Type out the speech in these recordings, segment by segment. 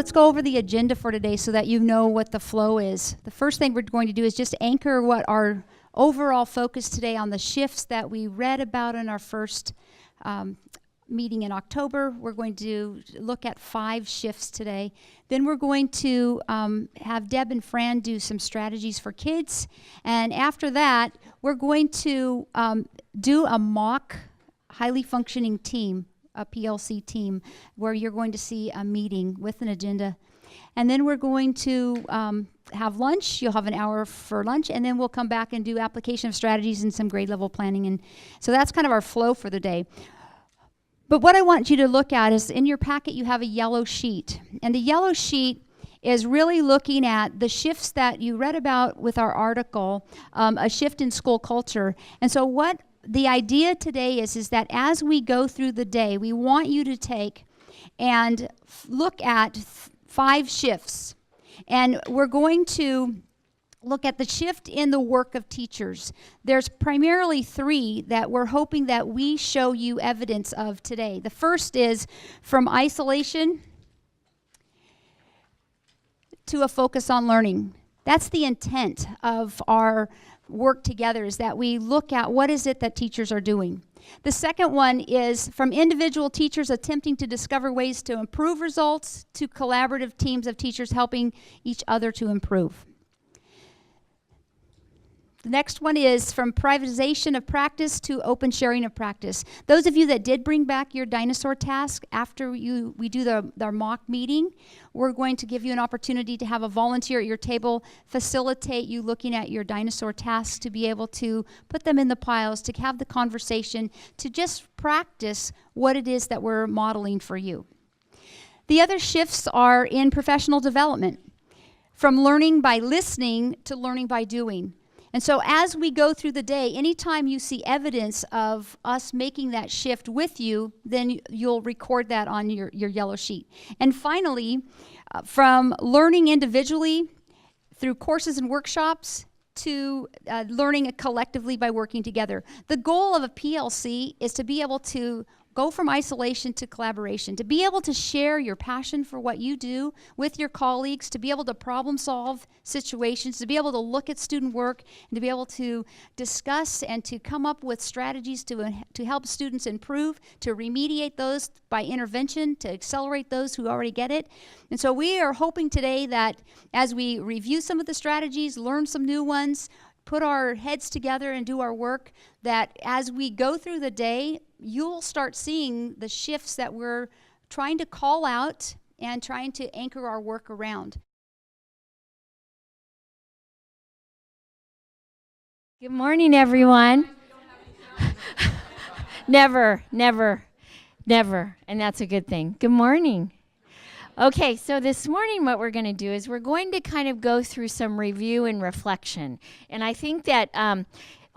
let's go over the agenda for today so that you know what the flow is. The first thing we're going to do is just anchor what our overall focus today on the shifts that we read about in our first meeting in October. We're going to look at 5 shifts today. Then we're going to have Deb and Fran do some strategies for kids. And after that, we're going to do a mock highly functioning team, a PLC team, where you're going to see a meeting with an agenda. And then we're going to have lunch. You'll have an hour for lunch, and then we'll come back and do application of strategies and some grade level planning. And so that's kind of our flow for the day. But what I want you to look at is in your packet you have a yellow sheet. And the yellow sheet is really looking at the shifts that you read about with our article, a shift in school culture. And so what the idea today is that as we go through the day, we want you to take and look at 5 shifts. And we're going to look at the shift in the work of teachers. There's primarily 3 that we're hoping that we show you evidence of today. The first is from isolation to a focus on learning. That's the intent of our work together, is that we look at what is it that teachers are doing. The second one is from individual teachers attempting to discover ways to improve results to collaborative teams of teachers helping each other to improve. The next one is from privatization of practice to open sharing of practice. Those of you that did bring back your Dinosaur task after we do our mock meeting, we're going to give you an opportunity to have a volunteer at your table facilitate you looking at your Dinosaur tasks, to be able to put them in the piles, to have the conversation, to just practice what it is that we're modeling for you. The other shifts are in professional development, from learning by listening to learning by doing. And so as we go through the day, anytime you see evidence of us making that shift with you, then you'll record that on your yellow sheet. And finally, from learning individually through courses and workshops to learning collectively by working together. The goal of a PLC is to be able to go from isolation to collaboration, to be able to share your passion for what you do with your colleagues, to be able to problem solve situations, to be able to look at student work, and to be able to discuss and to come up with strategies to help students improve, to remediate those by intervention, to accelerate those who already get it. And so we are hoping today that as we review some of the strategies, learn some new ones, put our heads together and do our work, that as we go through the day, you'll start seeing the shifts that we're trying to call out and trying to anchor our work around. Good morning, everyone. Never. And that's a good thing. Good morning. Okay, so this morning what we're going to do is we're going to kind of go through some review and reflection. And I think that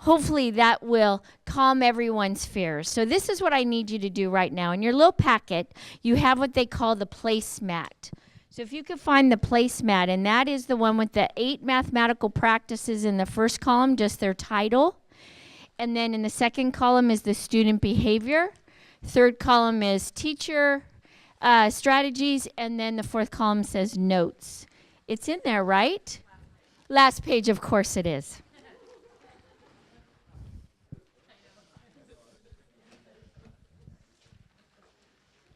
hopefully that will calm everyone's fears. So this is what I need you to do right now. In your little packet, you have what they call the placemat. So if you could find the placemat, and that is the one with the 8 mathematical practices in the first column, just their title. And then in the second column is the student behavior. Third column is teacher strategies, and then the fourth column says notes. It's in there, right? Last page, of course it is.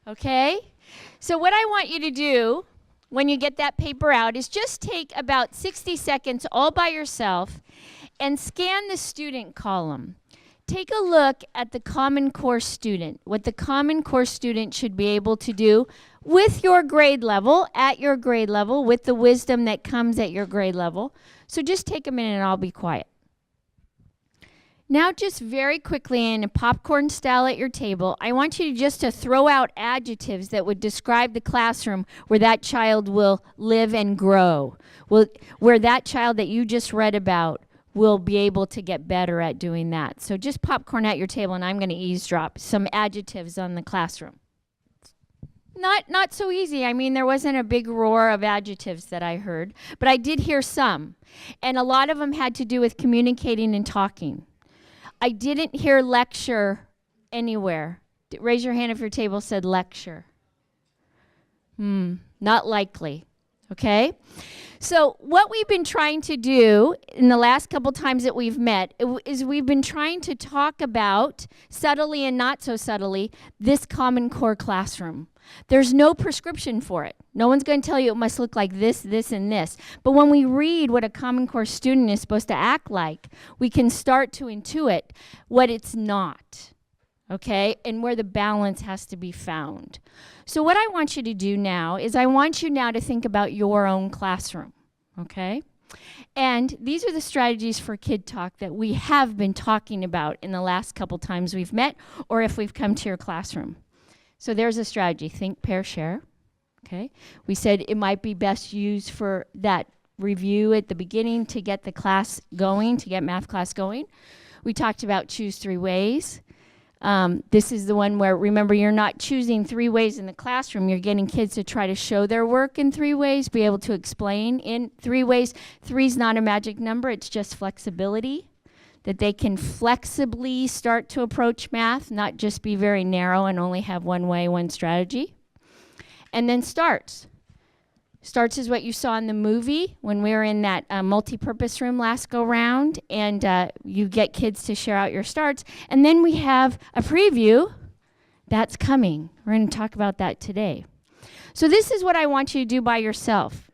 Okay? So what I want you to do when you get that paper out is just take about 60 seconds all by yourself and scan the student column. Take a look at the Common Core student, what the Common Core student should be able to do with your grade level, at your grade level, with the wisdom that comes at your grade level. So just take a minute and I'll be quiet. Now just very quickly in a popcorn style at your table, I want you just to throw out adjectives that would describe the classroom where that child will live and grow, where that child that you just read about will be able to get better at doing that. So just popcorn at your table, and I'm going to eavesdrop some adjectives on the classroom. Not so easy. I mean, there wasn't a big roar of adjectives that I heard, but I did hear some, and a lot of them had to do with communicating and talking. I didn't hear lecture anywhere. Raise your hand if your table said lecture. Not likely, okay? So what we've been trying to do in the last couple times that we've met is we've been trying to talk about, subtly and not so subtly, this Common Core classroom. There's no prescription for it. No one's going to tell you it must look like this, this, and this. But when we read what a Common Core student is supposed to act like, we can start to intuit what it's not, okay, and where the balance has to be found. So what I want you to do now is I want you now to think about your own classroom, okay? And these are the strategies for Kid Talk that we have been talking about in the last couple times we've met, or if we've come to your classroom. So there's a strategy, think, pair, share, okay? We said it might be best used for that review at the beginning to get the class going, to get math class going. We talked about choose 3 ways. This is the one where, remember, you're not choosing 3 ways in the classroom. You're getting kids to try to show their work in 3 ways, be able to explain in 3 ways. 3 is not a magic number. It's just flexibility, that they can flexibly start to approach math, not just be very narrow and only have one way, one strategy. And then starts. Starts is what you saw in the movie when we were in that multi-purpose room last go round, and you get kids to share out your starts. And then we have a preview that's coming. We're going to talk about that today. So this is what I want you to do by yourself.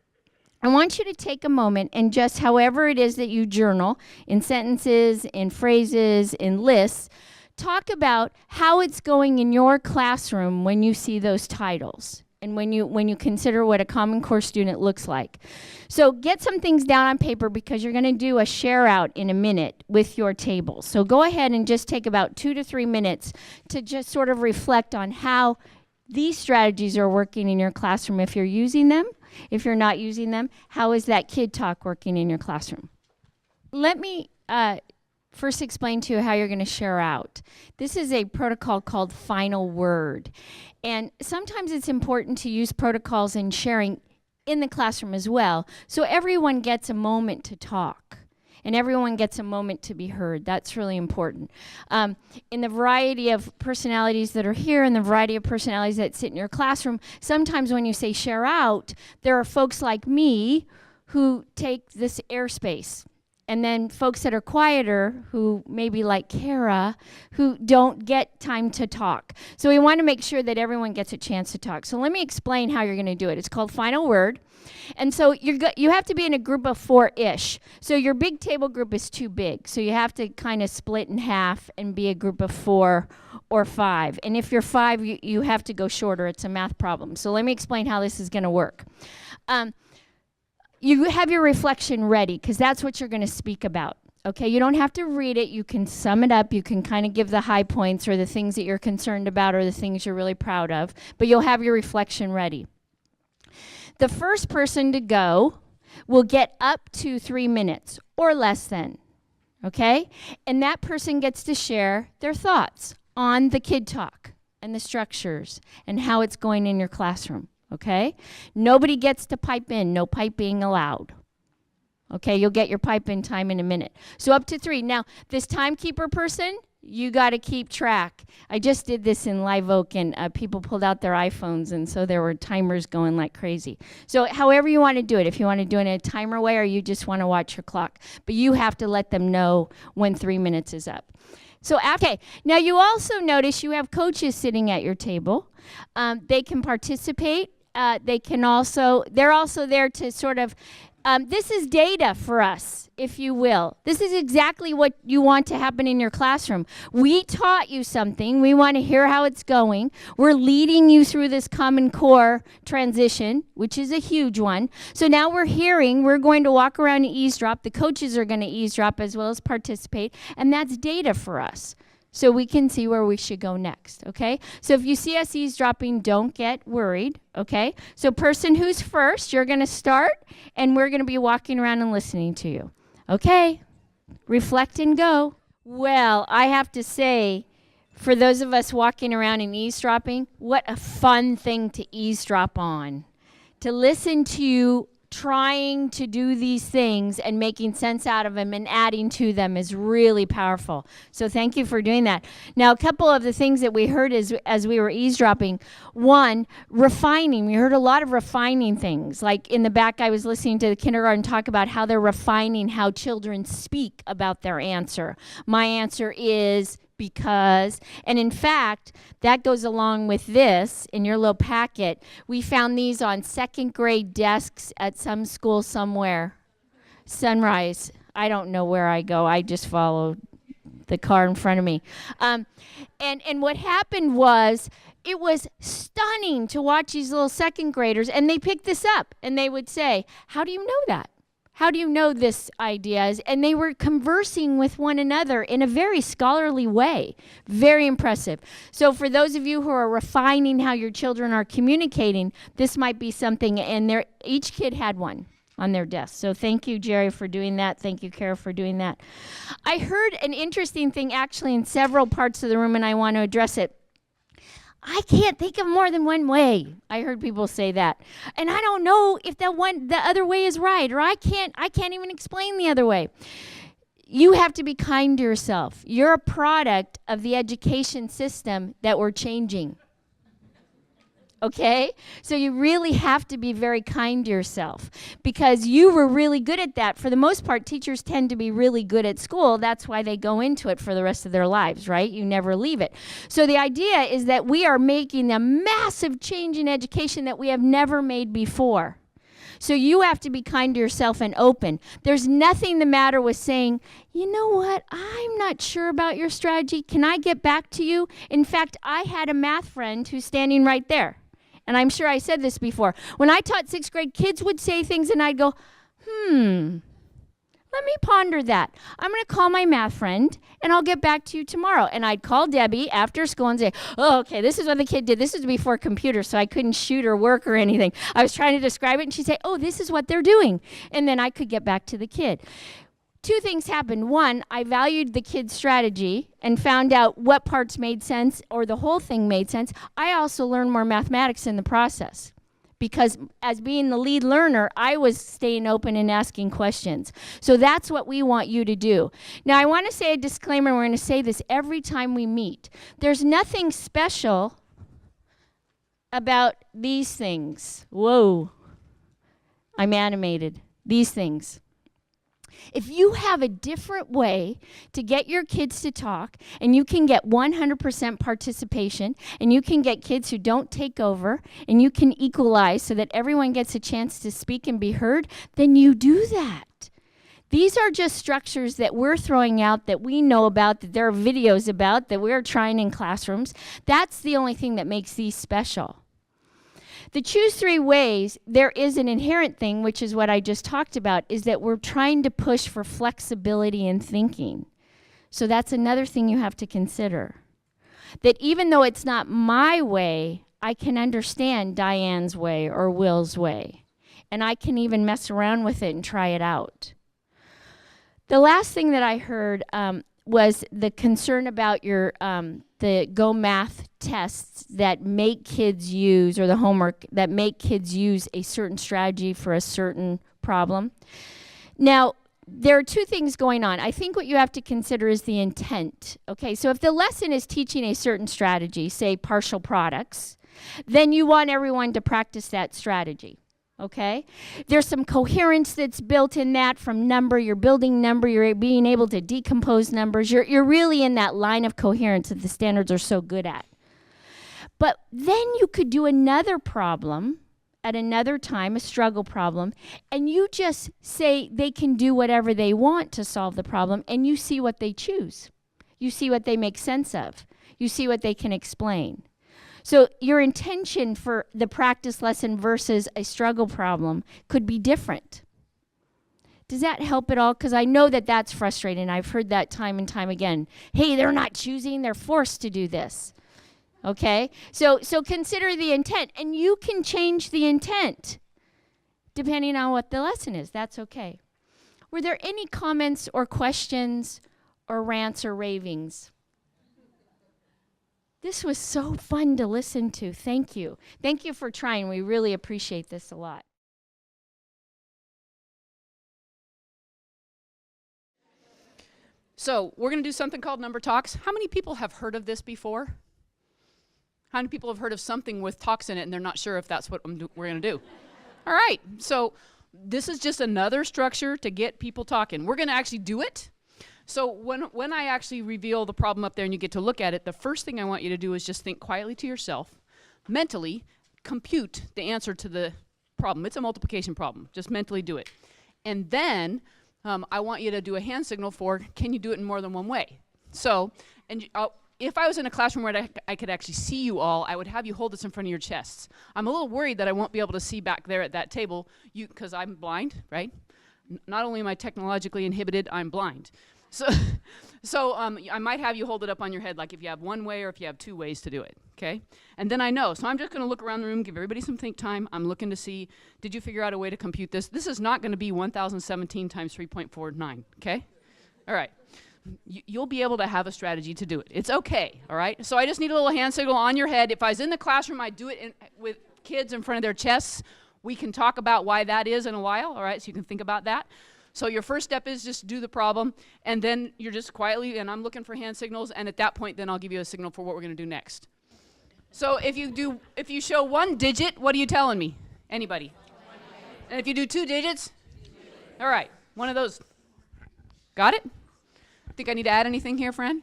I want you to take a moment and just, however it is that you journal, in sentences, in phrases, in lists, talk about how it's going in your classroom when you see those titles. And when you consider what a Common Core student looks like. So get some things down on paper because you're going to do a share out in a minute with your table. So go ahead and just take about 2 to 3 minutes to just sort of reflect on how these strategies are working in your classroom if you're using them. If you're not using them, how is that Kid Talk working in your classroom? Let me first explain to you how you're going to share out. This is a protocol called Final Word. And sometimes it's important to use protocols in sharing in the classroom as well, so everyone gets a moment to talk and everyone gets a moment to be heard. That's really important. In the variety of personalities that are here and the variety of personalities that sit in your classroom, sometimes when you say share out, there are folks like me who take this airspace. And then folks that are quieter, who maybe like Kara, who don't get time to talk. So we want to make sure that everyone gets a chance to talk. So let me explain how you're going to do it. It's called Final Word. And so you have to be in a group of 4-ish. So your big table group is too big. So you have to kind of split in half and be a group of 4 or 5. And if you're 5, you have to go shorter. It's a math problem. So let me explain how this is going to work. You have your reflection ready because that's what you're going to speak about. Okay, you don't have to read it. You can sum it up. You can kind of give the high points or the things that you're concerned about or the things you're really proud of, but you'll have your reflection ready. The first person to go will get up to 3 minutes or less than, okay? And that person gets to share their thoughts on the Kid Talk and the structures and how it's going in your classroom. Okay? Nobody gets to pipe in. No piping allowed. Okay? You'll get your pipe in time in a minute. So up to 3. Now, this timekeeper person, you got to keep track. I just did this in Live Oak, and people pulled out their iPhones, and so there were timers going like crazy. So however you want to do it, if you want to do it in a timer way or you just want to watch your clock, but you have to let them know when 3 minutes is up. So okay, now you also notice you have coaches sitting at your table. They can participate. They're also there to sort of, this is data for us, if you will. This is exactly what you want to happen in your classroom. We taught you something. We want to hear how it's going. We're leading you through this Common Core transition, which is a huge one. So now we're going to walk around and eavesdrop. The coaches are going to eavesdrop as well as participate, and that's data for us. So we can see where we should go next, okay? So if you see us eavesdropping, don't get worried, okay? So person who's first, you're going to start, and we're going to be walking around and listening to you. Okay? Reflect and go. Well, I have to say, for those of us walking around and eavesdropping, what a fun thing to eavesdrop on. To listen to you trying to do these things and making sense out of them and adding to them is really powerful. So thank you for doing that. Now, a couple of the things that we heard as we were eavesdropping. One, refining. We heard a lot of refining things. Like in the back, I was listening to the kindergarten talk about how they're refining how children speak about their answer. My answer is because, and in fact, that goes along with this in your little packet. We found these on second grade desks at some school somewhere. Sunrise. I don't know where I go. I just follow the car in front of me. And what happened was, it was stunning to watch these little second graders, and they picked this up, and they would say, how do you know that? How do you know this ideas? And they were conversing with one another in a very scholarly way. Very impressive. So for those of you who are refining how your children are communicating, this might be something, and each kid had one on their desk. So thank you, Jerry, for doing that. Thank you, Kara, for doing that. I heard an interesting thing actually in several parts of the room, and I want to address it. I can't think of more than one way. I heard people say that. And I don't know if the other way is right, or I can't even explain the other way. You have to be kind to yourself. You're a product of the education system that we're changing. Okay? So you really have to be very kind to yourself, because you were really good at that. For the most part, teachers tend to be really good at school. That's why they go into it for the rest of their lives, right? You never leave it. So the idea is that we are making a massive change in education that we have never made before. So you have to be kind to yourself and open. There's nothing the matter with saying, you know what, I'm not sure about your strategy. Can I get back to you? In fact, I had a math friend who's standing right there. And I'm sure I said this before. When I taught 6th grade, kids would say things and I'd go, let me ponder that. I'm going to call my math friend and I'll get back to you tomorrow. And I'd call Debbie after school and say, oh, okay, this is what the kid did. This was before computers, so I couldn't shoot or work or anything. I was trying to describe it, and she'd say, oh, this is what they're doing. And then I could get back to the kid. Two things happened. One, I valued the kid's strategy and found out what parts made sense or the whole thing made sense. I also learned more mathematics in the process, because as being the lead learner, I was staying open and asking questions. So that's what we want you to do. Now, I want to say a disclaimer. We're going to say this every time we meet. There's nothing special about these things. Whoa. I'm animated. These things. If you have a different way to get your kids to talk, and you can get 100% participation, and you can get kids who don't take over, and you can equalize so that everyone gets a chance to speak and be heard, then you do that. These are just structures that we're throwing out, that we know about, that there are videos about, that we're trying in classrooms. That's the only thing that makes these special. The choose 3 ways, there is an inherent thing, which is what I just talked about, is that we're trying to push for flexibility in thinking. So that's another thing you have to consider. That even though it's not my way, I can understand Diane's way or Will's way. And I can even mess around with it and try it out. The last thing that I heard was the concern about your the Go Math tests that make kids use, or the homework that make kids use a certain strategy for a certain problem. Now, there are two things going on. I think what you have to consider is the intent. Okay, so if the lesson is teaching a certain strategy, say partial products, then you want everyone to practice that strategy. Okay? There's some coherence that's built in that from number. You're building number. You're being able to decompose numbers. You're really in that line of coherence that the standards are so good at. But then you could do another problem at another time, a struggle problem, and you just say they can do whatever they want to solve the problem, and you see what they choose. You see what they make sense of. You see what they can explain. So your intention for the practice lesson versus a struggle problem could be different. Does that help at all? Because I know that that's frustrating. I've heard that time and time again. Hey, they're not choosing, they're forced to do this. Okay? So consider the intent, and you can change the intent depending on what the lesson is. That's okay. Were there any comments or questions or rants or ravings? This was so fun to listen to. Thank you. Thank you for trying. We really appreciate this a lot. So we're going to do something called number talks. How many people have heard of this before? How many people have heard of something with talks in it and they're not sure if that's what we're going to do? All right, so this is just another structure to get people talking. We're going to actually do it. So when I actually reveal the problem up there and you get to look at it, the first thing I want you to do is just think quietly to yourself, mentally compute the answer to the problem. It's a multiplication problem. Just mentally do it. And then I want you to do a hand signal for, can you do it in more than one way? So, if I was in a classroom where I could actually see you all, I would have you hold this in front of your chests. I'm a little worried that I won't be able to see back there at that table, because I'm blind, right? Not only am I technologically inhibited, I'm blind. So I might have you hold it up on your head, like if you have one way or if you have two ways to do it, okay? And then I know, so I'm just going to look around the room, give everybody some think time. I'm looking to see, did you figure out a way to compute this? This is not going to be 1017 times 3.49, okay? All right. You'll be able to have a strategy to do it. It's okay, all right? So I just need a little hand signal on your head. If I was in the classroom, I'd do it with kids in front of their chests. We can talk about why that is in a while, all right? So you can think about that. So your first step is just do the problem, and then you're just quietly, and I'm looking for hand signals, and at that point, then I'll give you a signal for what we're going to do next. So if you show one digit, what are you telling me? Anybody? And if you do two digits? All right, one of those. Got it? Think I need to add anything here, Fran?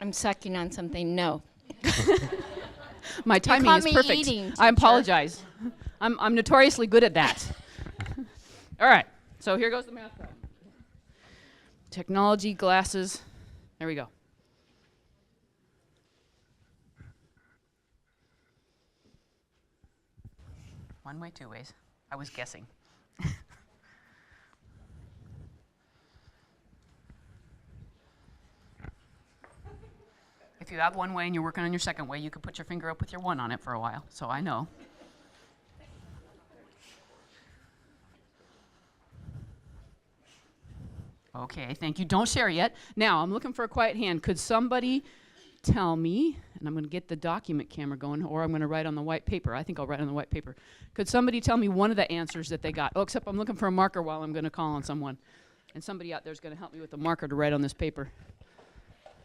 I'm sucking on something. No. My timing is perfect. Eating, I apologize. I'm notoriously good at that. All right. So here goes the math problem. Technology, glasses. There we go. One way, two ways. I was guessing. If you have one way and you're working on your second way, you could put your finger up with your one on it for a while, so I know. Okay, thank you. Don't share yet. Now, I'm looking for a quiet hand. Could somebody tell me, and I'm going to get the document camera going, or I'm going to write on the white paper. I think I'll write on the white paper. Could somebody tell me one of the answers that they got? Oh, except I'm looking for a marker while I'm going to call on someone. And somebody out there is going to help me with a marker to write on this paper,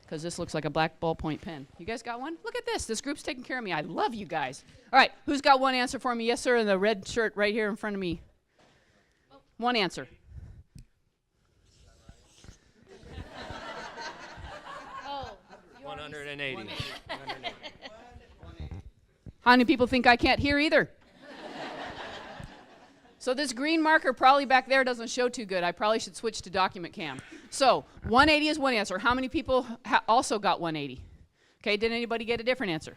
because this looks like a black ballpoint pen. You guys got one? Look at this. This group's taking care of me. I love you guys. All right, who's got one answer for me? Yes, sir, in the red shirt right here in front of me. One answer. Oh, 180. How many people think I can't hear either? So this green marker probably back there doesn't show too good. I probably should switch to document cam. So 180 is one answer. How many people also got 180? Okay, did anybody get a different answer?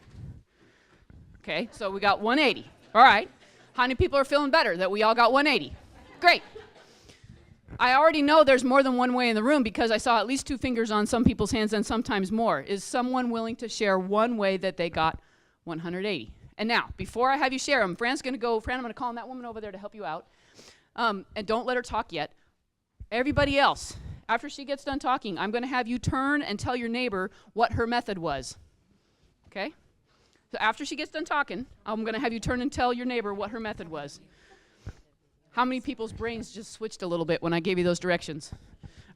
Okay, so we got 180. All right. How many people are feeling better that we all got 180? Great. I already know there's more than one way in the room because I saw at least two fingers on some people's hands and sometimes more. Is someone willing to share one way that they got 180? And now, before I have you share them, Fran's going to go. Fran, I'm going to call on that woman over there to help you out. And don't let her talk yet. Everybody else, after she gets done talking, I'm going to have you turn and tell your neighbor what her method was. Okay? So after she gets done talking, I'm going to have you turn and tell your neighbor what her method was. How many people's brains just switched a little bit when I gave you those directions?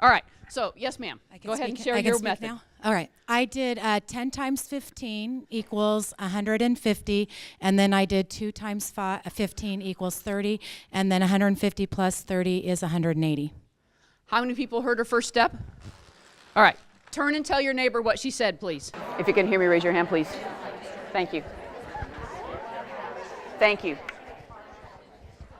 All right. So, yes, ma'am. Go ahead and share your method. Now? All right. I did 10 times 15 equals 150, and then I did 2 times 15 equals 30, and then 150 plus 30 is 180. How many people heard her first step? All right. Turn and tell your neighbor what she said, please. If you can hear me, raise your hand, please. Thank you. Thank you.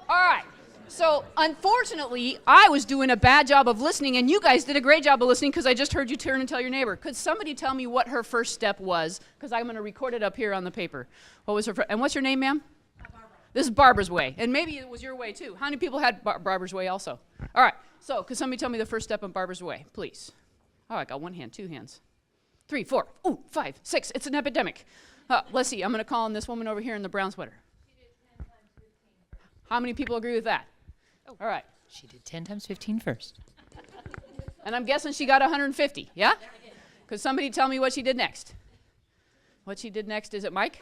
All right. So, unfortunately, I was doing a bad job of listening, and you guys did a great job of listening because I just heard you turn and tell your neighbor. Could somebody tell me what her first step was? Because I'm going to record it up here on the paper. What was her and what's your name, ma'am? Barbara. This is Barbara's way, and maybe it was your way, too. How many people had Barbara's way also? All right. So, could somebody tell me the first step on Barbara's way, please? Oh, I got one hand, two hands. 3, 4, 5, 6. It's an epidemic. Let's see. I'm going to call on this woman over here in the brown sweater. She did 10 times 15. How many people agree with that? All right. She did 10 times 15 first. And I'm guessing she got 150, yeah? Could somebody tell me what she did next? What she did next, is it Mike?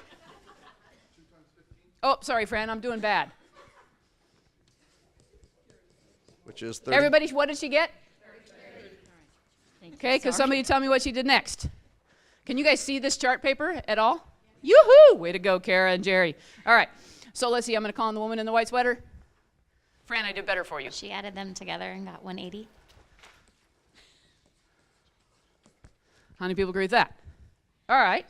Oh, sorry, Fran, I'm doing bad. Which is 30. Everybody, what did she get? Okay, could somebody tell me what she did next? Can you guys see this chart paper at all? Yoo-hoo! Way to go, Kara and Jerry. All right, so let's see. I'm going to call on the woman in the white sweater. Fran, I did better for you. She added them together and got 180. How many people agree with that? All right.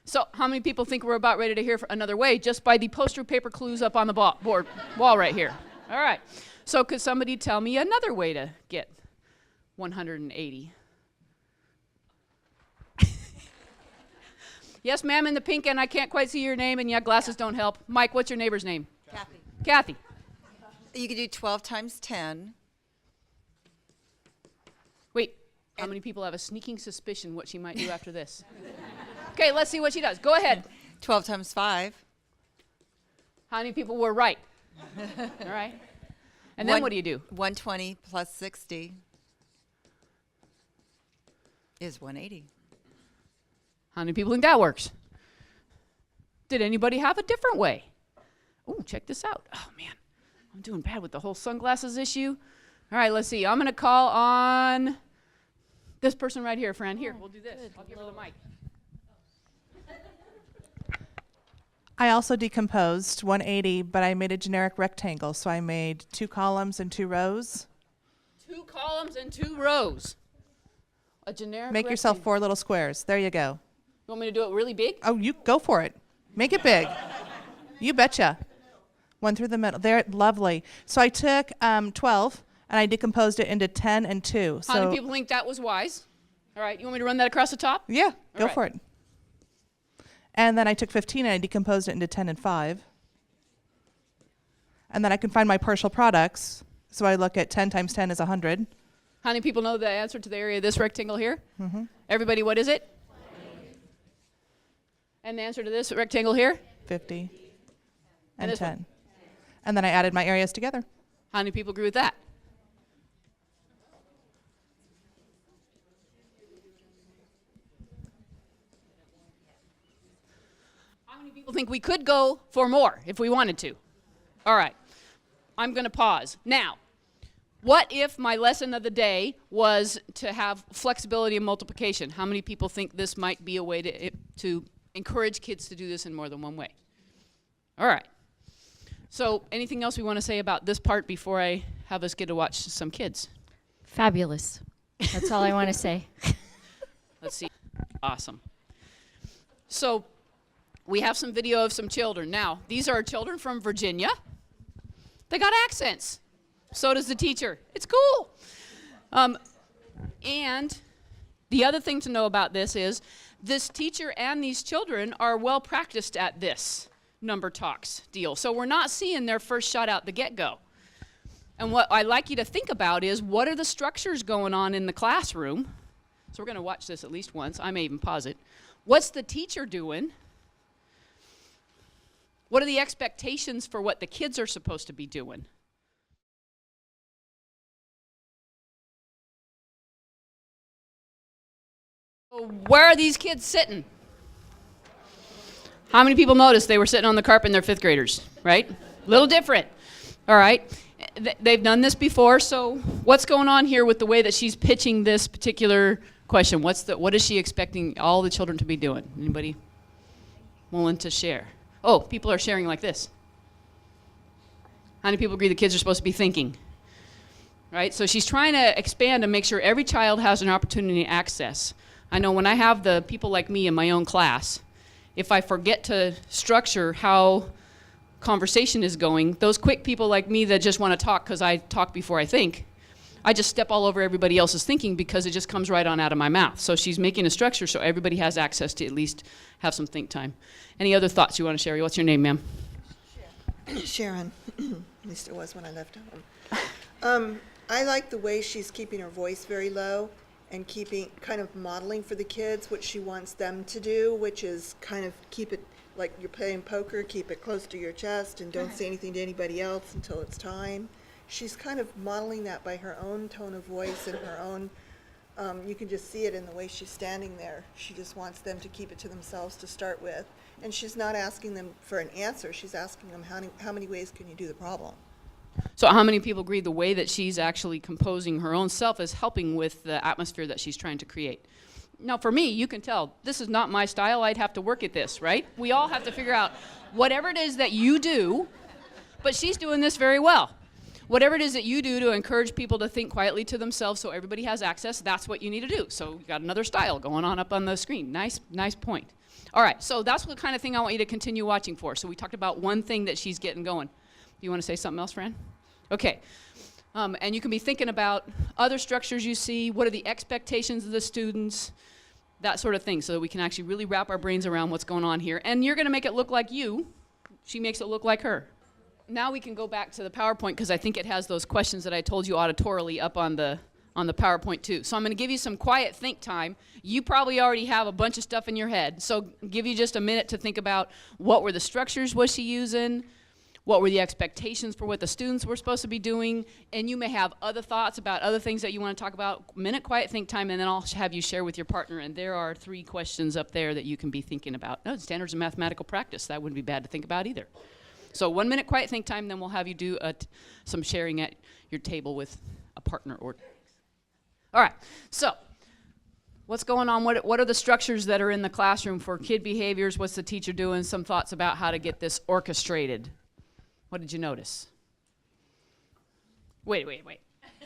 So how many people think we're about ready to hear another way just by the poster paper clues up on the wall right here? All right. So could somebody tell me another way to get 180? Yes, ma'am, in the pink, and I can't quite see your name, and yeah, glasses don't help. Mike, what's your neighbor's name? Kathy. Kathy. You could do 12 times 10. Wait, how many people have a sneaking suspicion what she might do after this? Okay, let's see what she does. Go ahead. 12 times 5. How many people were right? All right. And then what do you do? 120 plus 60 is 180. How many people think that works? Did anybody have a different way? Oh, check this out. Oh, man. I'm doing bad with the whole sunglasses issue. All right, let's see. I'm going to call on this person right here, Fran. Here, we'll do this. I'll give her the mic. I also decomposed 180, but I made a generic rectangle. So I made 2 columns and 2 rows. 2 columns and 2 rows. A generic Make yourself rectangle. 4 little squares. There you go. You want me to do it really big? Oh, you go for it. Make it big. You betcha. 1 through the middle. There, lovely. So I took 12 and I decomposed it into 10 and 2. How many people think that was wise? All right, you want me to run that across the top? Yeah, go right. for it. And then I took 15 and I decomposed it into 10 and 5. And then I can find my partial products. So I look at 10 times 10 is 100. How many people know the answer to the area of this rectangle here? Mm-hmm. Everybody, what is it? 20. And the answer to this rectangle here? 50. And And this 10. one? And then I added my areas together. How many people agree with that? How many people think we could go for more if we wanted to? All right. I'm going to pause. Now, what if my lesson of the day was to have flexibility in multiplication? How many people think this might be a way to encourage kids to do this in more than one way? All right. So anything else we want to say about this part before I have us get to watch some kids? Fabulous. That's all I want to say. Let's see. Awesome. So we have some video of some children. Now, these are children from Virginia. They got accents. So does the teacher. It's cool. And the other thing to know about this is this teacher and these children are well practiced at this number talks deal. So we're not seeing their first shot out the get-go. And what I'd like you to think about is what are the structures going on in the classroom? So we're going to watch this at least once. I may even pause it. What's the teacher doing? What are the expectations for what the kids are supposed to be doing? Where are these kids sitting? How many people noticed they were sitting on the carpet and they're 5th graders, right? A little different. All right. They've done this before, so what's going on here with the way that she's pitching this particular question? What is she expecting all the children to be doing? Anybody willing to share? Oh, people are sharing like this. How many people agree the kids are supposed to be thinking? Right? So she's trying to expand and make sure every child has an opportunity to access. I know when I have the people like me in my own class, if I forget to structure how conversation is going, those quick people like me that just want to talk because I talk before I think, I just step all over everybody else's thinking because it just comes right on out of my mouth. So she's making a structure so everybody has access to at least have some think time. Any other thoughts you want to share? What's your name, ma'am? Sharon. At least it was when I left home. I like the way she's keeping her voice very low and kind of modeling for the kids what she wants them to do, which is kind of keep it like you're playing poker, keep it close to your chest and don't say anything to anybody else until it's time. She's kind of modeling that by her own tone of voice and her own, you can just see it in the way she's standing there. She just wants them to keep it to themselves to start with. And she's not asking them for an answer, she's asking them how many ways can you do the problem. So how many people agree the way that she's actually composing her own self is helping with the atmosphere that she's trying to create? Now for me, you can tell, this is not my style, I'd have to work at this, right? We all have to figure out whatever it is that you do, but she's doing this very well. Whatever it is that you do to encourage people to think quietly to themselves so everybody has access, that's what you need to do. So you got another style going on up on the screen. Nice point. All right, so that's the kind of thing I want you to continue watching for. So we talked about one thing that she's getting going. Do you want to say something else, Fran? Okay. And you can be thinking about other structures you see, what are the expectations of the students, that sort of thing, so that we can actually really wrap our brains around what's going on here. And you're going to make it look like you. She makes it look like her. Now we can go back to the PowerPoint because I think it has those questions that I told you auditorily up on the PowerPoint too. So I'm going to give you some quiet think time. You probably already have a bunch of stuff in your head, so give you just a minute to think about what were the structures was she using, what were the expectations for what the students were supposed to be doing, and you may have other thoughts about other things that you want to talk about. Minute quiet think time, and then I'll have you share with your partner, and there are 3 questions up there that you can be thinking about. No, standards of mathematical practice, that wouldn't be bad to think about either. So 1 minute quiet think time, then we'll have you do some sharing at your table with a partner. All right, so what's going on? What are the structures that are in the classroom for kid behaviors? What's the teacher doing? Some thoughts about how to get this orchestrated. What did you notice? Wait.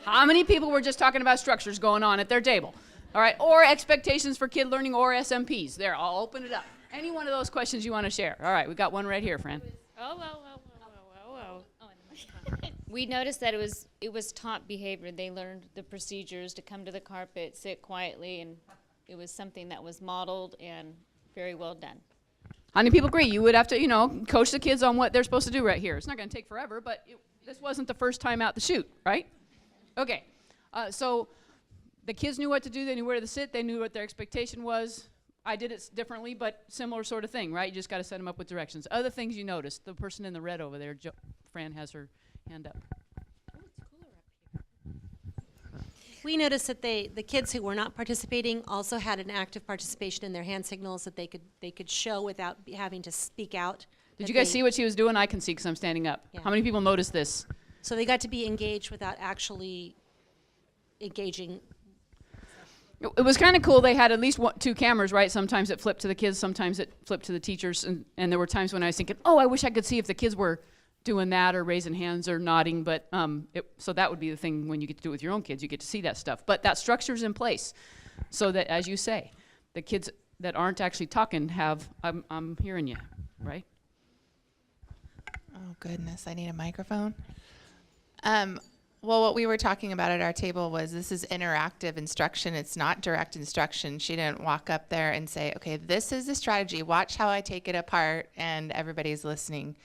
How many people were just talking about structures going on at their table? All right, or expectations for kid learning or SMPs. There, I'll open it up. Any one of those questions you want to share. All right, we got one right here, Fran. We noticed that it was taught behavior. They learned the procedures to come to the carpet, sit quietly, and it was something that was modeled and very well done. How many people agree? You would have to, coach the kids on what they're supposed to do right here. It's not going to take forever, but this wasn't the first time out the chute, right? Okay, so the kids knew what to do. They knew where to sit. They knew what their expectation was. I did it differently, but similar sort of thing, right? You just got to set them up with directions. Other things you noticed. The person in the red over there, Fran has her hand up. We noticed that the kids who were not participating also had an active participation in their hand signals that they could show without having to speak out. Did you guys see what she was doing? I can see because I'm standing up. Yeah. How many people noticed this? So they got to be engaged without actually engaging. It was kind of cool. They had at least 2 cameras, right? Sometimes it flipped to the kids, sometimes it flipped to the teachers, and there were times when I was thinking, oh, I wish I could see if the kids were doing that or raising hands or nodding, but so that would be the thing when you get to do it with your own kids, you get to see that stuff. But that structure's in place so that, as you say, the kids that aren't actually talking have, I'm hearing you, right? Oh goodness, I need a microphone. Well, what we were talking about at our table was this is interactive instruction. It's not direct instruction. She didn't walk up there and say, okay, this is the strategy. Watch how I take it apart, and everybody's listening.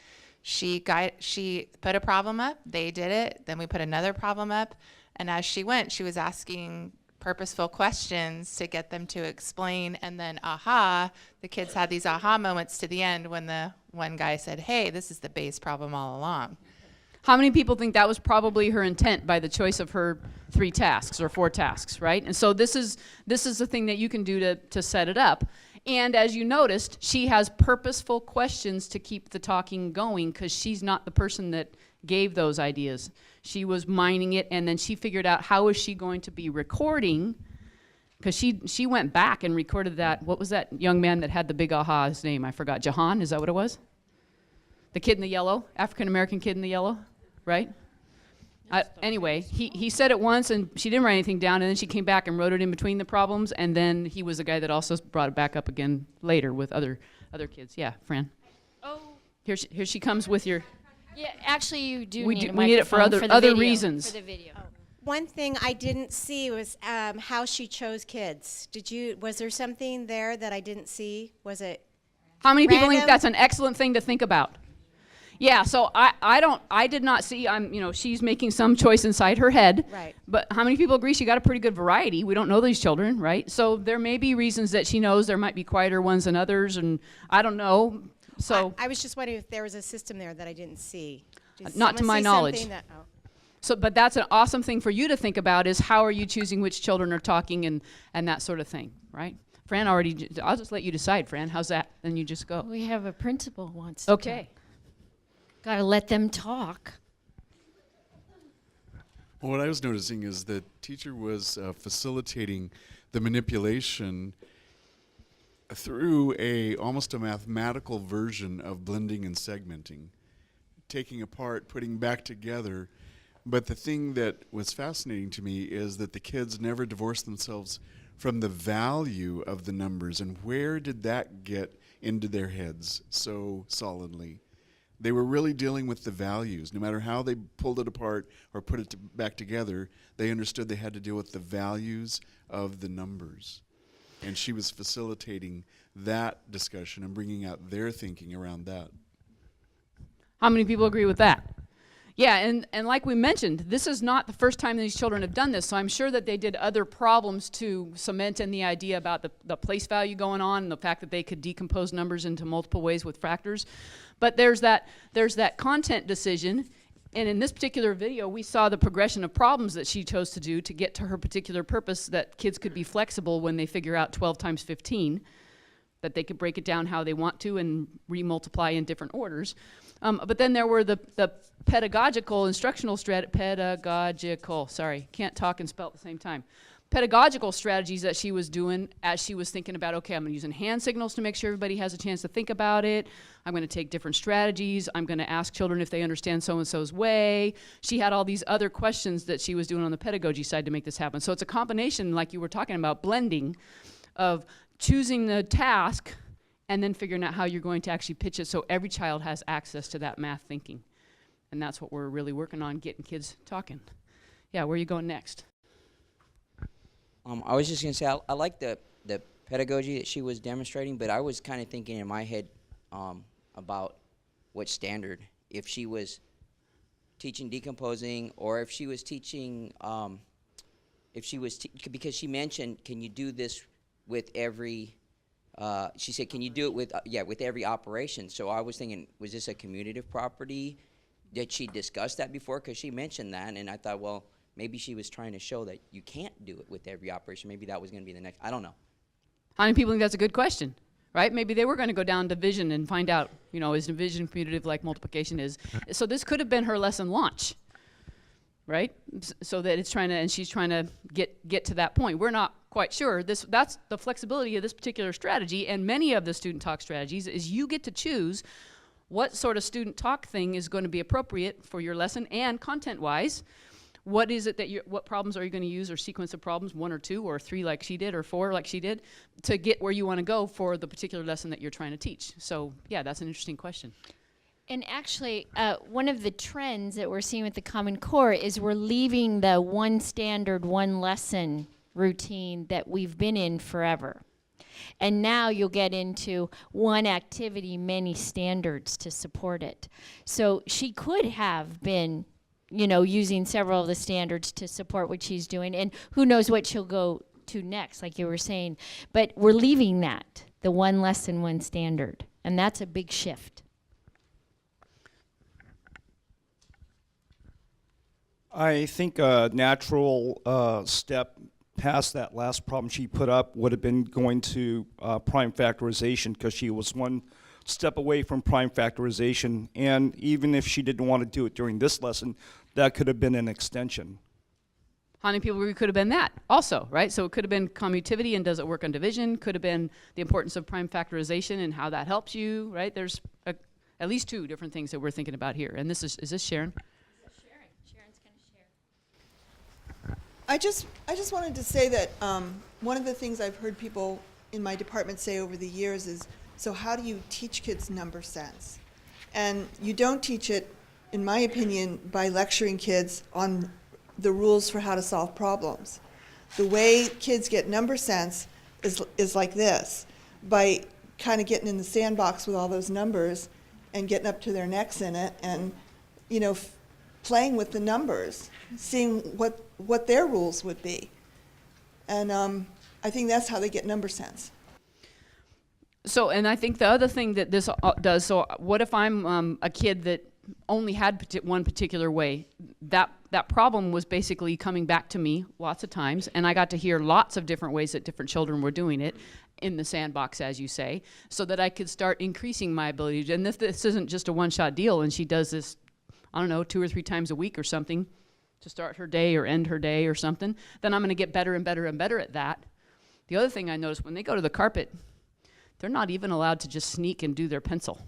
She put a problem up. They did it. Then we put another problem up. And as she went, she was asking purposeful questions to get them to explain. And then, the kids had these aha moments to the end when the one guy said, hey, this is the base problem all along. How many people think that was probably her intent by the choice of her 3 tasks or 4 tasks, right? And so this is the thing that you can do to set it up. And as you noticed, she has purposeful questions to keep the talking going because she's not the person that gave those ideas. She was mining it, and then she figured out how is she going to be recording, because she went back and recorded that. What was that young man that had the big aha? His name, I forgot. Jahan, is that what it was? The kid in the yellow, African-American kid in the yellow, right? Anyway, he said it once, and she didn't write anything down, and then she came back and wrote it in between the problems, and then he was the guy that also brought it back up again later with other kids. Yeah, Fran. Oh. Here she comes with your. Yeah, actually, you do We need a we need it for microphone other the video, reasons. For the video. One thing I didn't see was how she chose kids. Was there something there that I didn't see? Was it How many people think random? that's an excellent thing to think about? Yeah, so I did not see, she's making some choice inside her head. Right. But how many people agree she got a pretty good variety? We don't know these children, right? So there may be reasons that she knows there might be quieter ones than others, and I don't know. So I was just wondering if there was a system there that I didn't see. Did not to someone my see knowledge. something that- oh. So, but that's an awesome thing for you to think about is how are you choosing which children are talking and that sort of thing, right? Fran I'll just let you decide, Fran. How's that? Then you just go. We have a principal wants to Okay. talk. Gotta let them talk. Well, what I was noticing is that teacher was facilitating the manipulation through almost a mathematical version of blending and segmenting, taking apart, putting back together. But the thing that was fascinating to me is that the kids never divorced themselves from the value of the numbers, and where did that get into their heads so solidly? They were really dealing with the values. No matter how they pulled it apart or put it back together, they understood they had to deal with the values of the numbers. And she was facilitating that discussion and bringing out their thinking around that. How many people agree with that? Yeah, and like we mentioned, this is not the first time these children have done this, so I'm sure that they did other problems to cement in the idea about the place value going on and the fact that they could decompose numbers into multiple ways with factors. But there's that content decision, and in this particular video, we saw the progression of problems that she chose to do to get to her particular purpose, that kids could be flexible when they figure out 12 times 15, that they could break it down how they want to and re-multiply in different orders. But then there were the pedagogical, instructional can't talk and spell at the same time. Pedagogical strategies that she was doing as she was thinking about, okay, I'm using hand signals to make sure everybody has a chance to think about it. I'm going to take different strategies. I'm going to ask children if they understand so-and-so's way. She had all these other questions that she was doing on the pedagogy side to make this happen. So it's a combination, like you were talking about, blending of choosing the task and then figuring out how you're going to actually pitch it so every child has access to that math thinking. And that's what we're really working on, getting kids talking. Yeah, where are you going next? I was just going to say, I like the pedagogy that she was demonstrating, but I was kind of thinking in my head about what standard. If she was teaching decomposing, or if she was teaching, because she mentioned, can you do this with every, she said, can you do it with, with every operation? So I was thinking, was this a commutative property? Did she discuss that before? Because she mentioned that, and I thought, well, maybe she was trying to show that you can't do it with every operation. Maybe that was going to be the next, I don't know. How many people think that's a good question, right? Maybe they were going to go down division and find out, is division commutative like multiplication is? So this could have been her lesson launch, right? So that she's trying to get to that point. We're not quite sure. That's the flexibility of this particular strategy, and many of the student talk strategies is you get to choose what sort of student talk thing is going to be appropriate for your lesson, and content-wise, what is it what problems are you going to use, or sequence of problems, 1 or 2 or 3 like she did, or 4 like she did, to get where you want to go for the particular lesson that you're trying to teach. So yeah, that's an interesting question. And actually, one of the trends that we're seeing with the Common Core is we're leaving the one standard, one lesson routine that we've been in forever. And now you'll get into one activity, many standards to support it. So she could have been, using several of the standards to support what she's doing, and who knows what she'll go to next, like you were saying. But we're leaving that, the one lesson, one standard, and that's a big shift. I think a natural step past that last problem she put up would have been going to prime factorization, because she was one step away from prime factorization, and even if she didn't want to do it during this lesson, that could have been an extension. How many people could have been that also, right? So it could have been commutativity and does it work on division, could have been the importance of prime factorization and how that helps you, right? There's at least 2 different things that we're thinking about here. And is this Sharon? Sharon's going to share. I just wanted to say that one of the things I've heard people in my department say over the years is, so how do you teach kids number sense? And you don't teach it, in my opinion, by lecturing kids on the rules for how to solve problems. The way kids get number sense is like this, by kind of getting in the sandbox with all those numbers and getting up to their necks in it, and playing with the numbers, seeing what their rules would be. And I think that's how they get number sense. So, and I think the other thing that this does, so what if I'm a kid that only had one particular way? That problem was basically coming back to me lots of times, and I got to hear lots of different ways that different children were doing it in the sandbox, as you say, so that I could start increasing my ability to, and this isn't just a one-shot deal, and she does this, I don't know, 2 or 3 times a week or something. to start her day or end her day or something, then I'm going to get better and better and better at that. The other thing I noticed, when they go to the carpet, they're not even allowed to just sneak and do their pencil.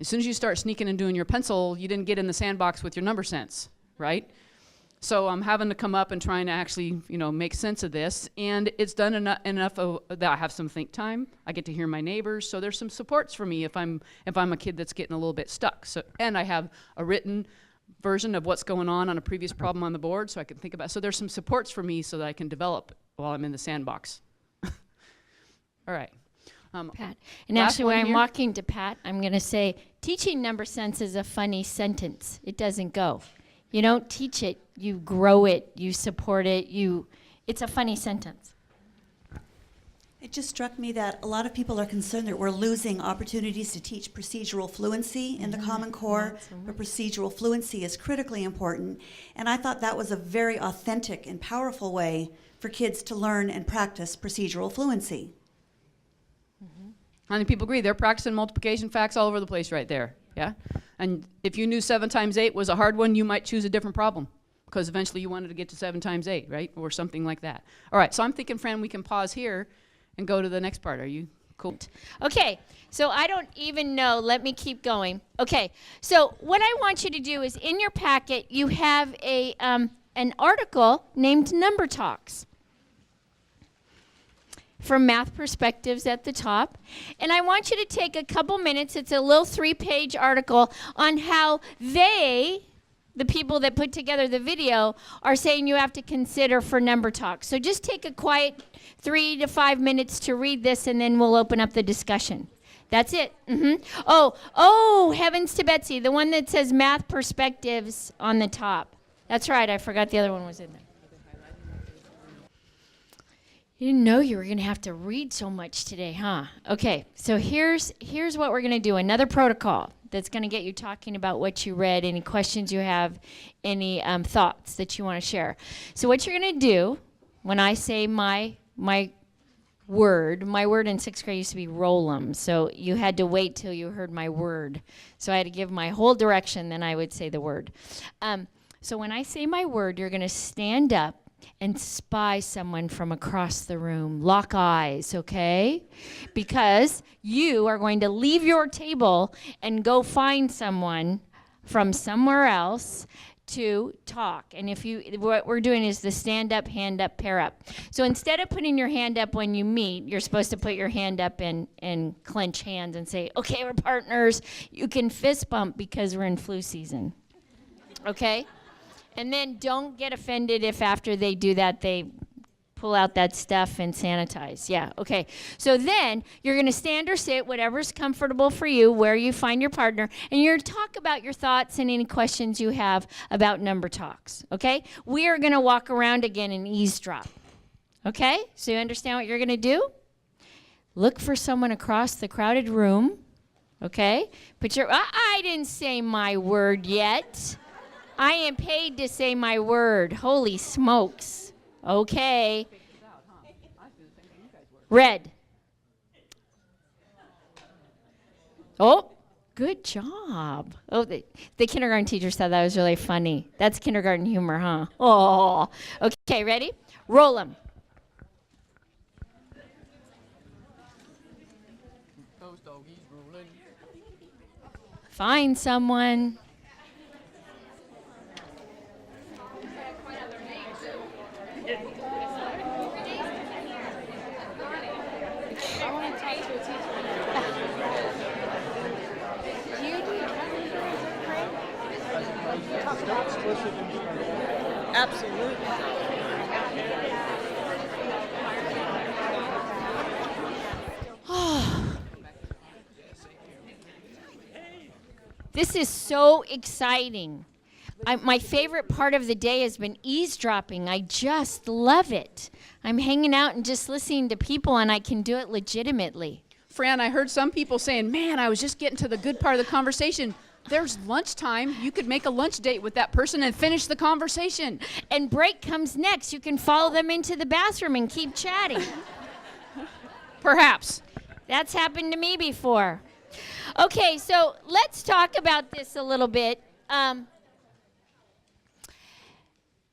As soon as you start sneaking and doing your pencil, you didn't get in the sandbox with your number sense, right? So I'm having to come up and trying to actually, make sense of this. And it's done enough that I have some think time. I get to hear my neighbors. So there's some supports for me if I'm a kid that's getting a little bit stuck. So, and I have a written version of what's going on a previous problem on the board, so I can think about. So there's some supports for me so that I can develop while I'm in the sandbox. All right. Pat. And actually, when I'm walking to Pat, I'm going to say, teaching number sense is a funny sentence. It doesn't go. You don't teach it, you grow it, you support it, it's a funny sentence. It just struck me that a lot of people are concerned that we're losing opportunities to teach procedural fluency in the Common Core, but procedural fluency is critically important. And I thought that was a very authentic and powerful way for kids to learn and practice procedural fluency. How many people agree? They're practicing multiplication facts all over the place right there, yeah? And if you knew 7 times 8 was a hard one, you might choose a different problem because eventually you wanted to get to 7 times 8, right? Or something like that. All right, so I'm thinking, Fran, we can pause here and go to the next part. Are you cool? Okay, so I don't even know. Let me keep going. Okay, so what I want you to do is in your packet, you have an article named Number Talks from Math Perspectives at the top. And I want you to take a couple minutes, it's a little 3-page article on how the people that put together the video, are saying you have to consider for Number Talks. So just take a quiet 3 to 5 minutes to read this, and then we'll open up the discussion. That's it. Oh, heavens to Betsy, the one that says Math Perspectives on the top. That's right, I forgot the other one was in there. You didn't know you were going to have to read so much today, huh? Okay, so here's what we're going to do. Another protocol that's going to get you talking about what you read, any questions you have, any thoughts that you want to share. So what you're going to do, when I say my word in 6th grade used to be roll-em, so you had to wait till you heard my word. So I had to give my whole direction, then I would say the word. So when I say my word, you're going to stand up and spy someone from across the room. Lock eyes, okay? Because you are going to leave your table and go find someone from somewhere else to talk. And what we're doing is the stand up, hand up, pair up. So instead of putting your hand up when you meet, you're supposed to put your hand up and clench hands and say, okay, we're partners. You can fist bump because we're in flu season, okay? And then don't get offended if after they do that, they pull out that stuff and sanitize. Yeah, okay. So then you're going to stand or sit, whatever's comfortable for you, where you find your partner, and you're going to talk about your thoughts and any questions you have about Number Talks, okay? We are going to walk around again and eavesdrop, okay? So you understand what you're going to do? Look for someone across the crowded room, okay? I didn't say my word yet. I am paid to say my word. Holy smokes. Okay. Red. Oh, good job. Oh, the kindergarten teacher said that was really funny. That's kindergarten humor, huh? Oh. Okay, ready? Roll them. Find someone. Absolutely. This is so exciting. My favorite part of the day has been eavesdropping. I just love it. I'm hanging out and just listening to people, and I can do it legitimately. Fran, I heard some people saying, man, I was just getting to the good part of the conversation. There's lunchtime. You could make a lunch date with that person and finish the conversation. And break comes next. You can follow them into the bathroom and keep chatting. Perhaps. That's happened to me before. Okay, so let's talk about this a little bit.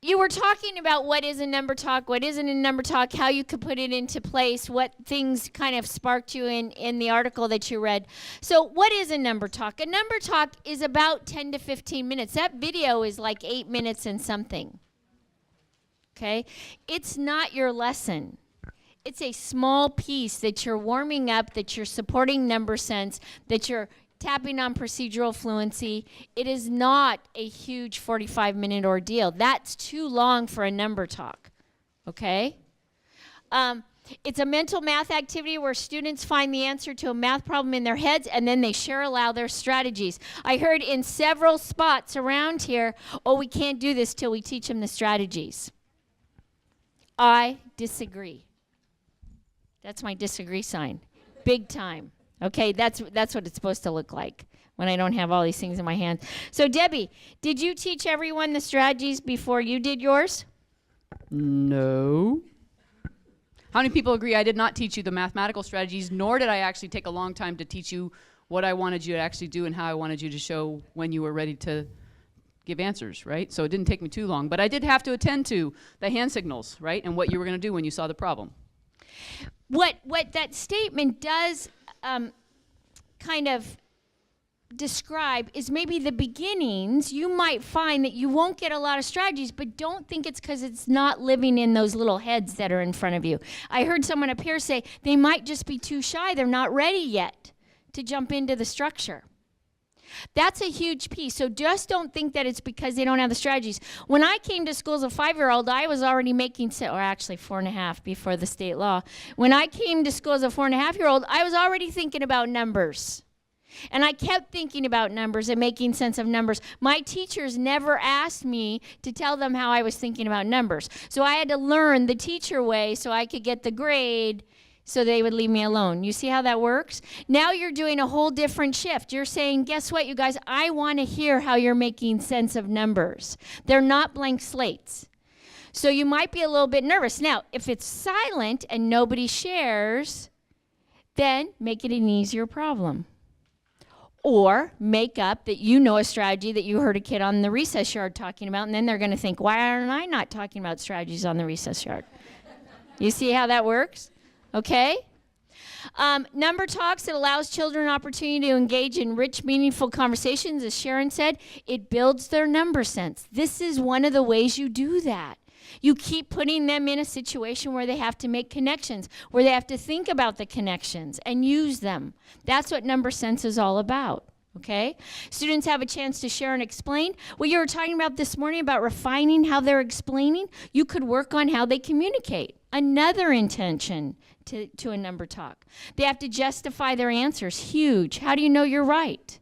you were talking about what is a number talk, what isn't a number talk, how you could put it into place, what things kind of sparked you in the article that you read. So what is a number talk? A number talk is about 10 to 15 minutes. That video is like 8 minutes and something. Okay? It's not your lesson. It's a small piece that you're warming up, that you're supporting number sense, that you're tapping on procedural fluency. It is not a huge 45-minute ordeal. That's too long for a number talk, okay? It's a mental math activity where students find the answer to a math problem in their heads and then they share aloud their strategies. I heard in several spots around here, oh, we can't do this till we teach them the strategies. I disagree. That's my disagree sign, big time. Okay, that's what it's supposed to look like when I don't have all these things in my hands. So Debbie, did you teach everyone the strategies before you did yours? No. How many people agree I did not teach you the mathematical strategies, nor did I actually take a long time to teach you what I wanted you to actually do and how I wanted you to show when you were ready to give answers, right? So it didn't take me too long, but I did have to attend to the hand signals, right? And what you were going to do when you saw the problem. What that statement does kind of describe is maybe the beginnings. You might find that you won't get a lot of strategies, but don't think it's because it's not living in those little heads that are in front of you. I heard someone up here say they might just be too shy. They're not ready yet to jump into the structure. That's a huge piece. So just don't think that it's because they don't have the strategies. When I came to school as a 5-year-old, I was already making, or actually 4.5 before the state law. When I came to school as a 4.5-year-old, I was already thinking about numbers. And I kept thinking about numbers and making sense of numbers. My teachers never asked me to tell them how I was thinking about numbers. So I had to learn the teacher way so I could get the grade so they would leave me alone. You see how that works? Now you're doing a whole different shift. You're saying, guess what, you guys? I want to hear how you're making sense of numbers. They're not blank slates. So you might be a little bit nervous. Now, if it's silent and nobody shares, then make it an easier problem. Or make up that you know a strategy that you heard a kid on the recess yard talking about, and then they're going to think, why aren't I not talking about strategies on the recess yard? You see how that works? Okay? Number talks, it allows children an opportunity to engage in rich, meaningful conversations. As Sharon said, it builds their number sense. This is one of the ways you do that. You keep putting them in a situation where they have to make connections, where they have to think about the connections and use them. That's what number sense is all about. Okay? Students have a chance to share and explain. What you were talking about this morning about refining how they're explaining, you could work on how they communicate. Another intention to a number talk. They have to justify their answers. Huge. How do you know you're right?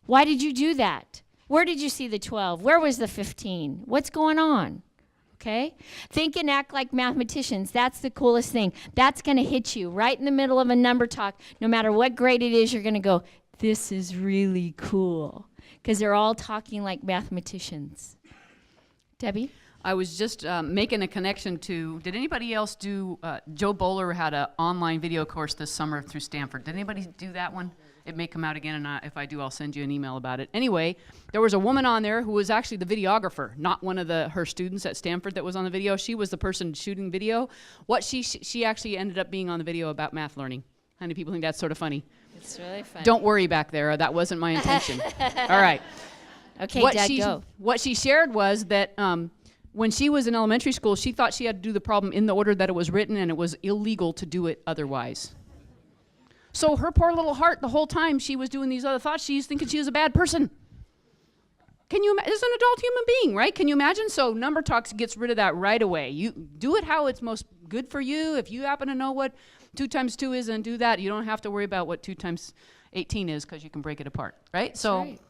Why did you do that? Where did you see the 12? Where was the 15? What's going on? Okay? Think and act like mathematicians. That's the coolest thing. That's going to hit you right in the middle of a number talk. No matter what grade it is, you're going to go, this is really cool. Because they're all talking like mathematicians. Debbie? I was just making a connection to, did anybody else do, Joe Bowler had an online video course this summer through Stanford. Did anybody do that one? It may come out again, and if I do, I'll send you an email about it. Anyway, there was a woman on there who was actually the videographer, not one of her students at Stanford that was on the video. She was the person shooting video. What she actually ended up being on the video about math learning. How many people think that's sort of funny? It's really funny. Don't worry back there. That wasn't my intention. All right. Okay, Dad, go. What she shared was that when she was in elementary school, she thought she had to do the problem in the order that it was written, and it was illegal to do it otherwise. So her poor little heart, the whole time she was doing these other thoughts, she's thinking she was a bad person. Can you imagine? As an adult human being, right? Can you imagine? So number talks gets rid of that right away. You do it how it's most good for you. If you happen to know what 2 times 2 is and do that, you don't have to worry about what 2 times 18 is because you can break it apart, right? That's so right.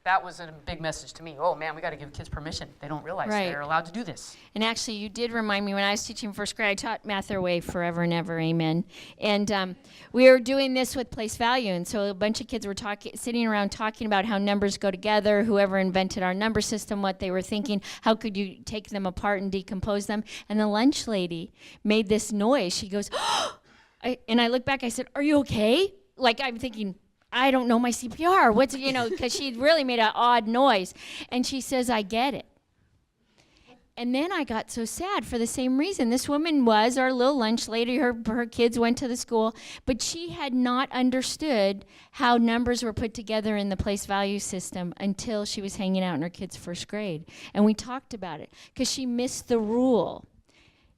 That was a big message to me. Oh man, we got to give kids permission. They don't realize they're allowed to do this. And actually, you did remind me when I was teaching first grade, I taught math their way forever and ever, amen. And we were doing this with place value. And so a bunch of kids were sitting around talking about how numbers go together, whoever invented our number system, what they were thinking, how could you take them apart and decompose them. And the lunch lady made this noise. She goes, and I look back, I said, are you okay? Like I'm thinking, I don't know my CPR. What's, because she really made an odd noise. And she says, I get it. And then I got so sad for the same reason. This woman was our little lunch lady. Her kids went to the school, but she had not understood how numbers were put together in the place value system until she was hanging out in her kids' first grade. And we talked about it because she missed the rule.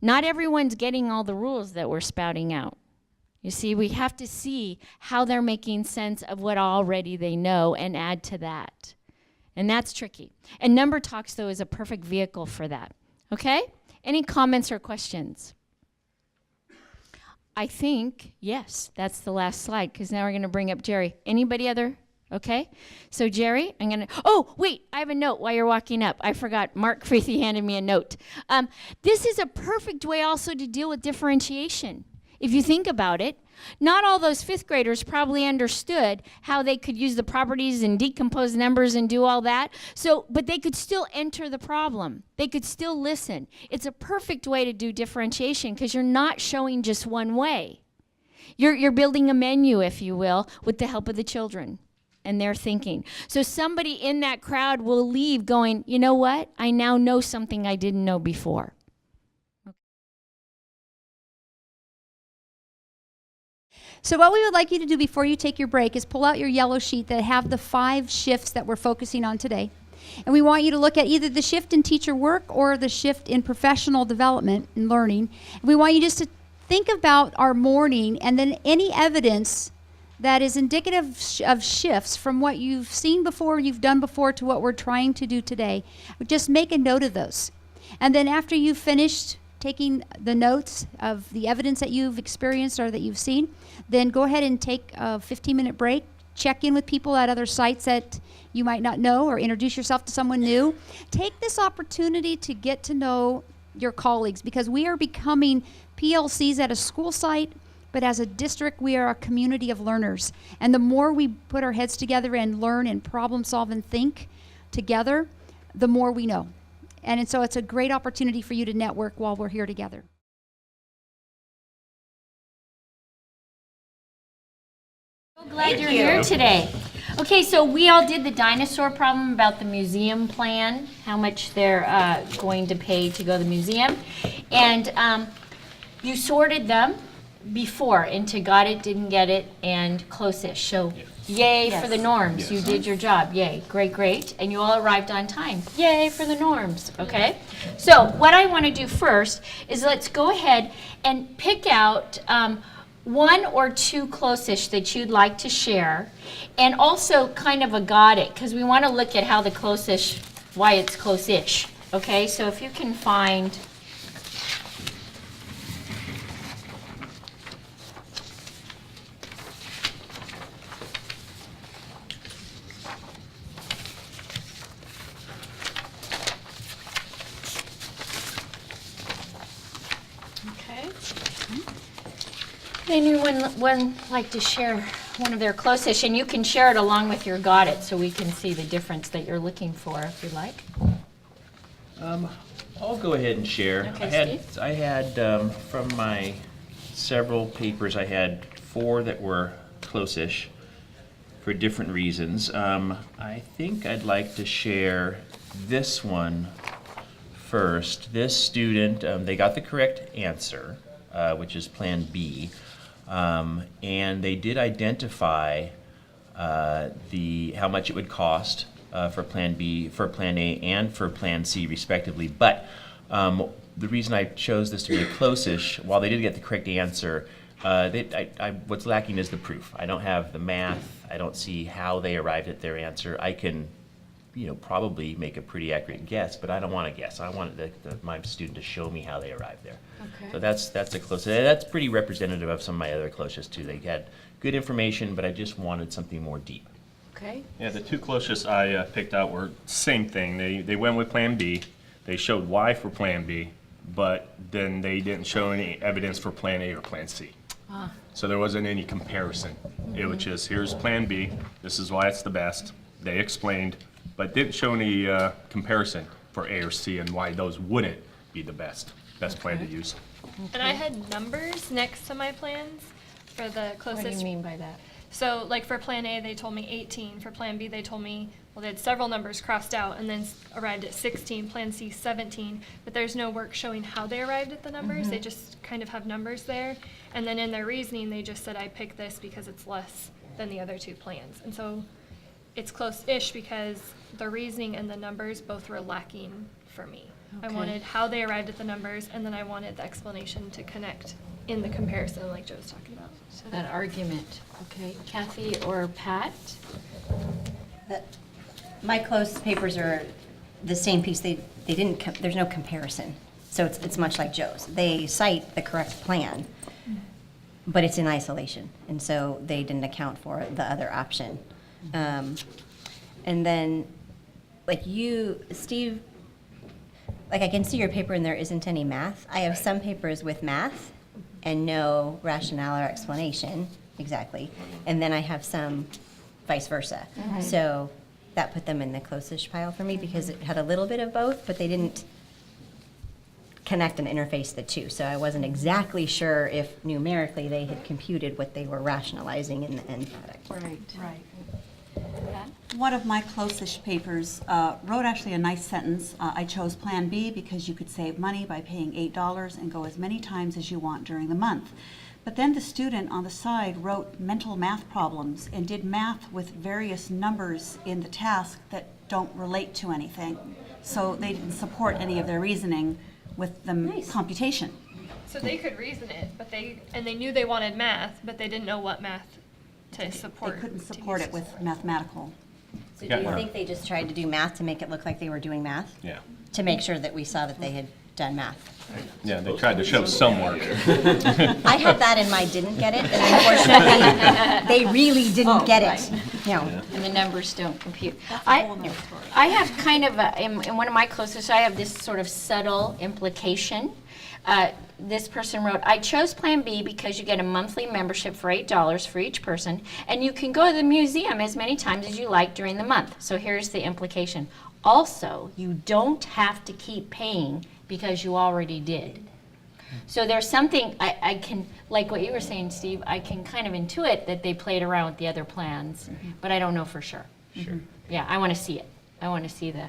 Not everyone's getting all the rules that we're spouting out. You see, we have to see how they're making sense of what already they know and add to that. And that's tricky. And Number Talks, though, is a perfect vehicle for that. Okay? Any comments or questions? I think, yes, that's the last slide, because now we're going to bring up Jerry. Anybody other? Okay? So, Jerry, I'm going to... Oh, wait, I have a note while you're walking up. I forgot. Mark Freethy handed me a note. This is a perfect way also to deal with differentiation. If you think about it, not all those fifth graders probably understood how they could use the properties and decompose numbers and do all that. So, but they could still enter the problem. They could still listen. It's a perfect way to do differentiation because you're not showing just one way. You're building a menu, if you will, with the help of the children and their thinking. So somebody in that crowd will leave going, you know what? I now know something I didn't know before. So what we would like you to do before you take your break is pull out your yellow sheet that have the 5 shifts that we're focusing on today. And we want you to look at either the shift in teacher work or the shift in professional development and learning. And we want you just to think about our morning and then any evidence that is indicative of shifts from what you've seen before, you've done before, to what we're trying to do today. Just make a note of those. And then after you've finished taking the notes of the evidence that you've experienced or that you've seen, then go ahead and take a 15-minute break, check in with people at other sites that you might not know, or introduce yourself to someone new. Take this opportunity to get to know your colleagues, because we are becoming PLCs at a school site, but as a district, we are a community of learners. And the more we put our heads together and learn and problem solve and think together, the more we know. And so it's a great opportunity for you to network while we're here together. So glad you're here today. Okay, so we all did the dinosaur problem about the museum plan, how much they're going to pay to go to the museum. And you sorted them before into got it, didn't get it, and close-ish. So yay for the norms. You did your job. Yay. Great, great. And you all arrived on time. Yay for the norms. Okay? So what I want to do first is let's go ahead and pick out 1 or 2 close-ish that you'd like to share, and also kind of a got it, because we want to look at how the close-ish, why it's close-ish. Okay? So if you can find... Anyone like to share one of their close-ish? And you can share it along with your got it so we can see the difference that you're looking for, if you'd like. I'll go ahead and share. Okay, I had from my several papers, I had 4 that were close-ish for different reasons. I think I'd like to share this one first. This student, they got the correct answer, which is Plan B. And they did identify how much it would cost for Plan B, for Plan A, and for Plan C, respectively. But the reason I chose this to be a close-ish, while they did get the correct answer, what's lacking is the proof. I don't have the math. I don't see how they arrived at their answer. I can, probably make a pretty accurate guess, but I don't want to guess. I want my student to show me how they arrived there. Okay. So that's a close. That's pretty representative of some of my other closest too. They had good information, but I just wanted something more deep. Okay. Yeah, the 2 closest I picked out were same thing. They went with Plan B. They showed why for Plan B, but then they didn't show any evidence for Plan A or Plan C. So there wasn't any comparison. It was just, here's Plan B. This is why it's the best. They explained, but didn't show any comparison for A or C and why those wouldn't be the best plan to use. And I had numbers next to my plans for the closest. What do you mean by that? So like for Plan A, they told me 18. For Plan B, they told me well, they had several numbers crossed out and then arrived at 16, Plan C 17, but there's no work showing how they arrived at the numbers. They just kind of have numbers there. And then in their reasoning, they just said, I picked this because it's less than the other two plans. And so it's close-ish because the reasoning and the numbers both were lacking for me. I Okay. wanted how they arrived at the numbers, and then I wanted the explanation to connect in the comparison like Joe was talking about. So that argument, okay. Kathy or Pat? My closed papers are the same piece. They didn't. There's no comparison, so it's much like Joe's. They cite the correct plan, but it's in isolation, and so they didn't account for the other option. And then, like you, Steve, like I can see your paper and there isn't any math. I have some papers with math and no rationale or explanation exactly, and then I have some vice versa. So that put them in the closest pile for me because it had a little bit of both, but they didn't connect and interface the two. So I wasn't exactly sure if numerically they had computed what they were rationalizing in the end product. Right. One of my closest papers wrote actually a nice sentence. I chose Plan B because you could save money by paying $8 and go as many times as you want during the month. But then the student on the side wrote mental math problems and did math with various numbers in the task that don't relate to anything. So they didn't support any of their reasoning with the computation. So they could reason it, but they knew they wanted math, but they didn't know what math to support. They couldn't support it with mathematical. So do you think they just tried to do math to make it look like they were doing math? Yeah. To make sure that we saw that they had done math? Yeah, they tried to show some work. I had that in my didn't get it, and unfortunately, they really didn't get it. You know. And the numbers don't compute. I have kind of, in one of my closest, I have this sort of subtle implication. This person wrote, I chose Plan B because you get a monthly membership for $8 for each person, and you can go to the museum as many times as you like during the month. So here's the implication. Also, you don't have to keep paying because you already did. So there's something, I can, like what you were saying, Steve, I can kind of intuit that they played around with the other plans, but I don't know for sure. Sure. Yeah, I want to see it. I want to see the.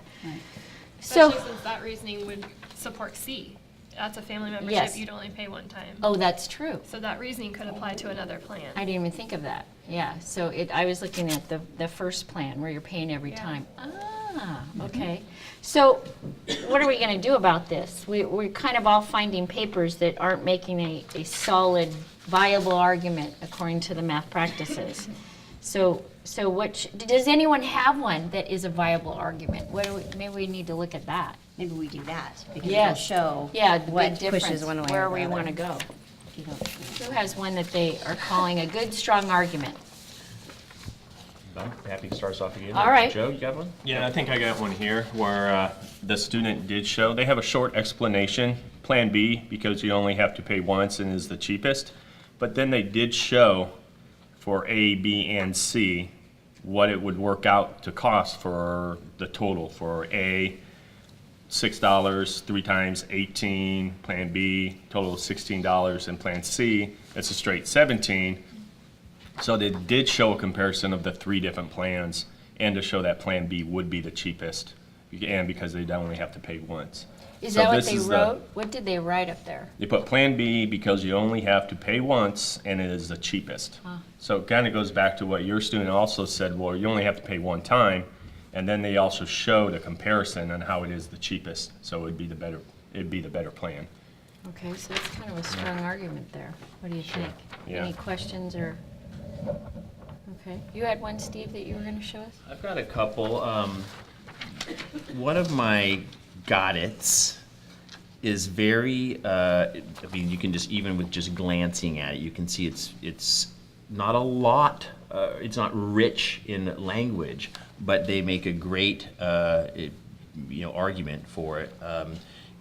Especially since that reasoning would support C. That's a family membership Yes. you'd only pay one time. Oh, that's true. So that reasoning could apply to another plan. I didn't even think of that. Yeah, so I was looking at the first plan where you're paying every time. Ah, okay. So what are we going to do about this? We're kind of all finding papers that aren't making a solid, viable argument according to the math practices. So does anyone have one that is a viable argument? Maybe we need to look at that. Maybe we do that because Yes. it'll show the what big pushes difference, one way where or we the want to other. go. Who has one that they are calling a good, strong argument? I'm happy to start us off again. All right. Joe, you got one? Yeah, I think I got one here where the student did show, they have a short explanation, Plan B, because you only have to pay once and is the cheapest. But then they did show for A, B, and C what it would work out to cost for the total. For A, $6, 3 times 18, Plan B, total of $16, and Plan C, it's a straight 17. So they did show a comparison of the 3 different plans and to show that Plan B would be the cheapest, and because they only have to pay once. Is So that what this they is wrote? What did they write up there? They put Plan B because you only have to pay once and it is the cheapest. Huh. So it kind of goes back to what your student also said, well, you only have to pay one time, and then they also showed a comparison on how it is the cheapest. So it'd be the better plan. Okay, so that's kind of a strong argument there. What do you think? Yeah. Any questions or? Okay, you had one, Steve, that you were going to show us? I've got a couple. One of my got it's is very, I mean, you can just, even with just glancing at it, you can see it's not a lot, it's not rich in language, but they make a great, argument for it.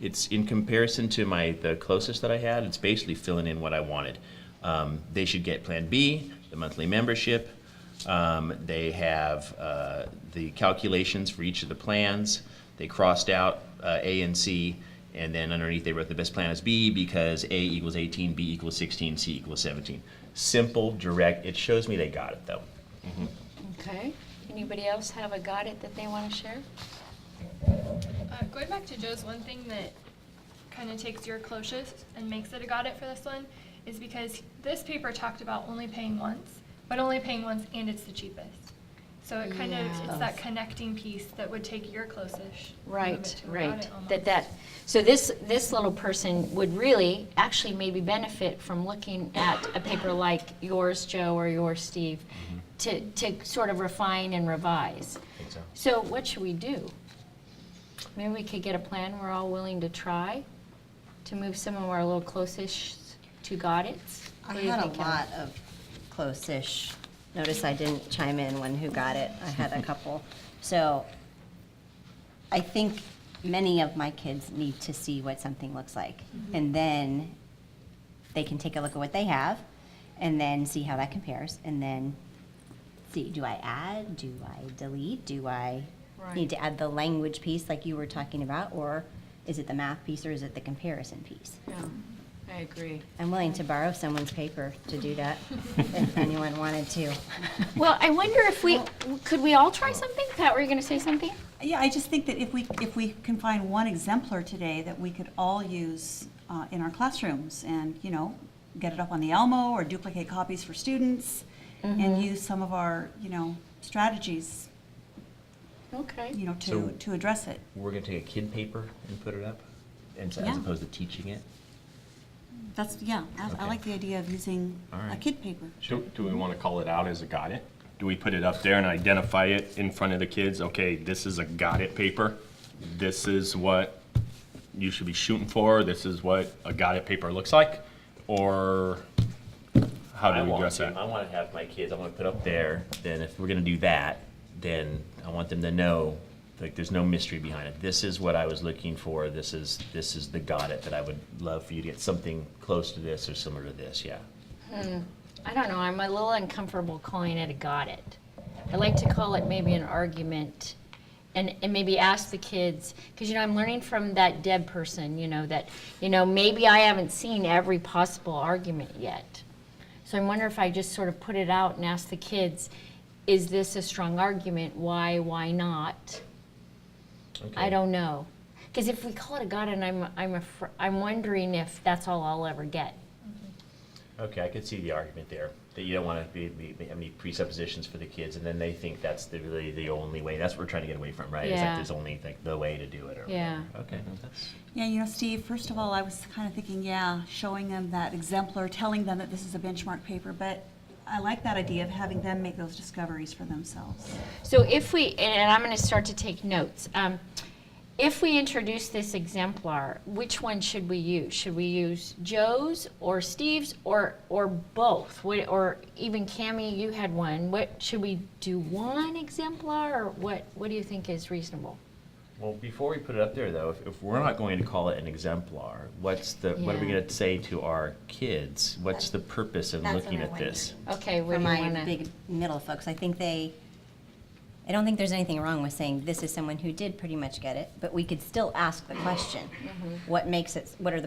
It's in comparison to the closest that I had, it's basically filling in what I wanted. They should get Plan B, the monthly membership. They have the calculations for each of the plans. They crossed out A and C, and then underneath they wrote the best plan is B because A equals 18, B equals 16, C equals 17. Simple, direct. It shows me they got it though. Okay. Anybody else have a got it that they want to share? Going back to Joe's, one thing that kind of takes your closest and makes it a got it for this one is because this paper talked about only paying once, but only paying once and it's the cheapest. So it kind of, it's that connecting piece that would take your closest. Right, right. So this little person would really actually maybe benefit from looking at a paper like yours, Joe, or yours, Steve, to sort of refine and revise. I think so. So what should we do? Maybe we could get a plan we're all willing to try to move some of our little close-ish to got-its? I had a lot of close-ish. Notice I didn't chime in when who got it. I had a couple. So I think many of my kids need to see what something looks like. And then they can take a look at what they have and then see how that compares. And then see, do I add? Do I delete? Do I need to add the language piece like you were talking about? Or is it the math piece or is it the comparison piece? Yeah, I agree. I'm willing to borrow someone's paper to do that if anyone wanted to. Well, I wonder if could we all try something? Pat, were you going to say something? Yeah, I just think that if we can find one exemplar today that we could all use in our classrooms and, you know, get it up on the Elmo or duplicate copies for students and use some of our, you know, strategies, okay, you know, So to address it. We're going to take a kid paper and put it up, and so, as Yeah. opposed to teaching it. That's, I like the idea of using All a right. kid paper. Do we want to call it out as a got it? Do we put it up there and identify it in front of the kids? Okay, this is a got it paper. This is what you should be shooting for. This is what a got it paper looks like. Or how do we address that? I want to have my kids, I want to put up there, then if we're going to do that, then I want them to know, like, there's no mystery behind it. This is what I was looking for. This is the got it that I would love for you to get something close to this or similar to this, yeah. I don't know. I'm a little uncomfortable calling it a got it. I like to call it maybe an argument and maybe ask the kids, because, you know, I'm learning from that Deb person, you know, that, you know, maybe I haven't seen every possible argument yet. So I wonder if I just sort of put it out and ask the kids, is this a strong argument? Why not? Okay. I don't know. Because if we call it a got it, I'm wondering if that's all I'll ever get. Okay, I could see the argument there, that you don't want to have any presuppositions for the kids, and then they think that's really the only way. That's what we're trying to get away from, right? It's Yeah. like there's only like the way to do it, or Yeah. whatever. Okay, that's. Yeah, you know, Steve, first of all, I was kind of thinking, showing them that exemplar, telling them that this is a benchmark paper, but I like that idea of having them make those discoveries for themselves. So if we, and I'm going to start to take notes, if we introduce this exemplar, which one should we use? Should we use Joe's or Steve's or both? Or even Cammie, you had one. What should we do? One exemplar, or what do you think is reasonable? Well, before we put it up there, though, if we're not going to call it an exemplar, what are we going to say to our kids? What's the purpose of looking at this? Okay, For where do you my want to? big middle folks, I don't think there's anything wrong with saying this is someone who did pretty much get it, but we could still ask the question, what makes it, what are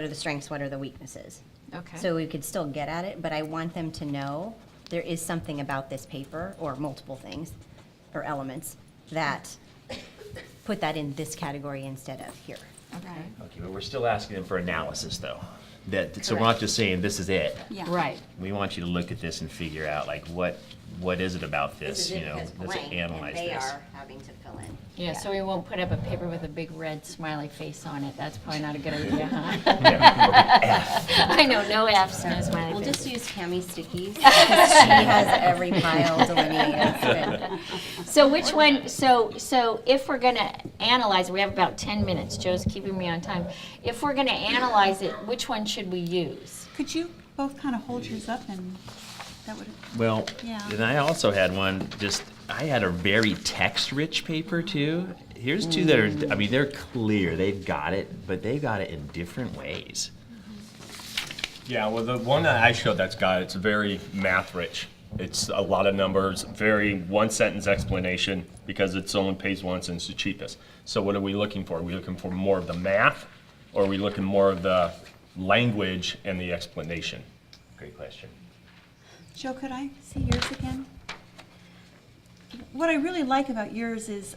the strengths, what are the weaknesses? Okay. So we could still get at it, but I want them to know there is something about this paper, or multiple things, or elements, that put that in this category instead of here. Okay. Okay, but we're still asking them for analysis, though. So we're not just saying this is it. Yeah. Right. We want you to look at this and figure out, like, what is it about this? This is You it know, because let's blank, analyze and they this. are having to fill in. Yeah, so we won't put up a paper with a big red smiley face on it. That's probably not a good idea, huh? I know, no Fs, no smiley We'll face. just use Cammie stickies, because she has every pile delineated. So which one, so if we're gonna analyze, we have about 10 minutes, Joe's keeping me on time. If we're gonna analyze it, which one should we use? Could you both kind of hold yours up and that would, Well, Yeah. and I also had one, I had a very text-rich paper, too. Here's two that are, I mean, they're clear, they've got it, but they got it in different ways. Yeah, well, the one that I showed that's got it's very math rich. It's a lot of numbers, very one sentence explanation because it's only pays once and it's the cheapest. So what are we looking for? Are we looking for more of the math, or are we looking more of the language and the explanation? Great question. Joe, could I see yours again? what I really like about yours is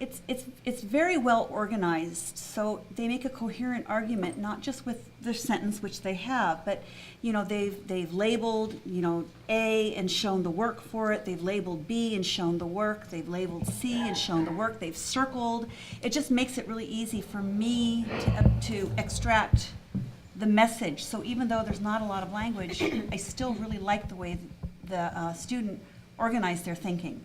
it's very well organized. So they make a coherent argument, not just with their sentence, which they have, but they've labeled A and shown the work for it. They've labeled B and shown the work. They've labeled C and shown the work. They've circled. It just makes it really easy for me to extract the message. So even though there's not a lot of language, I still really like the way the student organized their thinking.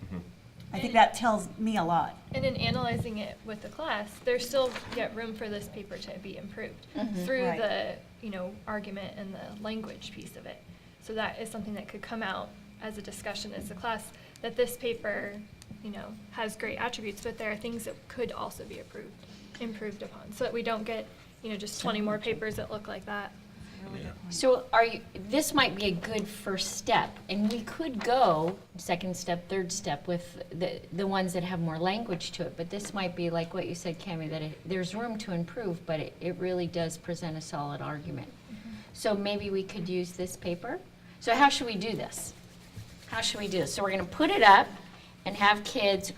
I think that tells me a lot. And in analyzing it with the class, there's still yet room for this paper to be improved through Right. the argument and the language piece of it. So that is something that could come out as a discussion as a class, that this paper has great attributes, but there are things that could also be improved upon, so that we don't get just 20 more papers that look like that. So this might be a good first step, and we could go second step, third step with the ones that have more language to it, but this might be like what you said, Cammie, that there's room to improve, but it really does present a solid argument. So maybe we could use this paper. So how should we do this? So we're gonna put it up and have kids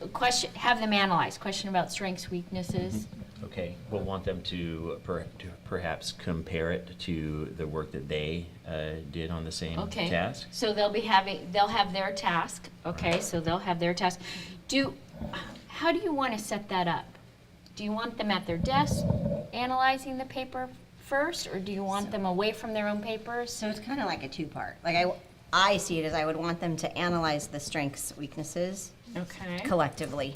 have them analyze, question about strengths, weaknesses. Okay, we'll want them to perhaps compare it to the work that they did on the same Okay. task. So they'll have their task. Okay, so they'll have their task. How do you want to set that up? Do you want them at their desk analyzing the paper first, or do you want them away from their own papers? So it's kind of like a two-part. Like I see it as I would want them to analyze the strengths, weaknesses collectively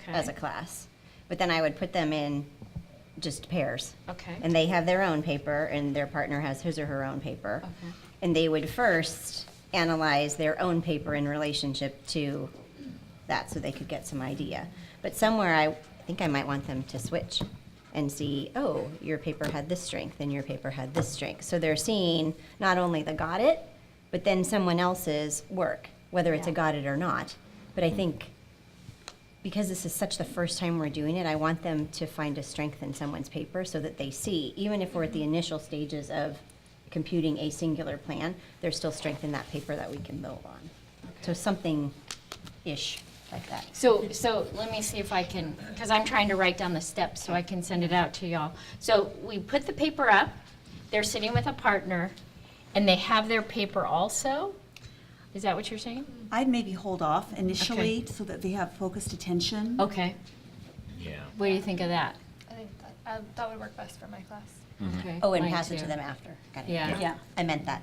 as a class. But then I would put them in just pairs. Okay. And they have their own paper, and their partner has his or her own paper. Okay. And they would first analyze their own paper in relationship to that, so they could get some idea. But somewhere I think I might want them to switch and see, oh, your paper had this strength and your paper had this strength. So they're seeing not only the got it, but then someone else's work, whether it's a got it or not. But I think because this is such the first time we're doing it, I want them to find a strength in someone's paper so that they see, even if we're at the initial stages of computing a singular plan, there's still strength in that paper that we can build on. So something-ish like that. So let me see if I can, because I'm trying to write down the steps so I can send it out to y'all. So we put the paper up, they're sitting with a partner, and they have their paper also? Is that what you're saying? I'd maybe hold off initially so that they have focused attention. Okay. Yeah. What do you think of that? I think that would work best for my class. Okay. Oh, and Mine pass it too. to them after. Got it. Yeah. I meant that.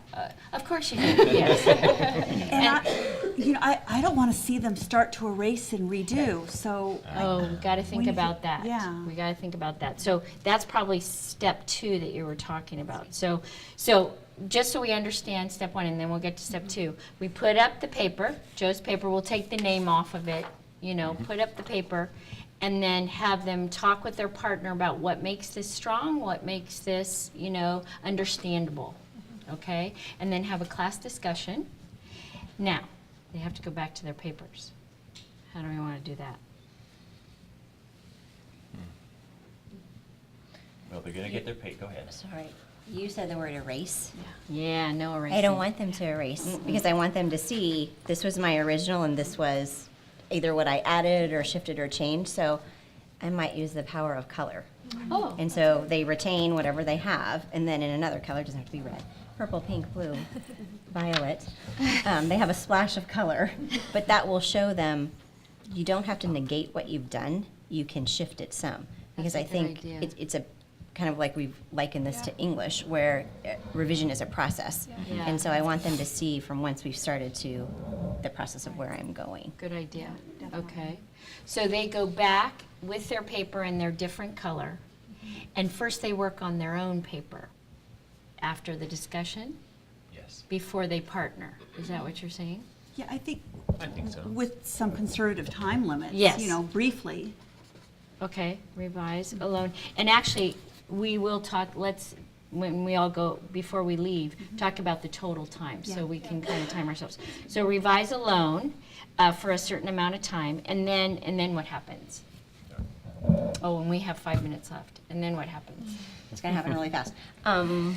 Of course you did, yes. And I don't want to see them start to erase and redo, so. Oh, we got to think about that. Yeah. We got to think about that. So that's probably step 2 that you were talking about. So just so we understand step 1, and then we'll get to step 2. We put up the paper, Joe's paper, we'll take the name off of it, put up the paper, and then have them talk with their partner about what makes this strong, what makes this, understandable, okay? And then have a class discussion. Now, they have to go back to their papers. How do we want to do that? Well, they're going to get their pay. Go ahead. Sorry. You said the word erase. Yeah, no erasing. I don't want them to erase because I want them to see this was my original and this was either what I added or shifted or changed. So I might use the power of color. Oh. And so they retain whatever they have, and then in another color, it doesn't have to be red, purple, pink, blue, violet. They have a splash of color, but that will show them you don't have to negate what you've done. You can shift it some. Because I think it's a kind of like we've likened this to English, where revision is a process. Yeah. And so I want them to see from whence we've started to the process of where I'm going. Good idea. Okay. So they go back with their paper in their different color, and first they work on their own paper after the discussion? Yes. Before they partner. Is that what you're saying? Yeah, I think so. with some conservative time limits, Yes. Briefly. Okay, revise alone. And actually, we will talk, when we all go, before we leave, talk about the total time, so we can kind of time ourselves. So revise alone for a certain amount of time, and then what happens? Oh, and we have 5 minutes left, and then what happens? It's going to happen really fast. I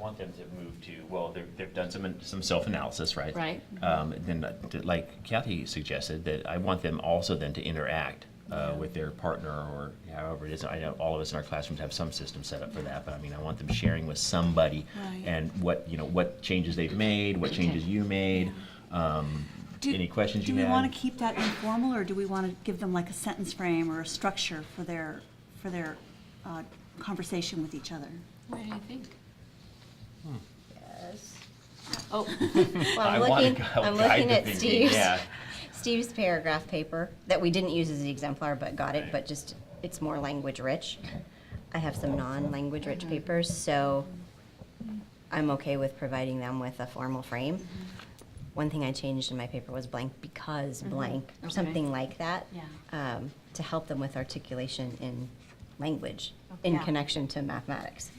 want them to move to, well, they've done some self-analysis, right? Right. Then, like Kathy suggested, that I want them also then to interact with their partner or however it is. I know all of us in our classrooms have some system set up for that, but I mean, I want them sharing with somebody and what changes they've made, what changes you made, any questions you had. Do we want to keep that informal, or do we want to give them like a sentence frame or a structure for their conversation with each other? What do you think? Yes. Oh, well, I'm looking at Steve's paragraph paper that we didn't use as an exemplar, but got it, but just, it's more language rich. I have some non-language rich papers, so I'm okay with providing them with a formal frame. One thing I changed in my paper was blank because blank, or something like that, to help them with articulation in language in connection to mathematics.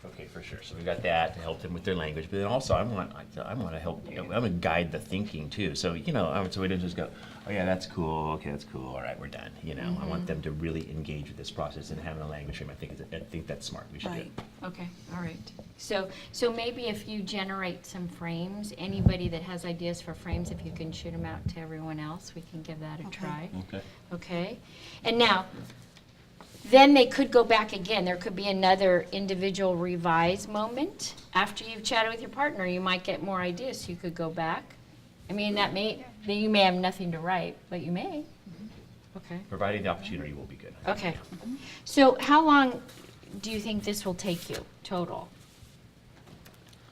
Okay, for sure. So we got that to help them with their language, but then also I want to help. I'm going to guide the thinking too. So so we didn't just go, oh yeah, that's cool. Okay, that's cool. All right, we're done. I want them to really engage with this process and having a language frame. I think that's smart. We should do it. Okay, all right. So maybe if you generate some frames, anybody that has ideas for frames, if you can shoot them out to everyone else, we can give that a try. Okay. Okay. And now, then they could go back again. There could be another individual revise moment. After you've chatted with your partner, you might get more ideas, so you could go back. I mean, you may have nothing to write, but you may. Okay. Providing the opportunity will be good. Okay. So how long do you think this will take you total?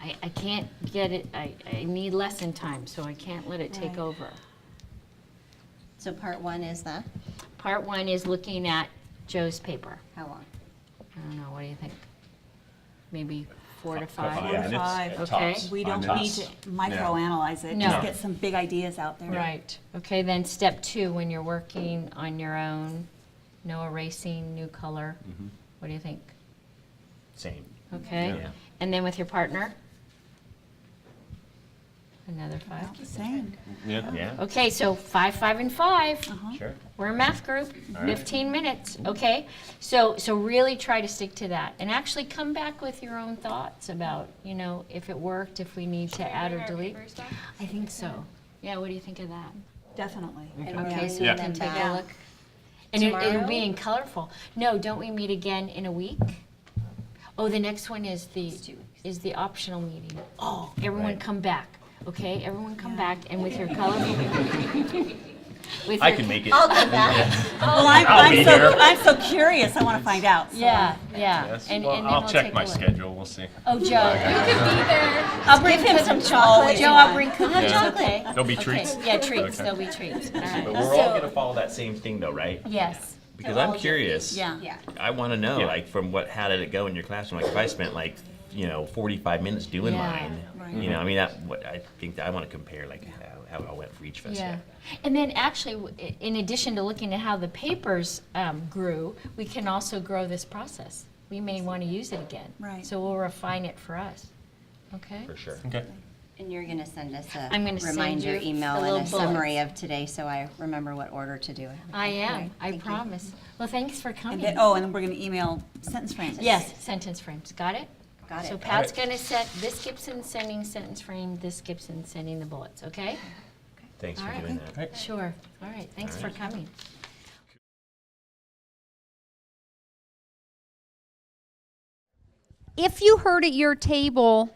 I can't get it, I need lesson time, so I can't let it take over. So part one is that? Part one is looking at Joe's paper. How long? I don't know, what do you think? Maybe 4 to 5? 4 to 5. Okay. We don't need to microanalyze it. No. Just get some big ideas out there. Right. Okay, then step 2, when you're working on your own, no erasing, new color. What do you think? Same. Okay. Yeah. And then with your partner? Another 5. About the same. Yeah. Okay, so 5, 5, and 5. Sure. We're a math group, All right. 15 minutes, okay? So really try to stick to that, and actually come back with your own thoughts about, if it worked, if we need to add or delete. I think so. Yeah, what do you think of that? Definitely. Okay, so we can take a look. And it'll be in colorful. No, don't we meet again in a week? Oh, the next one is the optional meeting. Oh, everyone come back. Okay, everyone come back, and with your colorful. I can make it. I'll come back. Well, I'm so curious. I want to find out. So. Yeah. Yes. And Well, then I'll we'll check take my a look. schedule. We'll see. Oh, Joe, you could be there. I'll bring him some chocolate. Joe, I'll bring cookies. Yeah. Okay. There'll be treats. Okay. Yeah, treats. Okay. There'll be treats. All right. But we're all going to follow that same thing, though, right? Yes. Because I'm curious. Yeah. I want to know, how did it go in your classroom? Like, if I spent 45 minutes doing mine, Right. I mean, I think that I want to compare how it went for each of us. Yeah. And then actually, in addition to looking at how the papers grew, we can also grow this process. We may want to use it again. Right. So we'll refine it for us. Okay? For sure. Okay. And you're going to send us a I'm gonna send reminder you email the and a little summary of today so I remember what order to do it. I am. Right. I Thank you. promise. Well, thanks for coming. And then we're going to email sentence frames. Yes, sentence frames. Got it? Got it. So Pat's going to set this Gibson sending sentence frame, this Gibson sending the bullets, okay? Thanks All for right. doing that. Sure. All right. Thanks for coming. If you heard at your table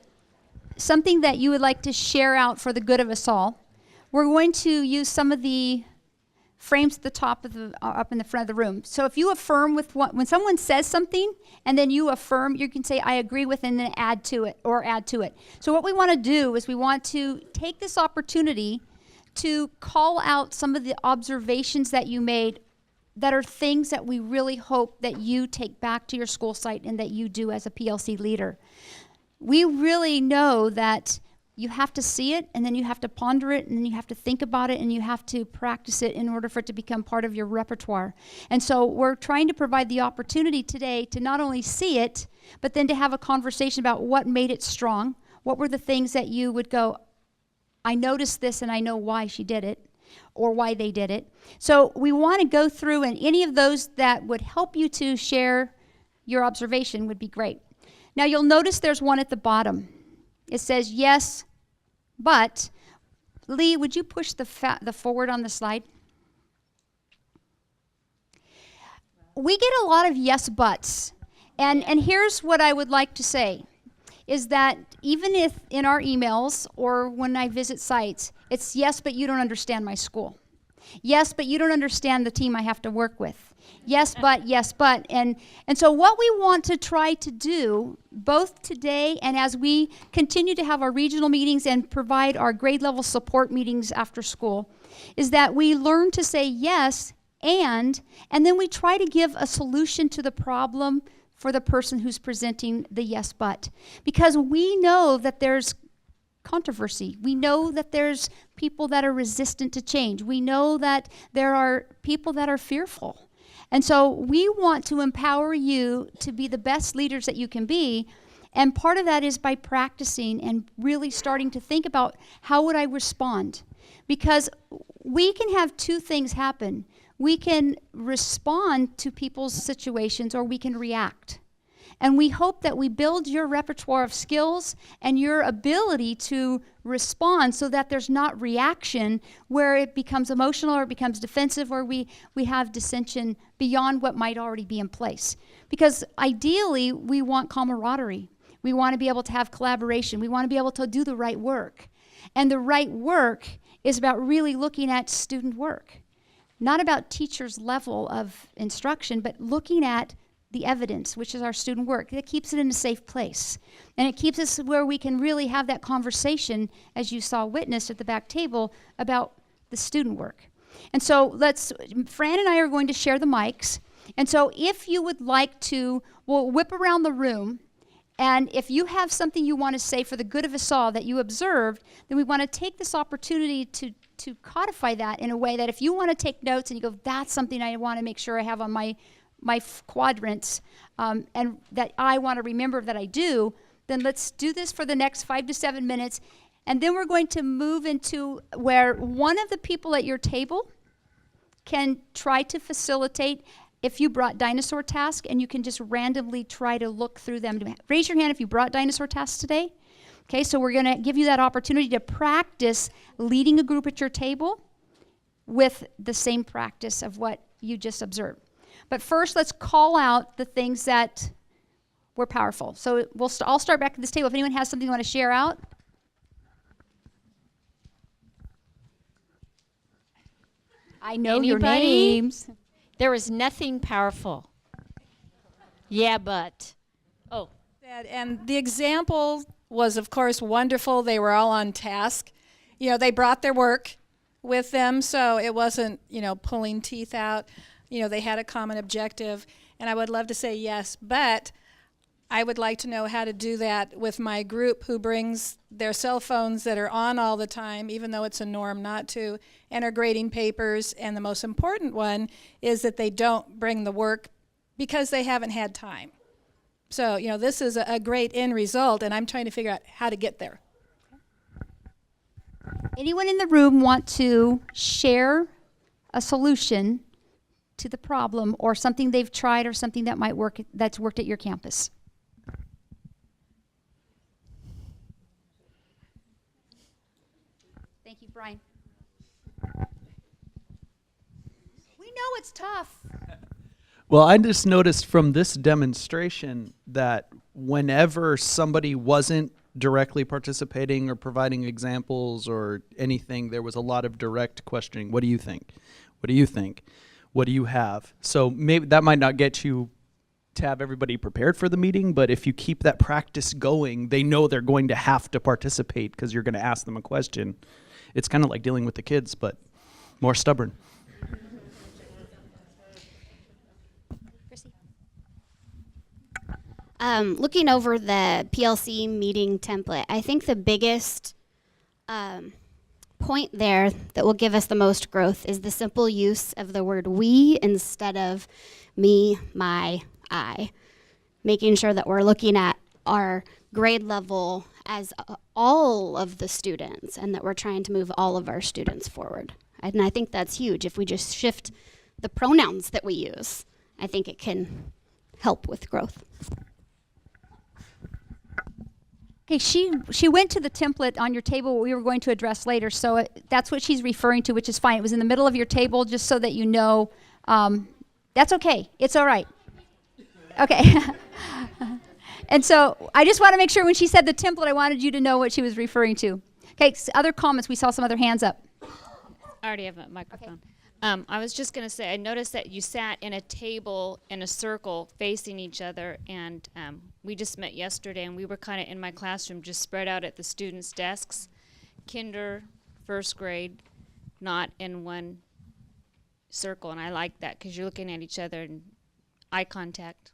something that you would like to share out for the good of us all, we're going to use some of the frames at the top of the up in the front of the room. So if you affirm with when someone says something and then you affirm, you can say I agree with and then add to it or add to it. So what we want to do is we want to take this opportunity to call out some of the observations that you made that are things that we really hope that you take back to your school site and that you do as a PLC leader. We really know that you have to see it, and then you have to ponder it, and then you have to think about it, and you have to practice it in order for it to become part of your repertoire. And so we're trying to provide the opportunity today to not only see it, but then to have a conversation about what made it strong. What were the things that you would go, I noticed this and I know why she did it, or why they did it. So we want to go through, and any of those that would help you to share your observation would be great. Now you'll notice there's one at the bottom. It says yes, but. Lee, would you push the forward on the slide? We get a lot of yes buts. And here's what I would like to say, is that even if in our emails or when I visit sites, it's yes, but you don't understand my school. Yes, but you don't understand the team I have to work with. Yes, but. And so what we want to try to do, both today and as we continue to have our regional meetings and provide our grade level support meetings after school, is that we learn to say yes and then we try to give a solution to the problem for the person who's presenting the yes, but. Because we know that there's controversy. We know that there's people that are resistant to change. We know that there are people that are fearful. And so we want to empower you to be the best leaders that you can be. And part of that is by practicing and really starting to think about how would I respond? Because we can have two things happen. We can respond to people's situations or we can react. And we hope that we build your repertoire of skills and your ability to respond so that there's not reaction where it becomes emotional or it becomes defensive or we have dissension beyond what might already be in place. Because ideally, we want camaraderie. We want to be able to have collaboration. We want to be able to do the right work. And the right work is about really looking at student work. Not about teachers' level of instruction, but looking at the evidence, which is our student work. It keeps it in a safe place. And it keeps us where we can really have that conversation, as you saw witnessed at the back table, about the student work. And so Fran and I are going to share the mics. And so if you would like to, we'll whip around the room. And if you have something you want to say for the good of us all that you observed, then we want to take this opportunity to codify that in a way that if you want to take notes and you go, that's something I want to make sure I have on my quadrants, and that I want to remember that I do, then let's do this for the next 5 to 7 minutes. And then we're going to move into where one of the people at your table can try to facilitate if you brought Dinosaur tasks, and you can just randomly try to look through them. Raise your hand if you brought Dinosaur tasks today. Okay, so we're going to give you that opportunity to practice leading a group at your table with the same practice of what you just observed. But first, let's call out the things that were powerful. So I'll start back at this table. If anyone has something you want to share out. I know your names. There was nothing powerful. Yeah, but. Oh. And the example was, of course, wonderful. They were all on task. You know, they brought their work with them, so it wasn't, pulling teeth out. They had a common objective, and I would love to say yes, but I would like to know how to do that with my group who brings their cell phones that are on all the time, even though it's a norm not to, and are grading papers. And the most important one is that they don't bring the work because they haven't had time. So, this is a great end result, and I'm trying to figure out how to get there. Anyone in the room want to share a solution to the problem or something they've tried or something that might work that's worked at your campus? Thank you, Brian. We know it's tough. Well, I just noticed from this demonstration that whenever somebody wasn't directly participating or providing examples or anything, there was a lot of direct questioning. What do you think? What do you think? What do you have? So maybe that might not get you to have everybody prepared for the meeting, but if you keep that practice going, they know they're going to have to participate because you're going to ask them a question. It's kind of like dealing with the kids, but more stubborn. Looking over the PLC meeting template, I think the biggest point there that will give us the most growth is the simple use of the word we instead of me, my, I. Making sure that we're looking at our grade level as all of the students and that we're trying to move all of our students forward. And I think that's huge. If we just shift the pronouns that we use, I think it can help with growth. Okay, she went to the template on your table we were going to address later, so that's what she's referring to, which is fine. It was in the middle of your table, just so that you know. That's okay. It's all right. Okay. And so I just want to make sure when she said the template, I wanted you to know what she was referring to. Okay, other comments? We saw some other hands up. I already have a microphone. I was just going to say, I noticed that you sat in a table in a circle facing each other, and we just met yesterday, and we were kind of in my classroom just spread out at the students' desks, kinder, first grade, not in one circle, and I like that because you're looking at each other and eye contact.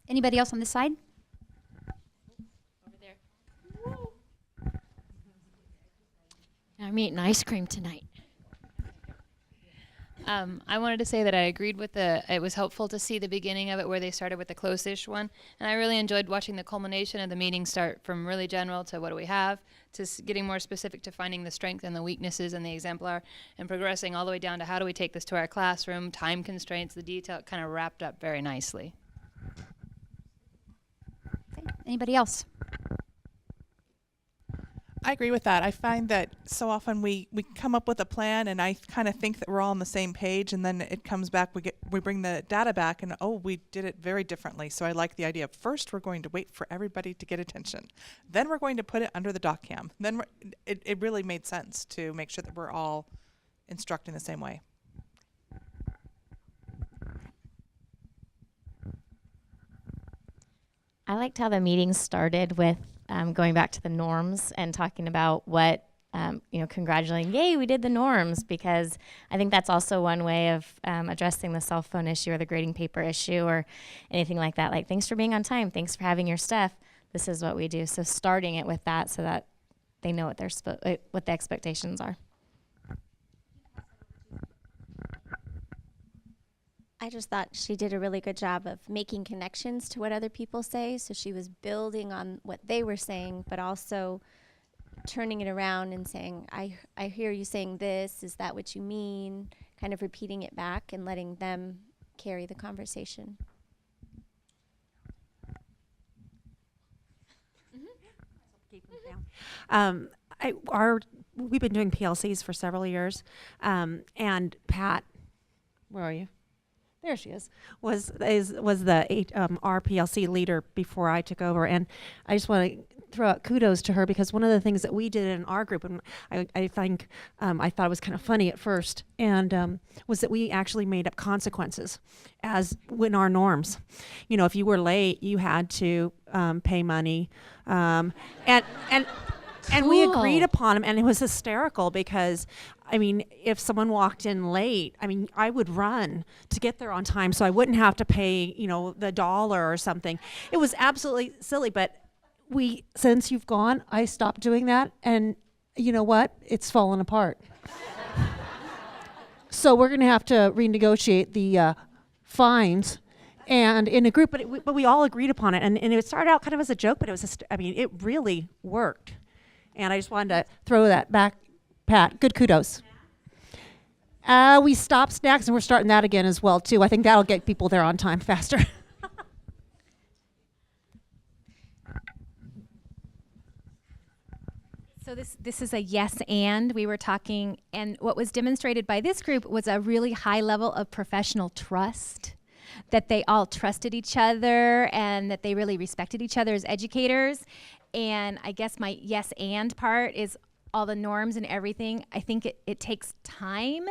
Anybody else on this side? Over there. I'm eating ice cream tonight. I wanted to say that I agreed with it was helpful to see the beginning of it where they started with the close-ish one. And I really enjoyed watching the culmination of the meeting start from really general to what do we have, to getting more specific to finding the strength and the weaknesses and the exemplar, and progressing all the way down to how do we take this to our classroom, time constraints, the detail, kind of wrapped up very nicely. Okay. Anybody else? I agree with that. I find that so often we come up with a plan, and I kind of think that we're all on the same page, and then it comes back, we bring the data back, and oh, we did it very differently. So I like the idea of first we're going to wait for everybody to get attention. Then we're going to put it under the doc cam. Then it really made sense to make sure that we're all instructing the same way. I liked how the meeting started with going back to the norms and talking about what, congratulating, yay, we did the norms, because I think that's also one way of addressing the cell phone issue or the grading paper issue or anything like that. Like, thanks for being on time. Thanks for having your stuff. This is what we do. So starting it with that so that they know what what the expectations are. I just thought she did a really good job of making connections to what other people say. So she was building on what they were saying, but also turning it around and saying, I hear you saying this. Is that what you mean? Kind of repeating it back and letting them carry the conversation. We've been doing PLCs for several years, and Pat, where are you? There she is. Was the our PLC leader before I took over, and I just want to throw out kudos to her, because one of the things that we did in our group, and I think I thought it was kind of funny at first, and was that we actually made up consequences as in our norms. You know, if you were late, you had to pay money, and we agreed upon them, and it was hysterical because, I mean, if someone walked in late, I mean, I would run to get there on time so I wouldn't have to pay, the $1 or something. It was absolutely silly, but since you've gone, I stopped doing that, and you know what? It's fallen apart. So we're going to have to renegotiate the fines. And in a group, but we all agreed upon it, and it started out kind of as a joke, but it was, it really worked. And I just wanted to throw that back, Pat. Good kudos. We stopped snacks, and we're starting that again as well, too. I think that'll get people there on time faster. So this is a yes and. We were talking, and what was demonstrated by this group was a really high level of professional trust, that they all trusted each other and that they really respected each other as educators. And I guess my yes and part is all the norms and everything. I think it takes time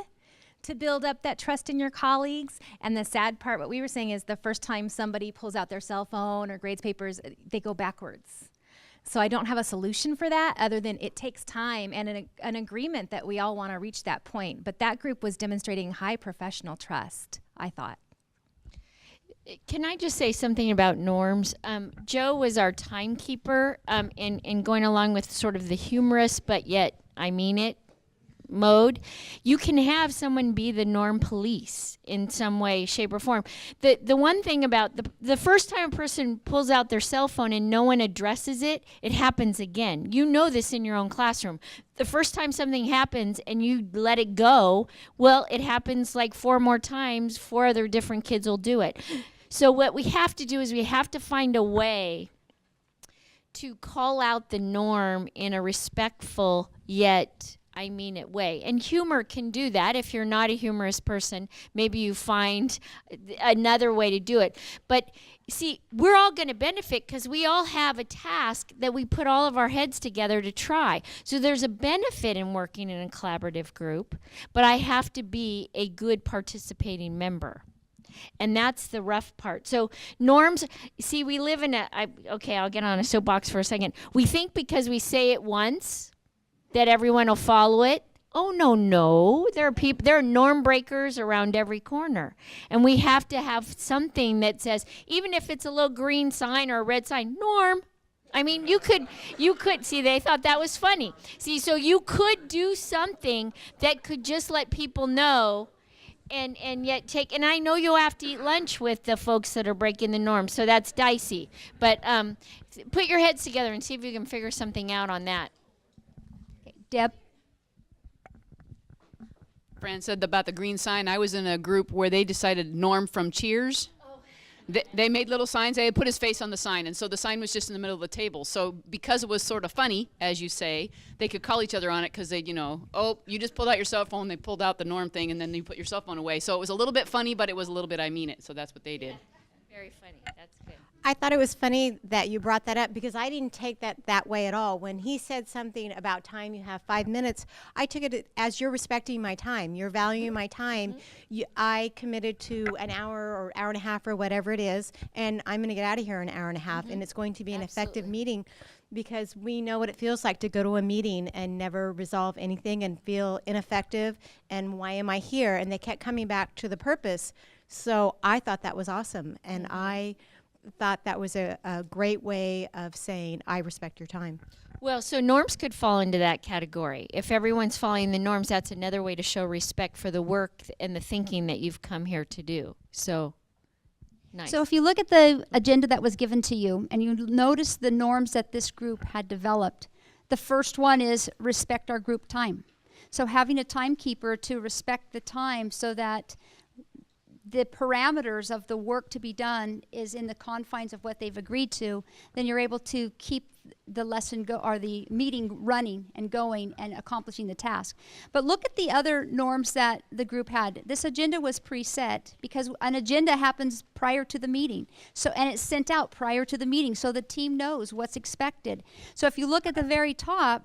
to build up that trust in your colleagues. And the sad part, what we were saying, is the first time somebody pulls out their cell phone or grades papers, they go backwards. So I don't have a solution for that other than it takes time and an agreement that we all want to reach that point. But that group was demonstrating high professional trust, I thought. Can I just say something about norms? Joe was our timekeeper, in going along with sort of the humorous but yet I mean it mode. You can have someone be the norm police in some way, shape, or form. The one thing about the first time a person pulls out their cell phone and no one addresses it, it happens again. You know this in your own classroom. The first time something happens and you let it go, well, it happens like 4 more times, 4 other different kids will do it. So what we have to do is we have to find a way to call out the norm in a respectful yet I mean it way. And humor can do that. If you're not a humorous person, maybe you find another way to do it. But see, we're all going to benefit because we all have a task that we put all of our heads together to try. So there's a benefit in working in a collaborative group, but I have to be a good participating member. And that's the rough part. So norms, see, we live in okay, I'll get on a soapbox for a second. We think because we say it once that everyone will follow it. Oh, no. There are norm breakers around every corner. And we have to have something that says, even if it's a little green sign or a red sign, norm. I mean, you could, see, they thought that was funny. See, so you could do something that could just let people know and yet and I know you'll have to eat lunch with the folks that are breaking the norm, so that's dicey. But put your heads together and see if you can figure something out on that. Deb? Fran said about the green sign. I was in a group where they decided Norm from Cheers. They made little signs. They had put his face on the sign, and so the sign was just in the middle of the table. So because it was sort of funny, as you say, they could call each other on it because they, oh, you just pulled out your cell phone. They pulled out the Norm thing, and then you put your cell phone away. So it was a little bit funny, but it was a little bit I mean it. So that's what they did. Very funny. That's good. I thought it was funny that you brought that up because I didn't take that way at all. When he said something about time, you have 5 minutes, I took it as you're respecting my time. You're valuing my time. I committed to an hour or hour and a half or whatever it is, and I'm going to get out of here in an hour and a half, and it's going to be an effective meeting because we know what it feels like to go to a meeting and never resolve anything and feel ineffective, and why am I here? And they kept coming back to the purpose. So I thought that was awesome, and I thought that was a great way of saying, I respect your time. Well, so norms could fall into that category. If everyone's following the norms, that's another way to show respect for the work and the thinking that you've come here to do. So, nice. So if you look at the agenda that was given to you and you notice the norms that this group had developed, the first one is respect our group time. So having a timekeeper to respect the time so that the parameters of the work to be done is in the confines of what they've agreed to, then you're able to keep the lesson or the meeting running and going and accomplishing the task. But look at the other norms that the group had. This agenda was preset because an agenda happens prior to the meeting. So, and it's sent out prior to the meeting so the team knows what's expected. So if you look at the very top,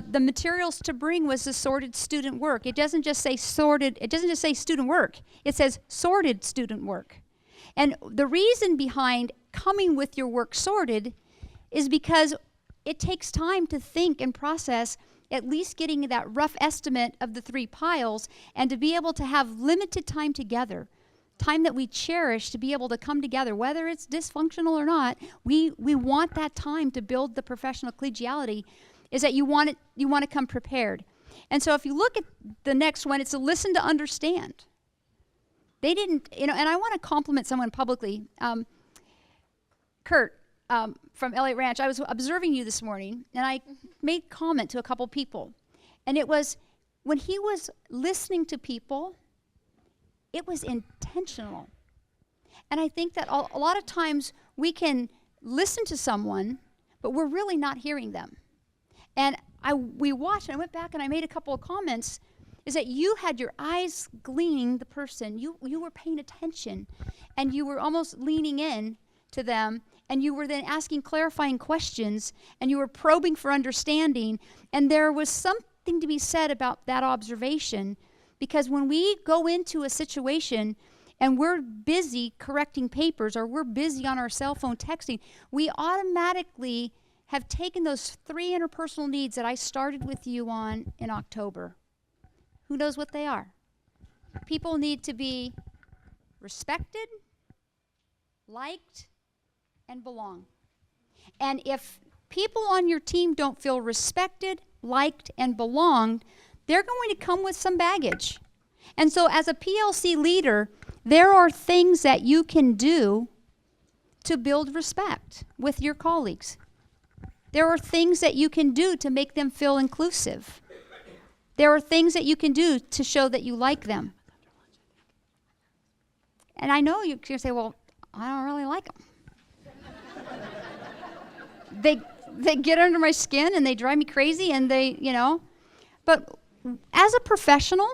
the materials to bring was the sorted student work. It doesn't just say sorted, it doesn't just say student work. It says sorted student work. And the reason behind coming with your work sorted is because it takes time to think and process, at least getting that rough estimate of the 3 piles, and to be able to have limited time together, time that we cherish to be able to come together, whether it's dysfunctional or not. We want that time to build the professional collegiality, is that you want to come prepared. And so if you look at the next one, it's a listen to understand. They didn't, and I want to compliment someone publicly. Kurt from Elliott Ranch, I was observing you this morning, and I made comment to a couple people. And it was, when he was listening to people, it was intentional. And I think that a lot of times we can listen to someone, but we're really not hearing them. And we watched, and I went back and I made a couple of comments, is that you had your eyes gleaning the person. You were paying attention, and you were almost leaning in to them, and you were then asking clarifying questions, and you were probing for understanding, and there was something to be said about that observation, because when we go into a situation and we're busy correcting papers or we're busy on our cell phone texting, we automatically have taken those 3 interpersonal needs that I started with you on in October. Who knows what they are? People need to be respected, liked, and belong. And if people on your team don't feel respected, liked, and belonged, they're going to come with some baggage. And so as a PLC leader, there are things that you can do to build respect with your colleagues. There are things that you can do to make them feel inclusive. There are things that you can do to show that you like them. And I know you're going to say, well, I don't really like them. They get under my skin and they drive me crazy and they, but as a professional,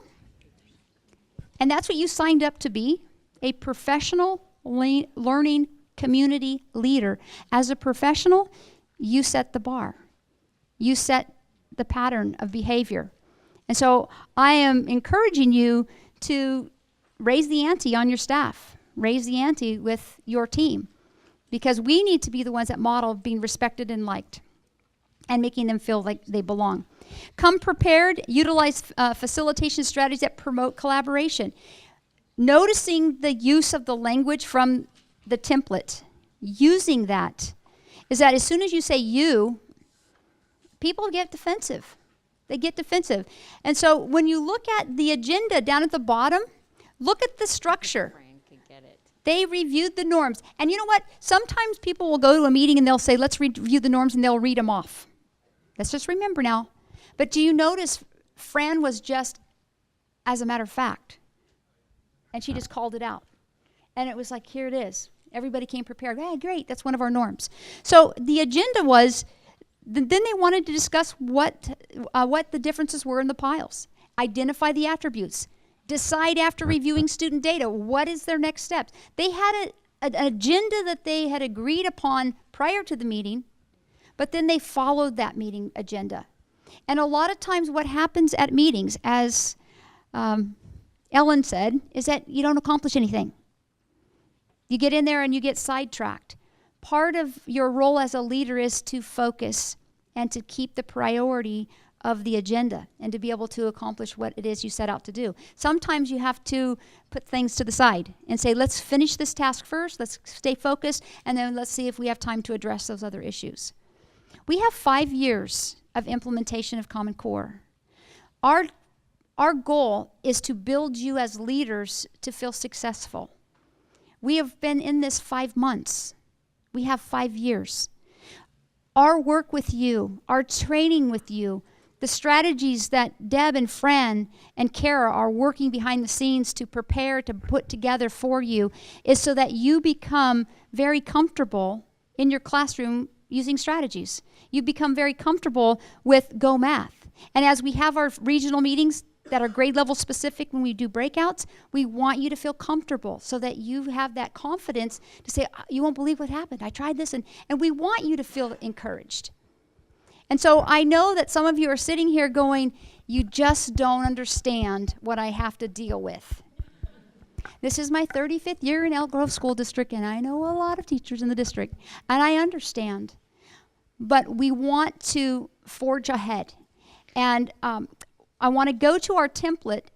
and that's what you signed up to be, a professional learning community leader. As a professional, you set the bar. You set the pattern of behavior. And so I am encouraging you to raise the ante on your staff, raise the ante with your team, because we need to be the ones that model being respected and liked and making them feel like they belong. Come prepared, utilize facilitation strategies that promote collaboration. Noticing the use of the language from the template, using that, is that as soon as you say you, people get defensive. They get defensive. And so when you look at the agenda down at the bottom, look at the structure. They reviewed the norms. And you know what? Sometimes people will go to a meeting and they'll say, let's review the norms, and they'll read them off. Let's just remember now. But do you notice Fran was just, as a matter of fact, and she just called it out. And it was like, here it is. Everybody came prepared. Hey, great, that's one of our norms. So the agenda was, then they wanted to discuss what the differences were in the piles, identify the attributes, decide after reviewing student data, what is their next steps. They had an agenda that they had agreed upon prior to the meeting, but then they followed that meeting agenda. And a lot of times what happens at meetings, as Ellen said, is that you don't accomplish anything. You get in there and you get sidetracked. Part of your role as a leader is to focus and to keep the priority of the agenda and to be able to accomplish what it is you set out to do. Sometimes you have to put things to the side and say, let's finish this task first, let's stay focused, and then let's see if we have time to address those other issues. We have 5 years of implementation of Common Core. Our goal is to build you as leaders to feel successful. We have been in this 5 months. We have 5 years. Our work with you, our training with you, the strategies that Deb and Fran and Kara are working behind the scenes to prepare, to put together for you, is so that you become very comfortable in your classroom using strategies. You become very comfortable with Go Math. And as we have our regional meetings that are grade level specific when we do breakouts, we want you to feel comfortable so that you have that confidence to say, you won't believe what happened. I tried this, and we want you to feel encouraged. And so I know that some of you are sitting here going, you just don't understand what I have to deal with. This is my 35th year in Elk Grove School District, and I know a lot of teachers in the district, and I understand. But we want to forge ahead. And I want to go to our template,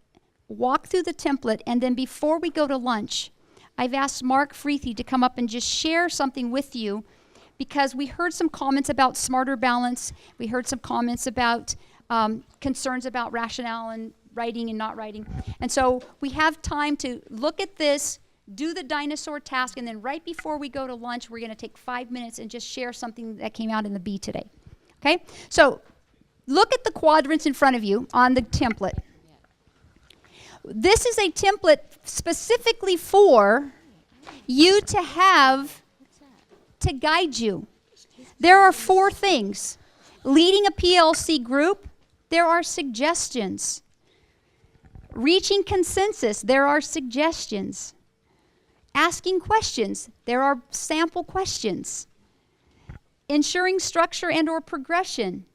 walk through the template, and then before we go to lunch, I've asked Mark Freethy to come up and just share something with you, because we heard some comments about smarter balance. We heard some comments about concerns about rationale and writing and not writing. And so we have time to look at this, do the Dinosaur task, and then right before we go to lunch, we're going to take 5 minutes and just share something that came out in the B today. Okay? So look at the quadrants in front of you on the template. This is a template specifically for you to have to guide you. There are 4 things. Leading a PLC group, there are suggestions. Reaching consensus, there are suggestions. Asking questions, there are sample questions. Ensuring structure and or progression,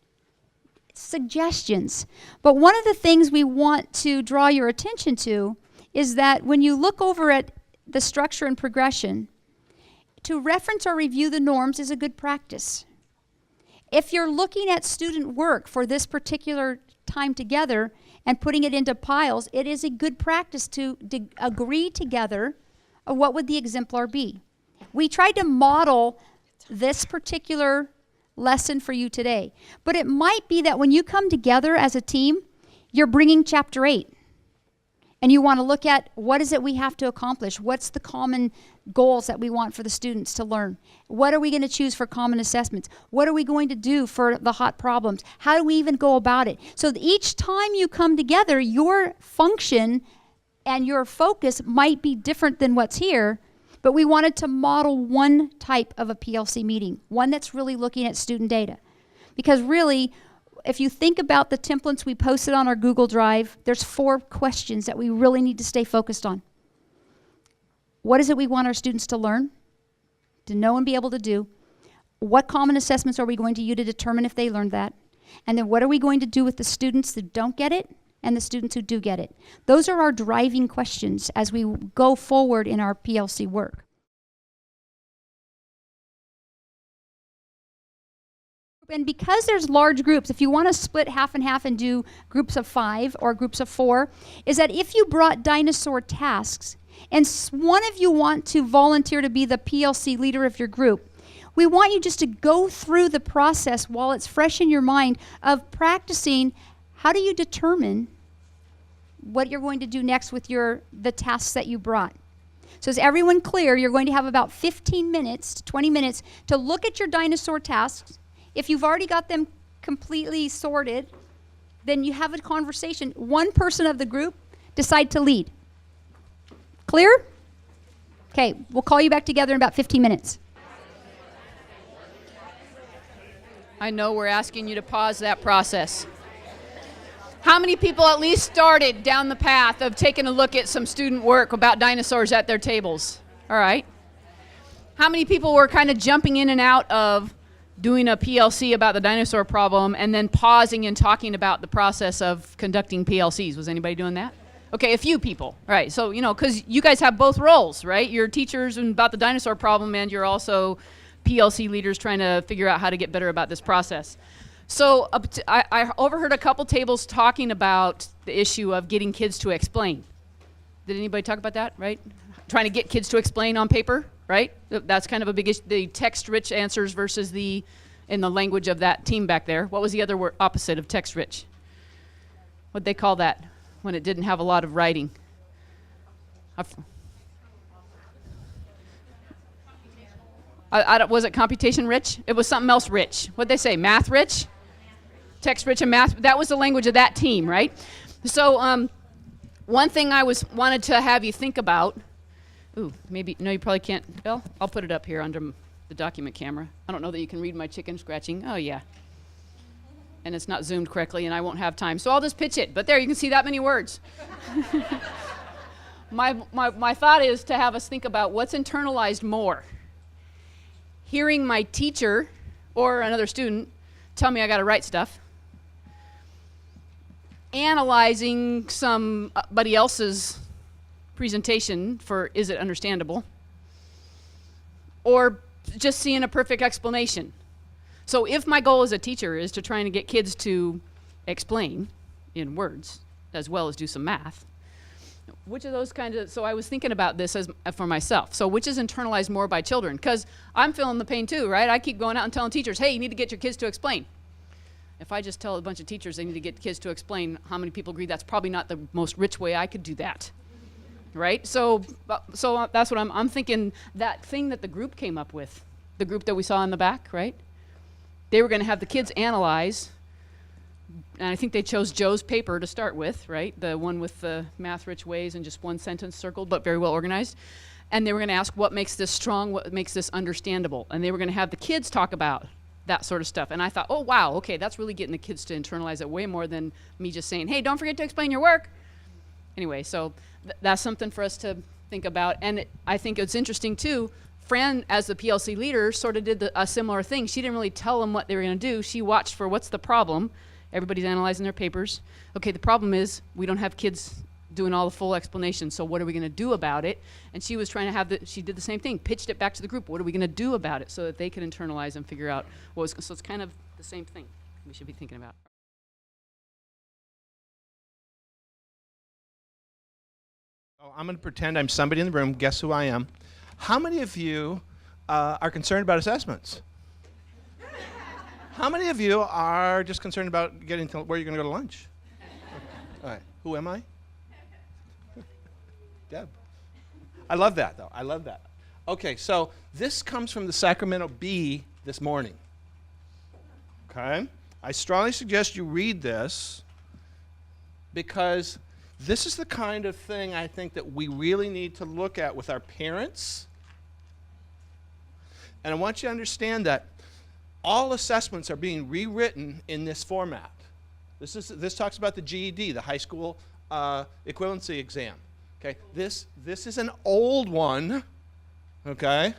suggestions. But one of the things we want to draw your attention to is that when you look over at the structure and progression, to reference or review the norms is a good practice. If you're looking at student work for this particular time together and putting it into piles, it is a good practice to agree together of what would the exemplar be. We tried to model this particular lesson for you today, but it might be that when you come together as a team, you're bringing chapter 8. And you want to look at what is it we have to accomplish? What's the common goals that we want for the students to learn? What are we going to choose for common assessments? What are we going to do for the hot problems? How do we even go about it? So each time you come together, your function and your focus might be different than what's here, But we wanted to model one type of a PLC meeting, one that's really looking at student data. Because really, if you think about the templates we posted on our Google Drive, there's 4 questions that we really need to stay focused on. What is it we want our students to learn, to know and be able to do? What common assessments are we going to use to determine if they learned that? And then what are we going to do with the students that don't get it and the students who do get it? Those are our driving questions as we go forward in our PLC work. And because there's large groups, if you want to split half and half and do groups of 5 or groups of 4, is that if you brought Dinosaur tasks and one of you want to volunteer to be the PLC leader of your group, we want you just to go through the process while it's fresh in your mind of practicing how do you determine what you're going to do next with the tasks that you brought. So is everyone clear? You're going to have about 15 minutes to 20 minutes to look at your Dinosaur tasks. If you've already got them completely sorted, then you have a conversation. One person of the group decide to lead. Clear? Okay, we'll call you back together in about 15 minutes. I know we're asking you to pause that process. How many people at least started down the path of taking a look at some student work about dinosaurs at their tables? All right. How many people were kind of jumping in and out of doing a PLC about the dinosaur problem and then pausing and talking about the process of conducting PLCs? Was anybody doing that? Okay, a few people. All right, so, because you guys have both roles, right? You're teachers about the dinosaur problem, and you're also PLC leaders trying to figure out how to get better about this process. So I overheard a couple tables talking about the issue of getting kids to explain. Did anybody talk about that, right? Trying to get kids to explain on paper, right? That's kind of a big issue. The text-rich answers versus in the language of that team back there. What was the other word opposite of text-rich? What'd they call that when it didn't have a lot of writing? Was it computation-rich? It was something else rich. What'd they say, math-rich? Text-rich and math. That was the language of that team, right? So one thing I wanted to have you think about. Ooh, maybe, no, you probably can't. Well, I'll put it up here under the document camera. I don't know that you can read my chicken scratching. Oh, yeah. And it's not zoomed correctly, and I won't have time. So I'll just pitch it. But there, you can see that many words. My thought is to have us think about what's internalized more. Hearing my teacher or another student tell me I got to write stuff. Analyzing somebody else's presentation for is it understandable, or just seeing a perfect explanation. So if my goal as a teacher is to try and get kids to explain in words as well as do some math, which of those so I was thinking about this for myself. So which is internalized more by children? Because I'm feeling the pain too, right? I keep going out and telling teachers, hey, you need to get your kids to explain. If I just tell a bunch of teachers they need to get kids to explain, how many people agree that's probably not the most rich way I could do that, right? So that's what I'm thinking. That thing that the group came up with, the group that we saw in the back, right? They were going to have the kids analyze, and I think they chose Joe's paper to start with, right? The one with the math-rich ways and just one sentence circled, but very well organized. And they were going to ask what makes this strong, what makes this understandable, and they were going to have the kids talk about that sort of stuff. And I thought, oh, wow, okay, that's really getting the kids to internalize it way more than me just saying, hey, don't forget to explain your work. Anyway, so that's something for us to think about. And I think it's interesting, too. Fran, as the PLC leader, sort of did a similar thing. She didn't really tell them what they were going to do. She watched for what's the problem. Everybody's analyzing their papers. Okay, the problem is we don't have kids doing all the full explanation, so what are we going to do about it? And she was trying to she did the same thing, pitched it back to the group. What are we going to do about it so that they can internalize and figure out what was, so it's kind of the same thing we should be thinking about. Oh, I'm going to pretend I'm somebody in the room. Guess who I am? How many of you are concerned about assessments? How many of you are just concerned about getting to where you're going to go to lunch? All right. Who am I? Deb. I love that, though. I love that. Okay, so this comes from the Sacramento Bee this morning. Okay? I strongly suggest you read this because this is the kind of thing I think that we really need to look at with our parents And I want you to understand that all assessments are being rewritten in this format. This talks about the GED, the high school equivalency exam. Okay, this is an old one, okay,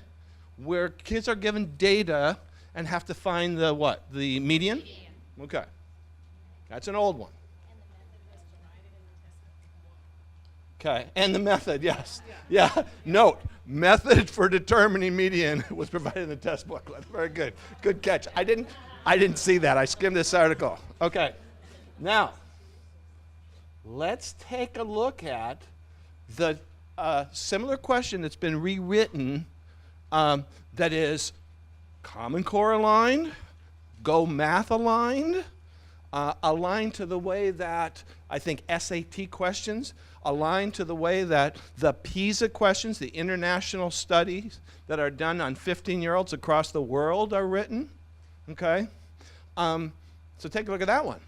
where kids are given data and have to find the what? The median? Okay, that's an old one. Okay, and the method, yes. Yeah, note, method for determining median was provided in the test booklet. Very good. Good catch. I didn't see that. I skimmed this article. Okay, now, let's take a look at the similar question that's been rewritten that is Common Core aligned, Go Math aligned, aligned to the way that I think SAT questions, aligned to the way that the PISA questions, the international studies that are done on 15-year-olds across the world are written, okay? So take a look at that one.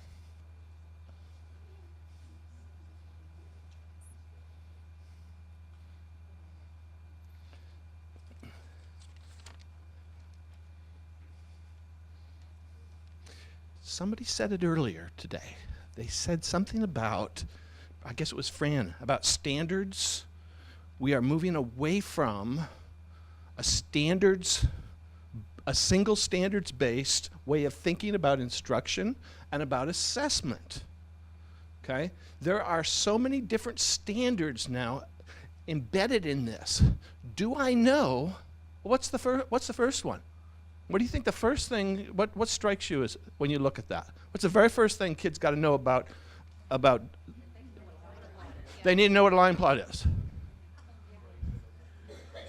Somebody said it earlier today. They said something about, I guess it was Fran, about standards. We are moving away from a single standards-based way of thinking about instruction and about assessment. Okay? There are so many different standards now embedded in this. Do I know what's the first one? What do you think the first thing, what strikes you as when you look at that? What's the very first thing kids got to know about, they need to know what a line plot is.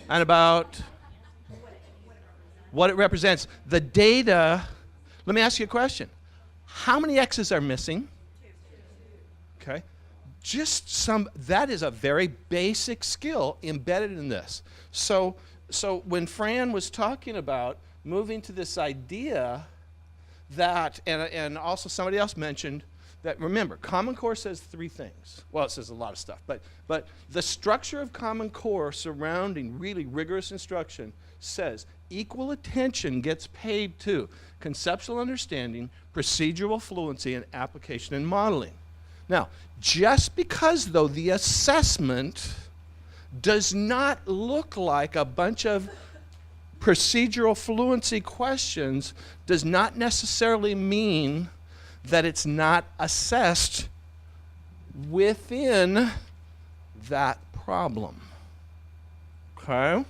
And about what it represents. The data, let me ask you a question. How many X's are missing? Okay. That is a very basic skill embedded in this. So when Fran was talking about moving to this idea that, and also somebody else mentioned that, remember, Common Core says 3 things. Well, it says a lot of stuff, but the structure of Common Core surrounding really rigorous instruction says equal attention gets paid to conceptual understanding, procedural fluency, and application and modeling. Now, just because, though, the assessment does not look like a bunch of procedural fluency questions does not necessarily mean that it's not assessed within that problem. Okay?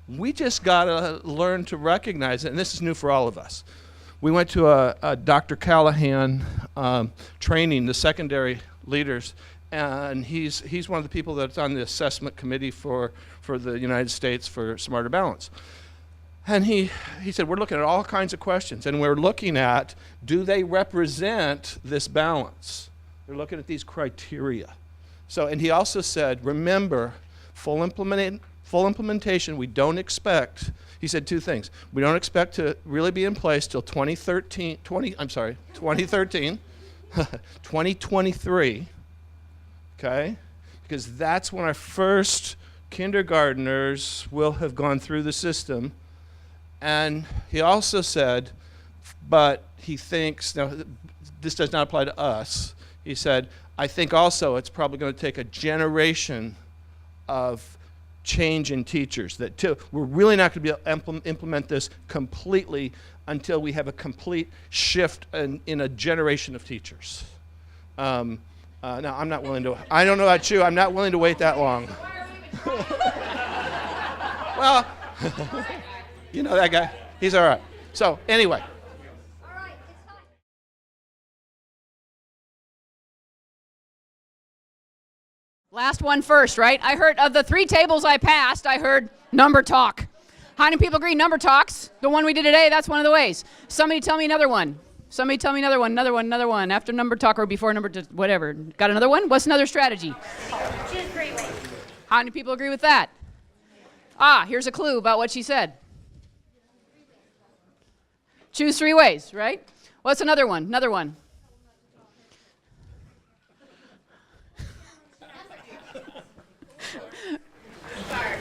We just got to learn to recognize it, and this is new for all of us. We went to a Dr. Callahan training, the secondary leaders, and he's one of the people that's on the assessment committee for the United States for Smarter Balance. And he said, we're looking at all kinds of questions, and we're looking at, do they represent this balance? They're looking at these criteria. So, and he also said, remember, full implementation, we don't expect, he said 2 things. We don't expect to really be in place till 2023, okay? Because that's when our first kindergartners will have gone through the system. And he also said, but he thinks, now this does not apply to us, he said, I think also it's probably going to take a generation of change in teachers. We're really not going to be able to implement this completely until we have a complete shift in a generation of teachers. Now, I'm not willing to, I don't know about you, I'm not willing to wait that long. Well, you know that guy. He's all right. So anyway. Last one first, right? I heard of the 3 tables I passed, I heard number talk. How many people agree number talks? The one we did today, that's one of the ways. Somebody tell me another one. Somebody tell me another one. After number talk or before number, whatever. Got another one? What's another strategy? Choose 3 ways. How many people agree with that? Here's a clue about what she said. Choose 3 ways, right? What's another one? Another one. Start.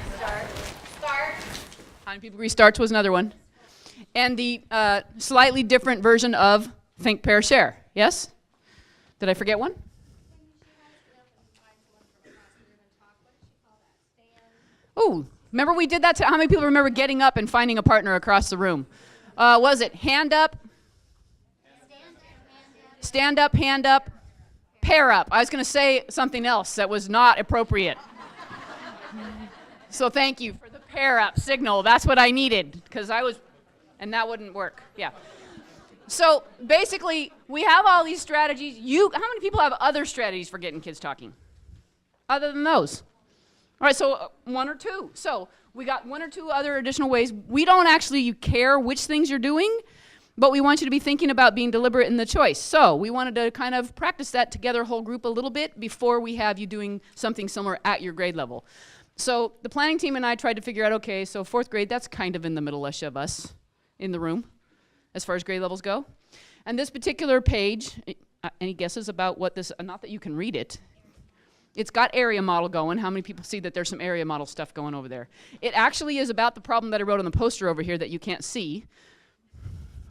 How many people agree starts was another one. And the slightly different version of think, pair, share. Yes? Did I forget one? Oh, remember we did that? How many people remember getting up and finding a partner across the room? Was it hand up? Stand up, hand up, pair up. I was going to say something else that was not appropriate. So thank you for the pair up signal. That's what I needed because and that wouldn't work. Yeah. So basically, we have all these strategies. How many people have other strategies for getting kids talking other than those? All right, so one or two. So we got one or two other additional ways. We don't actually care which things you're doing, but we want you to be thinking about being deliberate in the choice. So we wanted to kind of practice that together, whole group a little bit before we have you doing something similar at your grade level. So the planning team and I tried to figure out, okay, so 4th grade, that's kind of in the middle-ish of us in the room as far as grade levels go. And this particular page, any guesses about what this, not that you can read it, it's got area model going. How many people see that there's some area model stuff going over there? It actually is about the problem that I wrote on the poster over here that you can't see.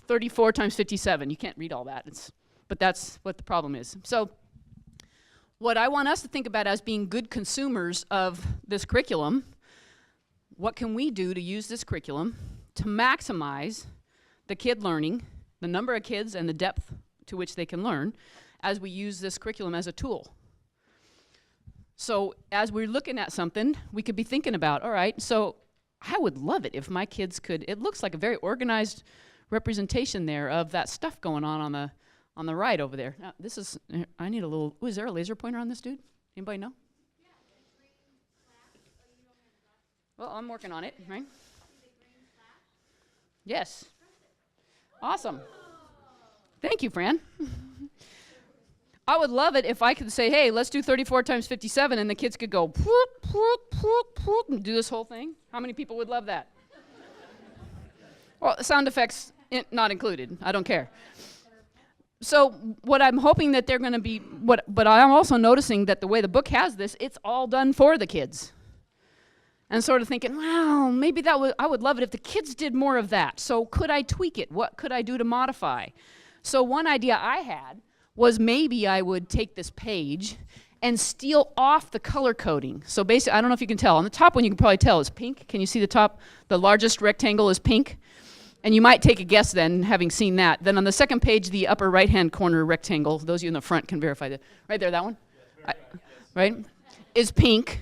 34 times 57. You can't read all that. But that's what the problem is. So what I want us to think about as being good consumers of this curriculum, what can we do to use this curriculum to maximize the kid learning, the number of kids and the depth to which they can learn as we use this curriculum as a tool. So as we're looking at something, we could be thinking about, all right, so I would love it if my kids could, it looks like a very organized representation there of that stuff going on the right over there. Now, this is, I need a little, is there a laser pointer on this dude? Anybody know? Well, I'm working on it, right? Yes. Awesome. Thank you, Fran. I would love it if I could say, hey, let's do 34 times 57, and the kids could go, and do this whole thing. How many people would love that? Well, sound effects not included. I don't care. So what I'm hoping that they're going to be, but I'm also noticing that the way the book has this, it's all done for the kids. And sort of thinking, wow, maybe I would love it if the kids did more of that. So could I tweak it? What could I do to modify? So one idea I had was maybe I would take this page and steal off the color coding. So basically, I don't know if you can tell. On the top one, you can probably tell is pink. Can you see the top? The largest rectangle is pink. And you might take a guess then, having seen that. Then on the second page, the upper right-hand corner rectangle, those of you in the front can verify that. Right there, that one? Right? Is pink.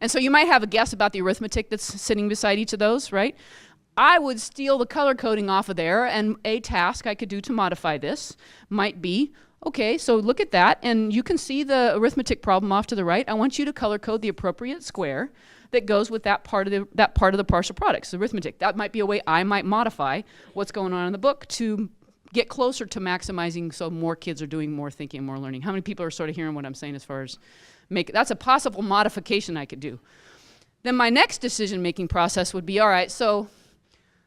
And so you might have a guess about the arithmetic that's sitting beside each of those, right? I would steal the color coding off of there, and a task I could do to modify this might be, okay, so look at that, and you can see the arithmetic problem off to the right. I want you to color code the appropriate square that goes with that part of the partial products, the arithmetic. That might be a way I might modify what's going on in the book to get closer to maximizing so more kids are doing more thinking, more learning. How many people are sort of hearing what I'm saying as far as that's a possible modification I could do. Then my next decision-making process would be, all right, so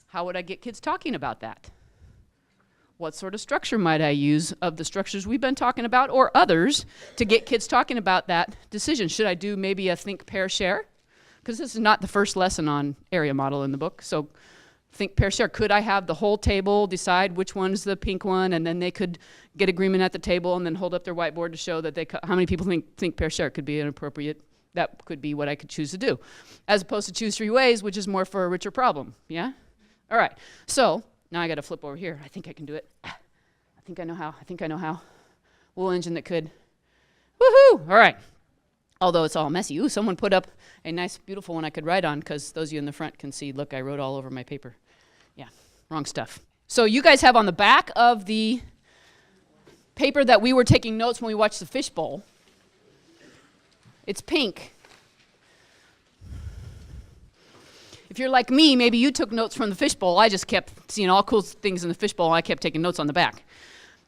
how would I get kids talking about that? What sort of structure might I use of the structures we've been talking about or others to get kids talking about that decision? Should I do maybe a think, pair, share? Because this is not the first lesson on area model in the book. So think, pair, share. Could I have the whole table decide which one's the pink one, and then they could get agreement at the table and then hold up their whiteboard to show that how many people think, pair, share could be an appropriate, that could be what I could choose to do. As opposed to choose 3 ways, which is more for a richer problem, yeah? All right, so now I got to flip over here. I think I can do it. I think I know how. Little engine that could. Woohoo! All right. Although it's all messy. Ooh, someone put up a nice, beautiful one I could write on because those of you in the front can see, look, I wrote all over my paper. Yeah, wrong stuff. So you guys have on the back of the paper that we were taking notes when we watched the Fishbowl. It's pink. If you're like me, maybe you took notes from the Fishbowl. I just kept seeing all cool things in the Fishbowl. I kept taking notes on the back.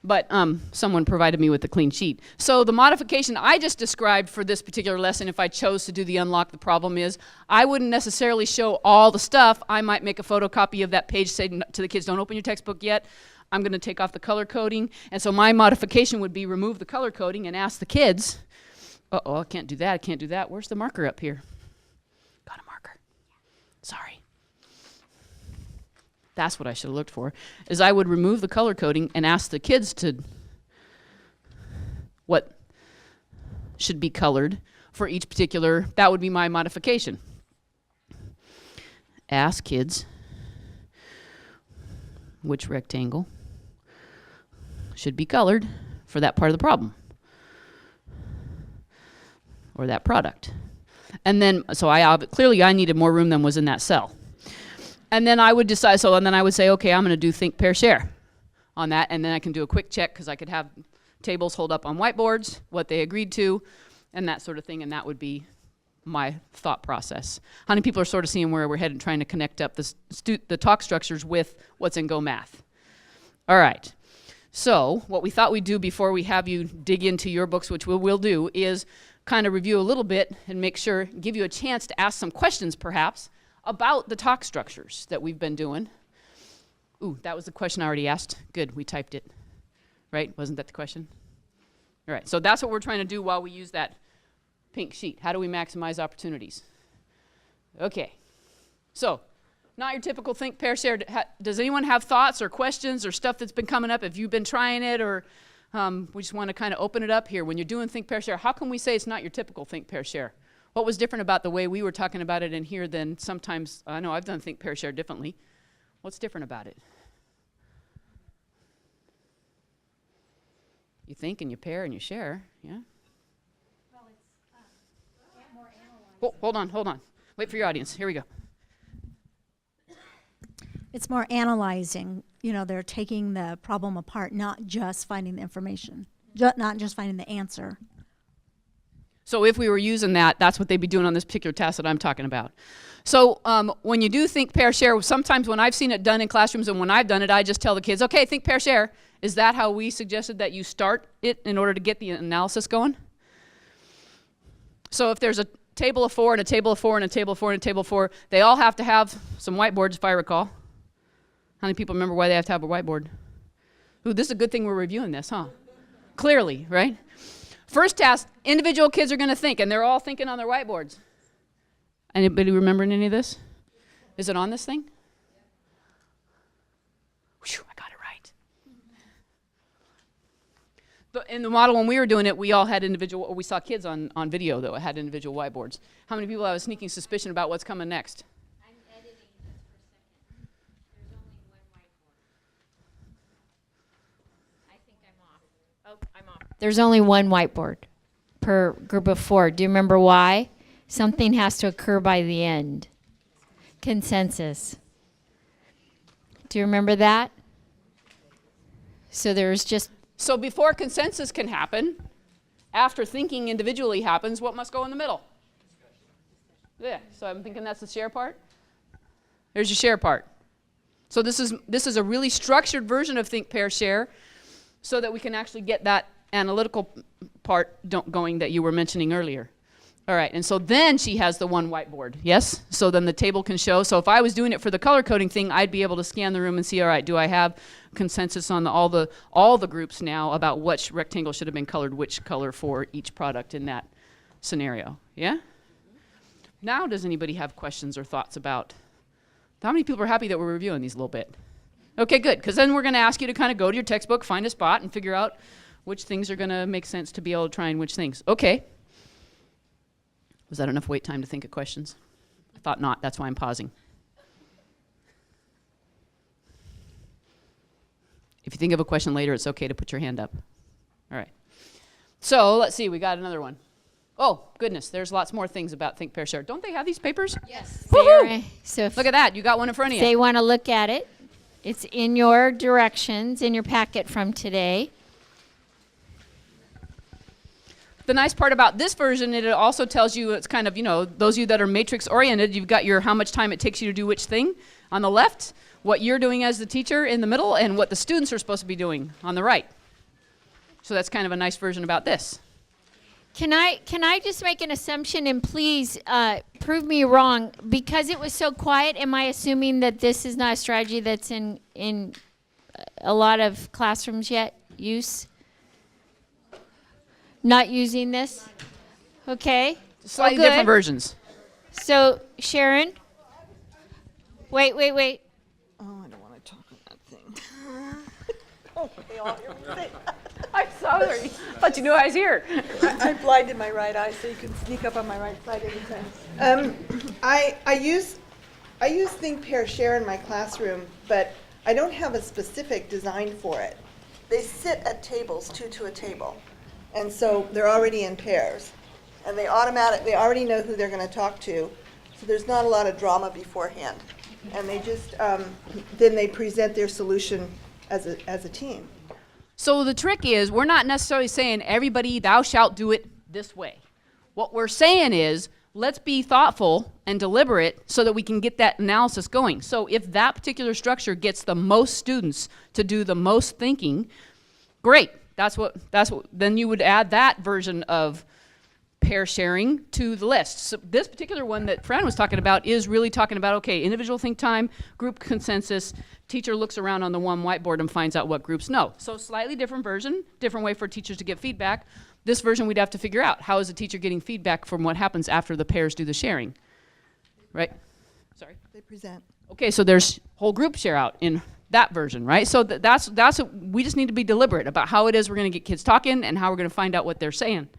But someone provided me with a clean sheet. So the modification I just described for this particular lesson, if I chose to do the unlock the problem is, I wouldn't necessarily show all the stuff. I might make a photocopy of that page, say to the kids, don't open your textbook yet. I'm going to take off the color coding. And so my modification would be remove the color coding and ask the kids, uh-oh, I can't do that. Where's the marker up here? Got a marker. Sorry. that's what I should have looked for, is I would remove the color coding and ask the kids to what should be colored for each particular, that would be my modification. Ask kids which rectangle should be colored for that part of the problem or that product. And then, so clearly I needed more room than was in that cell. And then I would decide, and then I would say, okay, I'm going to do think, pair, share on that, and then I can do a quick check because I could have tables hold up on whiteboards, what they agreed to, and that sort of thing, and that would be my thought process. How many people are sort of seeing where we're headed, trying to connect up the talk structures with what's in Go Math? All right. So what we thought we'd do before we have you dig into your books, which we will do, is kind of review a little bit and make sure, give you a chance to ask some questions perhaps about the talk structures that we've been doing. Ooh, that was the question I already asked. Good, we typed it. Right? Wasn't that the question? All right, so that's what we're trying to do while we use that pink sheet. How do we maximize opportunities? Okay, so not your typical think, pair, share. Does anyone have thoughts or questions or stuff that's been coming up? If you've been trying it, or we just want to kind of open it up here. When you're doing think, pair, share, how can we say it's not your typical think, pair, share? What was different about the way we were talking about it in here than sometimes, I know I've done think, pair, share differently. What's different about it? You think and you pair and you share, yeah? Well, it's more analyzing. Hold on. Wait for your audience. Here we go. It's more analyzing. You know, they're taking the problem apart, not just finding the information, not just finding the answer. So if we were using that, that's what they'd be doing on this particular task that I'm talking about. So when you do think, pair, share, sometimes when I've seen it done in classrooms and when I've done it, I just tell the kids, okay, think, pair, share. Is that how we suggested that you start it in order to get the analysis going? So if there's a table of 4 and a table of 4 and a table of 4 and a table of 4, they all have to have some whiteboards, if I recall. How many people remember why they have to have a whiteboard? Ooh, this is a good thing we're reviewing this, huh? Clearly, right? First task, individual kids are going to think, and they're all thinking on their whiteboards. Anybody remembering any of this? Is it on this thing? Whew, I got it right. But in the model when we were doing it, we all had individual, we saw kids on video, though, had individual whiteboards. How many people have a sneaking suspicion about what's coming next? I'm editing this for a second. There's only one whiteboard. I think I'm off. Oh, I'm off. There's only one whiteboard per group of 4. Do you remember why? Something has to occur by the end. Consensus. Do you remember that? So there's just... So before consensus can happen, after thinking individually happens, what must go in the middle? Yeah, so I'm thinking that's the share part. There's your share part. So this is a really structured version of think, pair, share, so that we can actually get that analytical part going that you were mentioning earlier. All right, and so then she has the one whiteboard, yes? So then the table can show. So if I was doing it for the color coding thing, I'd be able to scan the room and see, all right, do I have consensus on all the groups now about which rectangle should have been colored which color for each product in that scenario, yeah? Now does anybody have questions or thoughts about, how many people are happy that we're reviewing these a little bit? Okay, good, because then we're going to ask you to kind of go to your textbook, find a spot, and figure out which things are going to make sense to be able to try and which things. Okay. Was that enough wait time to think of questions? I thought not. That's why I'm pausing. If you think of a question later, it's okay to put your hand up. All right. So let's see. We got another one. Oh, goodness. There's lots more things about think, pair, share. Don't they have these papers? Yes. So look at that. You got one in front of you. They want to look at it. It's in your directions, in your packet from today. The nice part about this version, it also tells you, it's kind of, you know, those of you that are matrix oriented, you've got your how much time it takes you to do which thing on the left, what you're doing as the teacher in the middle, and what the students are supposed to be doing on the right. So that's kind of a nice version about this. Can I just make an assumption, and please prove me wrong? Because it was so quiet, am I assuming that this is not a strategy that's in a lot of classrooms yet? Use? Not using this? Okay. Slightly different versions. So, Sharon? Wait. Oh, I don't want Oh, they all hear me say. I'm sorry. Thought you knew I was here. I blinded my right eye so you can sneak up on my right side anytime. I use Think, Pair, Share in my classroom, but I don't have a specific design for it. They sit at tables, two to a table, and so they're already in pairs, and they already know who they're going to talk to, so there's not a lot of drama beforehand, and they just then they present their solution as a team. So the trick is, we're not necessarily saying, everybody, thou shalt do it this way. What we're saying is, let's be thoughtful and deliberate so that we can get that analysis going. So if that particular structure gets the most students to do the most thinking, great. That's what, then you would add that version of pair sharing to the list. So this particular one that Fran was talking about is really talking about, okay, individual think time, group consensus, teacher looks around on the one whiteboard and finds out what groups know. So slightly different version, different way for teachers to get feedback. This version we'd have to figure out, how is a teacher getting feedback from what happens after the pairs do the sharing, right? Sorry? They present. Okay, so there's whole group share out in that version, right? So that's what, we just need to be deliberate about how it is we're gonna get kids talking and how we're gonna find out what they're saying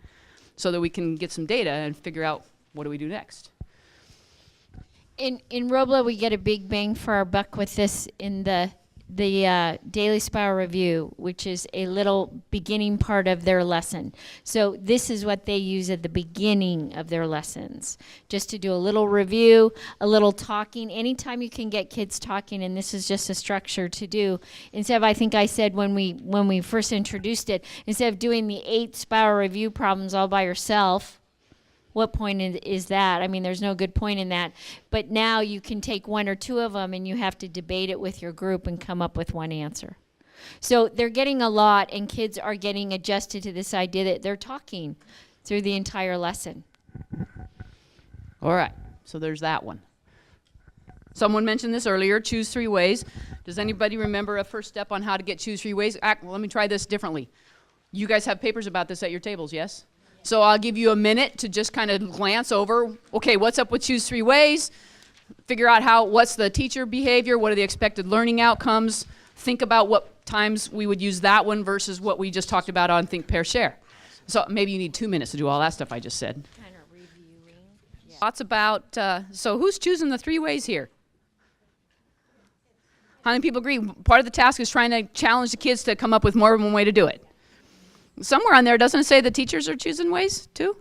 so that we can get some data and figure out what do we do next. In Robla, we get a big bang for our buck with this in the Daily Spiral Review, which is a little beginning part of their lesson. So this is what they use at the beginning of their lessons, just to do a little review, a little talking. Anytime you can get kids talking, and this is just a structure to do. Instead of, I think I said when we first introduced it, instead of doing the 8 spiral review problems all by yourself, what point is that? I mean, there's no good point in that. But now you can take 1 or 2 of them and you have to debate it with your group and come up with one answer. So they're getting a lot, and kids are getting adjusted to this idea that they're talking through the entire lesson. All right, so there's that one. Someone mentioned this earlier, choose 3 ways. Does anybody remember a first step on how to get choose 3 ways? Well, let me try this differently. You guys have papers about this at your tables, yes? So I'll give you a minute to just kind of glance over, okay, what's up with choose 3 ways? Figure out what's the teacher behavior, what are the expected learning outcomes? Think about what times we would use that one versus what we just talked about on Think, Pair, Share. So maybe you need 2 minutes to do all that stuff I just said. Kind of reviewing. Yeah. Thoughts about, so who's choosing the 3 ways here? How many people agree? Part of the task is trying to challenge the kids to come up with more than one way to do it. Somewhere on there, doesn't it say the teachers are choosing ways too?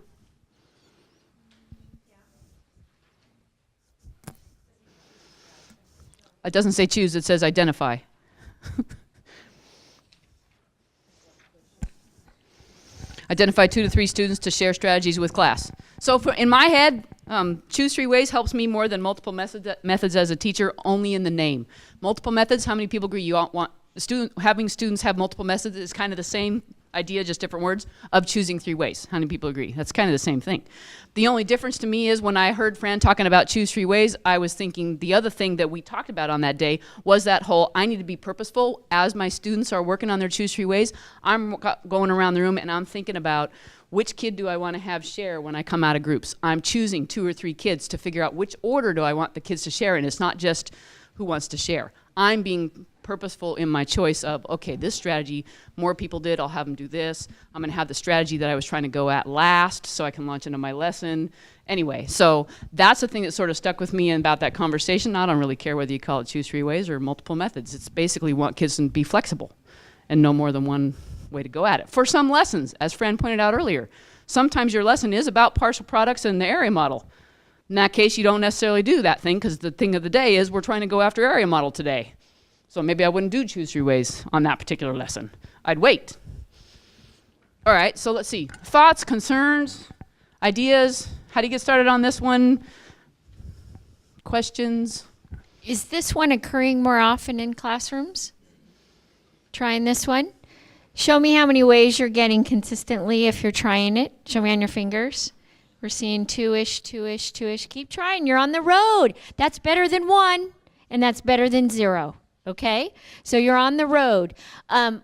It doesn't say choose, it says identify. Identify 2 to 3 students to share strategies with class. So in my head, choose 3 ways helps me more than multiple methods as a teacher, only in the name. Multiple methods, how many people agree you want having students have multiple methods is kind of the same idea, just different words, of choosing 3 ways. How many people agree? That's kind of the same thing. The only difference to me is when I heard Fran talking about choose 3 ways, I was thinking the other thing that we talked about on that day was that whole, I need to be purposeful as my students are working on their choose 3 ways. I'm going around the room and I'm thinking about which kid do I want to have share when I come out of groups. I'm choosing 2 or 3 kids to figure out which order do I want the kids to share in. It's not just who wants to share. I'm being purposeful in my choice of, okay, this strategy, more people did, I'll have them do this. I'm going to have the strategy that I was trying to go at last so I can launch into my lesson. Anyway, so that's the thing that sort of stuck with me about that conversation. I don't really care whether you call it choose 3 ways or multiple methods. It's basically want kids to be flexible and know more than one way to go at it. For some lessons, as Fran pointed out earlier, sometimes your lesson is about partial products and the area model. In that case, you don't necessarily do that thing because the thing of the day is we're trying to go after area model today. So maybe I wouldn't do choose 3 ways on that particular lesson. I'd wait. All right, so let's see. Thoughts, concerns, ideas? How do you get started on this one? Questions? Is this one occurring more often in classrooms? Trying this one? Show me how many ways you're getting consistently if you're trying it. Show me on your fingers. We're seeing 2-ish, 2-ish, 2-ish. Keep trying. You're on the road. That's better than 1, and that's better than 0. Okay? So you're on the road. On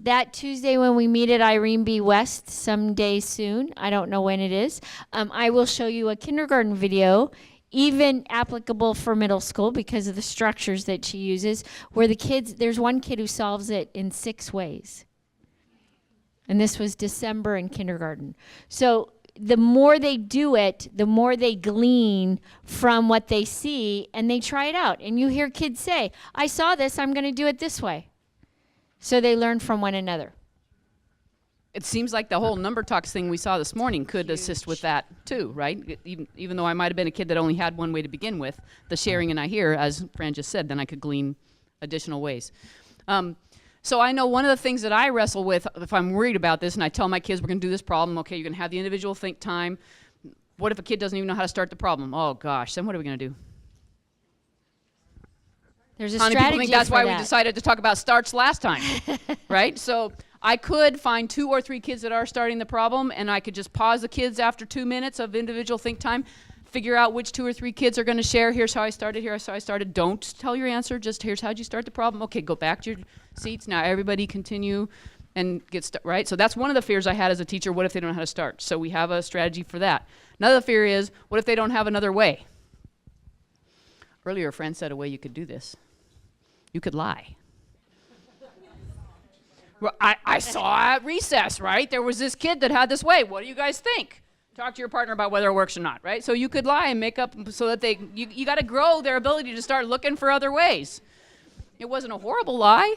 that Tuesday when we meet at Irene B. West someday soon, I don't know when it is, I will show you a kindergarten video even applicable for middle school because of the structures that she uses, where the kids, there's one kid who solves it in 6 ways. And this was December in kindergarten. So the more they do it, the more they glean from what they see, and they try it out. And you hear kids say, I saw this, I'm going to do it this way. So they learn from one another. It seems like the whole number talks thing we saw this morning could assist with that too, right? Even though I might have been a kid that only had one way to begin with, the sharing and I hear, as Fran just said, then I could glean additional ways. So I know one of the things that I wrestle with if I'm worried about this, and I tell my kids we're going to do this problem, okay, you're going to have the individual think time. What if a kid doesn't even know how to start the problem? Oh gosh, then what are we going to do? There's a How many strategy people think that's for why that. we decided to talk about starts last time, right? So I could find 2 or 3 kids that are starting the problem, and I could just pause the kids after 2 minutes of individual think time, figure out which 2 or 3 kids are going to share. Here's how I started. Here's how I started. Don't tell your answer. Just here's how'd you start the problem. Okay, go back to your seats. Now everybody continue and get started, right? So that's one of the fears I had as a teacher. What if they don't know how to start? So we have a strategy for that. Another fear is, what if they don't have another way? Earlier, a friend said a way you could do this. You could lie. Well, I saw at recess, right? There was this kid that had this way. What do you guys think? Talk to your partner about whether it works or not, right? So you could lie and make up so that you got to grow their ability to start looking for other ways. It wasn't a horrible lie.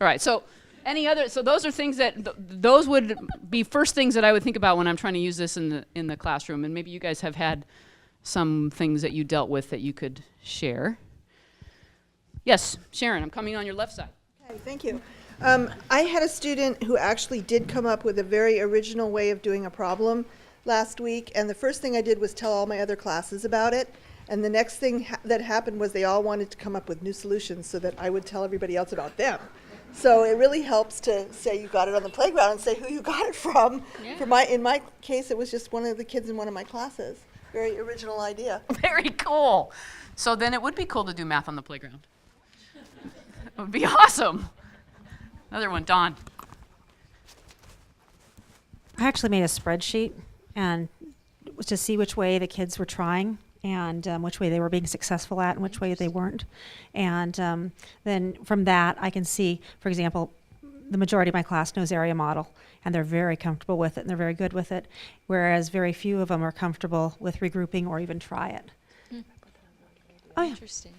All right, so so those are things that, those would be first things that I would think about when I'm trying to use this in the classroom. And maybe you guys have had some things that you dealt with that you could share. Yes, Sharon, I'm coming on your left side. Okay, thank you. I had a student who actually did come up with a very original way of doing a problem last week, and the first thing I did was tell all my other classes about it, and the next thing that happened was they all wanted to come up with new solutions so that I would tell everybody else about them. So it really helps to say you got it on the playground and say who you got it from. Yeah. In my case, it was just one of the kids in one of my classes. Very original idea. Very cool. So then it would be cool to do math on the playground. It would be awesome. Another one, Dawn. I actually made a spreadsheet and to see which way the kids were trying and which way they were being successful at and which way they weren't. And then from that, I can see, for example, the majority of my class knows area model, and they're very comfortable with it, and they're very good with it, whereas very few of them are comfortable with regrouping or even try it. Oh, yeah. Interesting.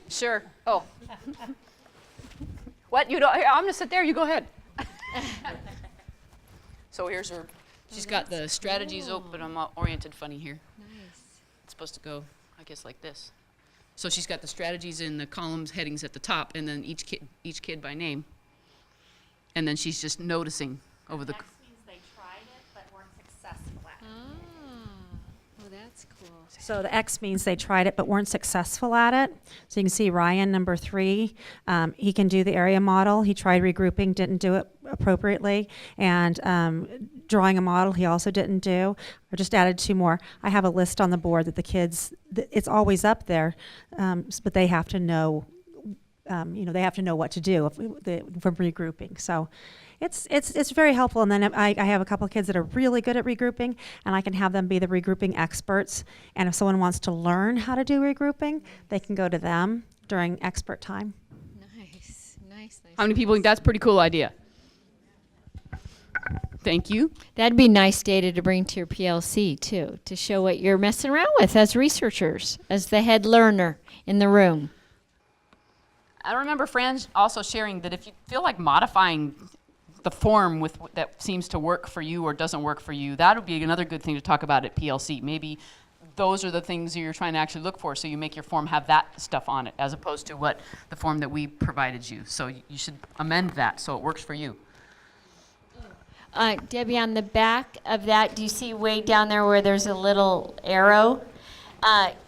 Sure. Oh. What? You don't? Here, I'm going to sit there. You go ahead. So here's her. She's got the strategies open. I'm oriented funny here. Nice. It's supposed to go, I guess, like this. So she's got the strategies in the columns, headings at the top, and then each kid by name. And then she's just noticing over the. X means they tried it but weren't successful at it. Oh, that's cool. So the X means they tried it but weren't successful at it. So you can see Ryan, number 3, he can do the area model. He tried regrouping, didn't do it appropriately. And drawing a model, he also didn't do. I just added 2 more. I have a list on the board that the kids, it's always up there, but they have to know, they have to know what to do from regrouping. So it's very helpful. And then I have a couple of kids that are really good at regrouping, and I can have them be the regrouping experts. And if someone wants to learn how to do regrouping, they can go to them during expert time. Nice. How many people think that's a pretty cool idea? Thank you. That'd be nice data to bring to your PLC too, to show what you're messing around with as researchers, as the head learner in the room. I remember Fran also sharing that if you feel like modifying the form with that seems to work for you or doesn't work for you, that would be another good thing to talk about at PLC. Maybe those are the things you're trying to actually look for, so you make your form have that stuff on it, as opposed to what the form that we provided you. So you should amend that so it works for you. Debbie, on the back of that, do you see way down there where there's a little arrow?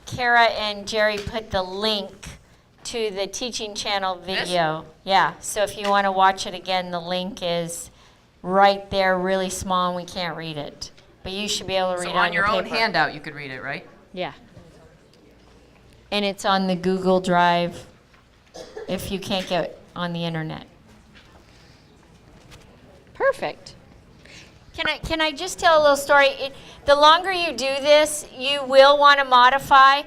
Kara and Jerry put the link to the teaching channel video. Yeah, so if you want to watch it again, the link is right there, really small, and we can't read it. But you should be able to read it on your own paper. handout, you could read it, right? Yeah. And it's on the Google Drive if you can't get on the internet. Perfect. Can I just tell a little story? The longer you do this, you will want to modify.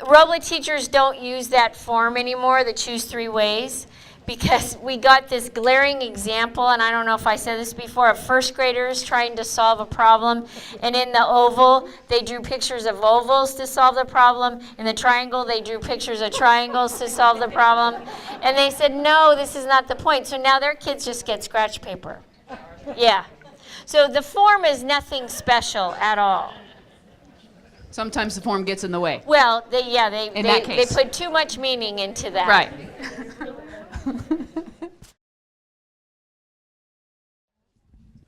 Roble teachers don't use that form anymore, the choose 3 ways, because we got this glaring example, and I don't know if I said this before, of first graders trying to solve a problem, and in the oval, they drew pictures of ovals to solve the problem. In the triangle, they drew pictures of triangles to solve the problem. And they said, no, this is not the point. So now their kids just get scratch paper. Yeah. So the form is nothing special at all. Sometimes the form gets in the way. Well, they put too much meaning into that. Right.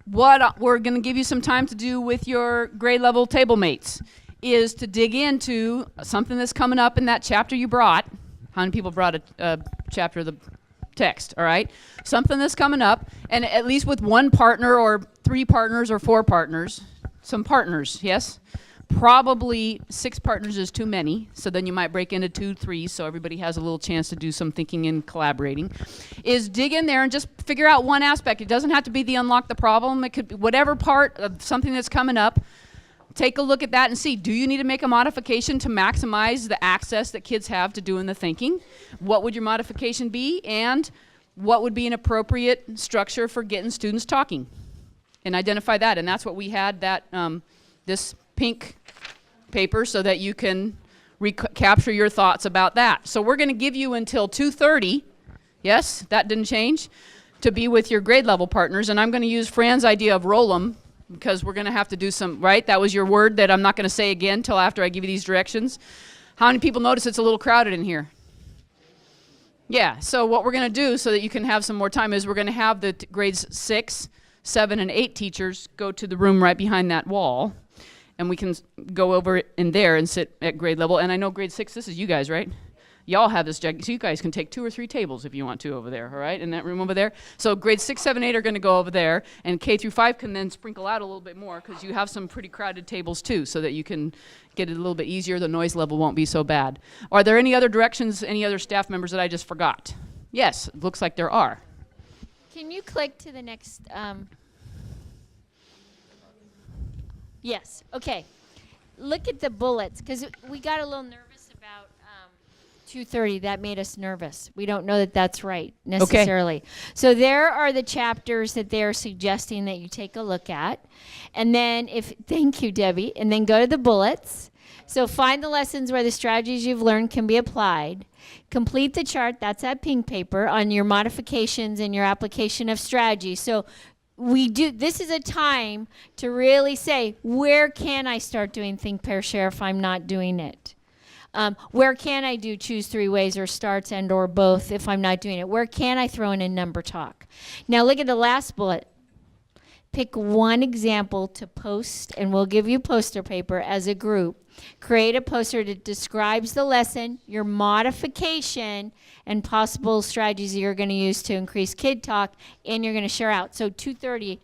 What we're going to give you some time to do with your grade level table mates is to dig into something that's coming up in that chapter you brought. How many people brought a chapter of the text, all right? Something that's coming up, and at least with one partner or 3 partners or 4 partners, some partners, yes? Probably 6 partners is too many, so then you might break into 2, 3, so everybody has a little chance to do some thinking and collaborating. Is dig in there and just figure out one aspect. It doesn't have to be the unlock the problem. It could be whatever part of something that's coming up. Take a look at that and see, do you need to make a modification to maximize the access that kids have to doing the thinking? What would your modification be? And what would be an appropriate structure for getting students talking? And identify that. And that's what we had, that this pink paper, so that you can capture your thoughts about that. So we're going to give you until 2:30, yes, that didn't change, to be with your grade level partners. And I'm going to use Fran's idea of roll 'em, because we're going to have to do some, right? That was your word that I'm not going to say again until after I give you these directions. How many people notice it's a little crowded in here? Yeah, so what we're going to do so that you can have some more time is we're going to have the grades 6, 7, and 8 teachers go to the room right behind that wall. And we can go over in there and sit at grade level. And I know grade 6, this is you guys, right? Y'all have this, so you guys can take 2 or 3 tables if you want to over there, all right, in that room over there. So grades 6, 7, 8 are going to go over there, and K through 5 can then sprinkle out a little bit more, because you have some pretty crowded tables too, so that you can get it a little bit easier. The noise level won't be so bad. Are there any other directions, any other staff members that I just forgot? Yes, it looks like there are. Can you click to the next? Yes, okay. Look at the bullets, because we got a little nervous about 2:30. That made us nervous. We don't know that that's right necessarily. Okay. So there are the chapters that they're suggesting that you take a look at. And then thank you, Debbie, and then go to the bullets. So find the lessons where the strategies you've learned can be applied. Complete the chart, that's that pink paper, on your modifications and your application of strategy. So this is a time to really say, where can I start doing think, pair, share if I'm not doing it? Where can I do choose 3 ways or starts and or both if I'm not doing it? Where can I throw in a number talk? Now look at the last bullet. Pick one example to post, and we'll give you poster paper as a group. Create a poster that describes the lesson, your modification, and possible strategies you're going to use to increase kid talk, and you're going to share out. So 2:30.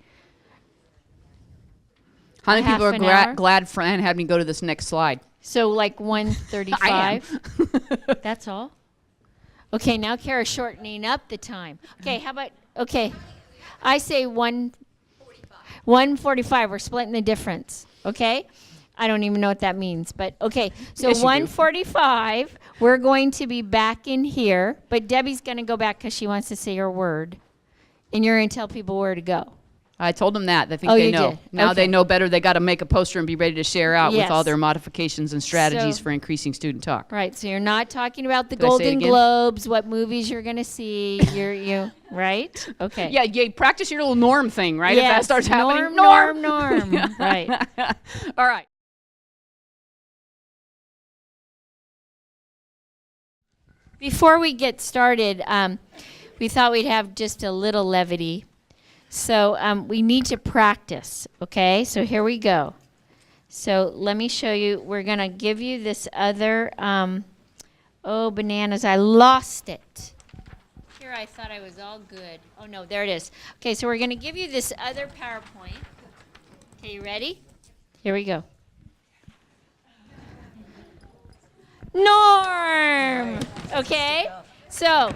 How many people are glad Fran had me go to this next slide? So like 1:35. That's all. Okay, now Kara's shortening up the time. Okay, how about, okay, I say 1:45. We're splitting the difference, okay? I don't even know what that means, but okay. So yes, 1:45, we're going to be back in here, but Debbie's going to go back because she wants to say her word, and you're going to tell people where to go. I told them that. I think they know. Did. Now they know better. They got to make a poster and be ready to share out with all their modifications and strategies for increasing student talk. Right. So you're not talking about the Golden Globes, what movies you're going to see. You right? Okay. Yeah. You practice your little norm thing, right? Yes, if that starts happening. Norm. Right. All right. Before we get started, we thought we'd have just a little levity. So we need to practice, okay? So here we go. So let me show you. We're going to give you this other, oh, bananas, I lost it. Here I thought I was all good. Oh, no, there it is. Okay, so we're going to give you this other PowerPoint. Okay, you ready? Here we go. Norm! Okay? So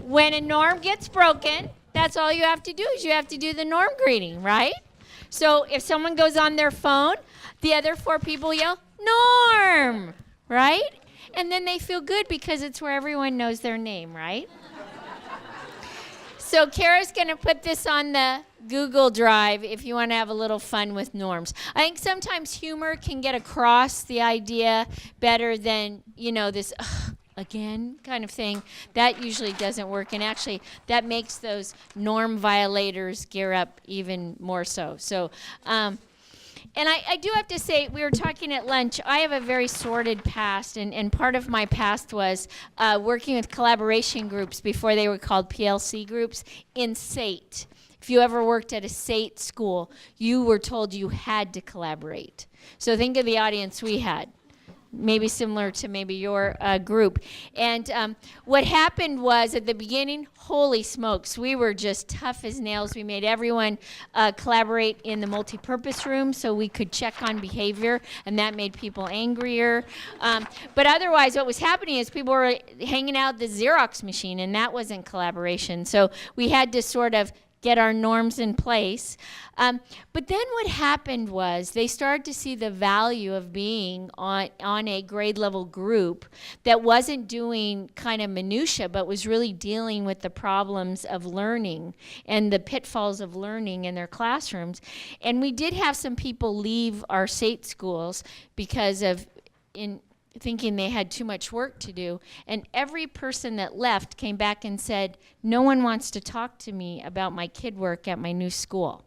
when a norm gets broken, that's all you have to do is you have to do the norm greeting, right? So if someone goes on their phone, the other 4 people yell, Norm, right? And then they feel good because it's where everyone knows their name, right? So Kara's going to put this on the Google Drive if you want to have a little fun with norms. I think sometimes humor can get across the idea better than, this again kind of thing. That usually doesn't work, and actually that makes those norm violators gear up even more so. So, and I do have to say, we were talking at lunch, I have a very sordid past, and part of my past was working with collaboration groups before they were called PLC groups in SATE. If you ever worked at a SATE school, you were told you had to collaborate. So think of the audience we had. Maybe similar to maybe your group. And what happened was at the beginning, holy smokes, we were just tough as nails. We made everyone collaborate in the multi-purpose room so we could check on behavior, and that made people angrier. But otherwise, what was happening is people were hanging out at the Xerox machine, and that wasn't collaboration. So we had to sort of get our norms in place. But then what happened was they started to see the value of being on a grade level group that wasn't doing kind of minutia, but was really dealing with the problems of learning and the pitfalls of learning in their classrooms. And we did have some people leave our SATE schools because of thinking they had too much work to do. And every person that left came back and said, no one wants to talk to me about my kid work at my new school.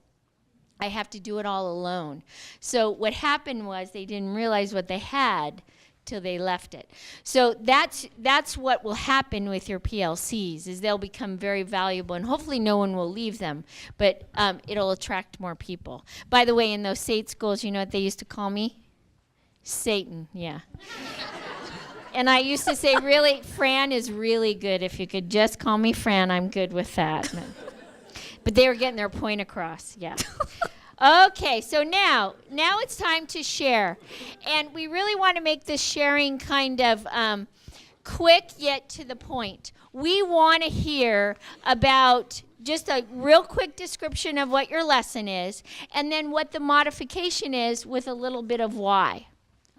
I have to do it all alone. So what happened was they didn't realize what they had till they left it. So that's what will happen with your PLCs, is they'll become very valuable, and hopefully no one will leave them, but it'll attract more people. By the way, in those SATE schools, you know what they used to call me? Satan, yeah. And I used to say, really, Fran is really good. If you could just call me Fran, I'm good with that. But they were getting their point across, yeah. Okay, so now it's time to share. And we really want to make this sharing kind of quick yet to the point. We want to hear about just a real quick description of what your lesson is, and then what the modification is with a little bit of why.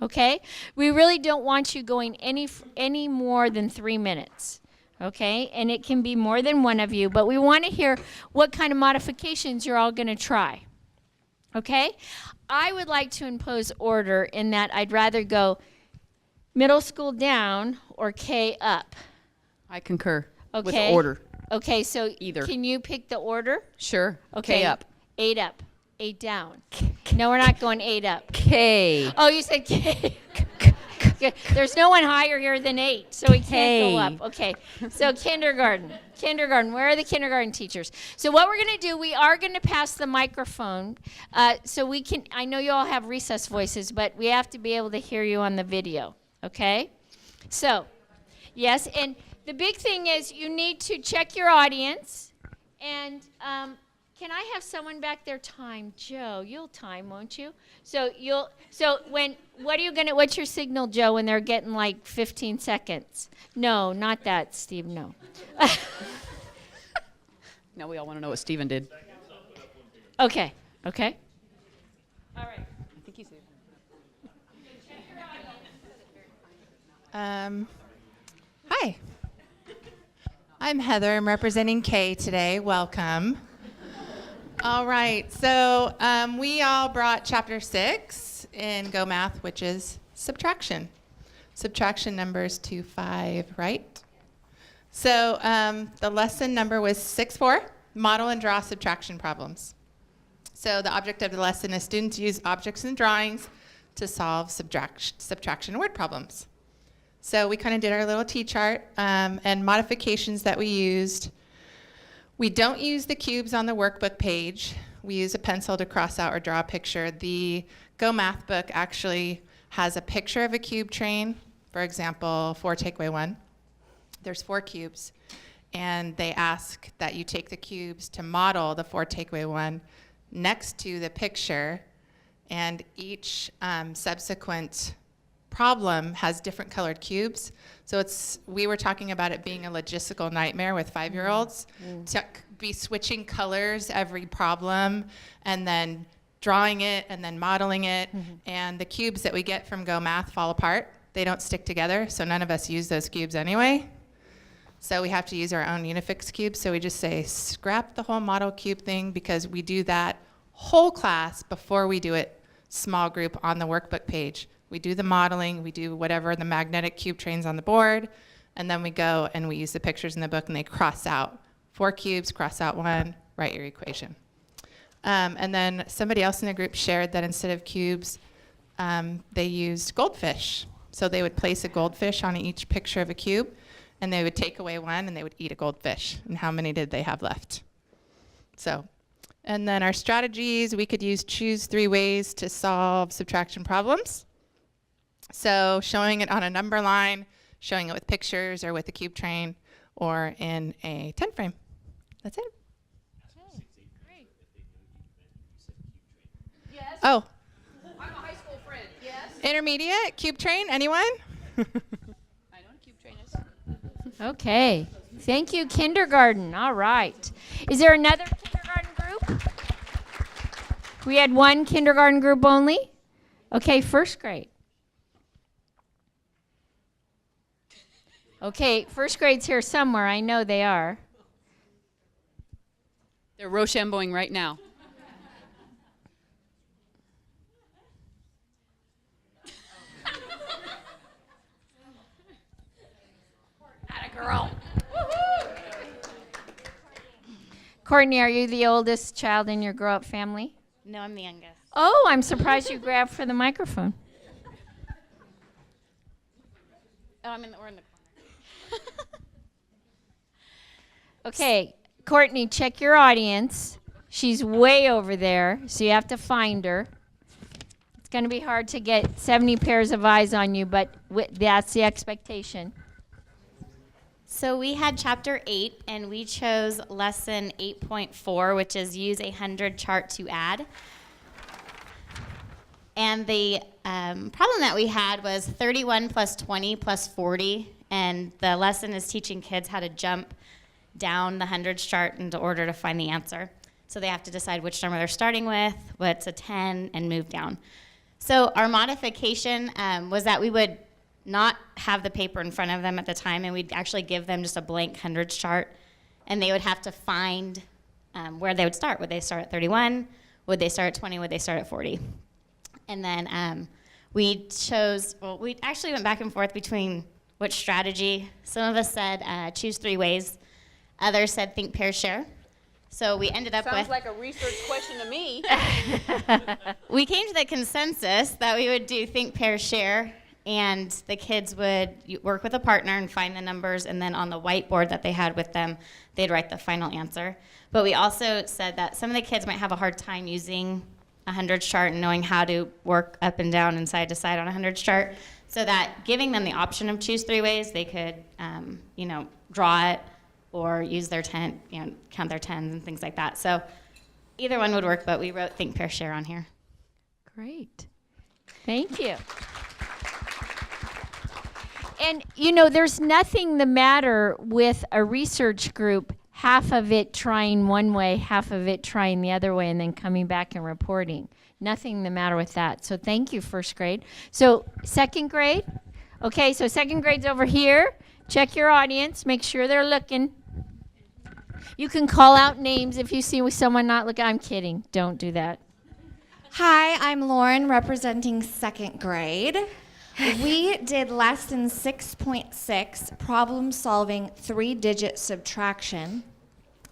Okay? We really don't want you going any more than 3 minutes. Okay? And it can be more than one of you, but we want to hear what kind of modifications you're all going to try. Okay? I would like to impose order in that I'd rather go middle school down or K up. I concur with Okay? order. Okay, so Either. Can you pick the order? Sure. Okay. K up. 8 up. 8 down. No, we're not going 8 up. K. Oh, you said K. Okay, there's no one higher here than 8, so we can't go up. Okay, so kindergarten. Where are the kindergarten teachers? So what we're going to do, we are going to pass the microphone so we can, I know you all have recess voices, but we have to be able to hear you on the video, okay? So, yes, and the big thing is you need to check your audience, and can I have someone back there time? Joe, you'll time, won't you? What's your signal, Joe, when they're getting like 15 seconds? No, not that, Steve, no. Now we all want to know what Stephen did. Okay. All right. I think he's Hi. I'm Heather. I'm representing K today. Welcome. All right. So we all brought Chapter 6 in Go Math, which is subtraction. Subtraction numbers to 5, right? So the lesson number was 6-4, model and draw subtraction problems. So the object of the lesson is students use objects and drawings to solve subtraction word problems. So we kind of did our little T-chart and modifications that we used. We don't use the cubes on the workbook page. We use a pencil to cross out or draw a picture. The Go Math book actually has a picture of a cube train. For example, 4 takeaway 1. There's 4 cubes, and they ask that you take the cubes to model the 4 takeaway 1 next to the picture, and each subsequent problem has different colored cubes. So we were talking about it being a logistical nightmare with 5-year-olds to be switching colors every problem and then drawing it and then modeling it, and the cubes that we get from Go Math fall apart. They don't stick together, so none of us use those cubes anyway. So we have to use our own Unifix cubes. So we just say, scrap the whole model cube thing, because we do that whole class before we do it small group on the workbook page. We do the modeling, we do whatever the magnetic cube trains on the board, and then we go and we use the pictures in the book, and they cross out 4 cubes, cross out 1, write your equation. And then somebody else in the group shared that instead of cubes, they used goldfish. So they would place a goldfish on each picture of a cube, and they would take away 1, and they would eat a goldfish. And how many did they have left? So, and then our strategies, we could use choose 3 ways to solve subtraction problems. So showing it on a number line, showing it with pictures or with a cube train, or in a 10 frame. That's it. Yes. Oh. I'm a high school friend. Yes. Intermediate, cube train, anyone? I know what a cube train is. Okay. Thank you, kindergarten. All right. Is there another kindergarten group? We had one kindergarten group only? Okay, first grade. Okay, first grade's here somewhere. I know they are. They're Rochambeauing right now. Atta girl. Courtney, are you the oldest child in your grow-up family? No, I'm the youngest. Oh, I'm surprised you grabbed for the microphone. Oh, we're in the corner. Okay, Courtney, check your audience. She's way over there, so you have to find her. It's going to be hard to get 70 pairs of eyes on you, but that's the expectation. So we had chapter 8, and we chose lesson 8.4, which is use a 100 chart to add. And the problem that we had was 31 plus 20 plus 40, and the lesson is teaching kids how to jump down the hundreds chart in order to find the answer. So they have to decide which number they're starting with, what's a 10, and move down. So our modification was that we would not have the paper in front of them at the time, and we'd actually give them just a blank hundreds chart, and they would have to find where they would start. Would they start at 31? Would they start at 20? Would they start at 40? And then we chose, well, we actually went back and forth between which strategy. Some of us said choose 3 ways. Others said think, pair, share. So we ended up Sounds with... like a research question to me. We came to the consensus that we would do think, pair, share, and the kids would work with a partner and find the numbers, and then on the whiteboard that they had with them, they'd write the final answer. But we also said that some of the kids might have a hard time using a hundreds chart and knowing how to work up and down and side to side on a hundreds chart, so that giving them the option of choose 3 ways, they could, draw it or use their count their tens and things like that. So either one would work, but we wrote think, pair, share on here. Great. Thank you. And, there's nothing the matter with a research group, half of it trying one way, half of it trying the other way, and then coming back and reporting. Nothing the matter with that. So thank you, first grade. So second grade? Okay, so second grade's over here. Check your audience. Make sure they're looking. You can call out names if you see someone not looking. I'm kidding. Don't do that. Hi, I'm Lauren, representing second grade. We did lesson 6.6, problem solving 3-digit subtraction.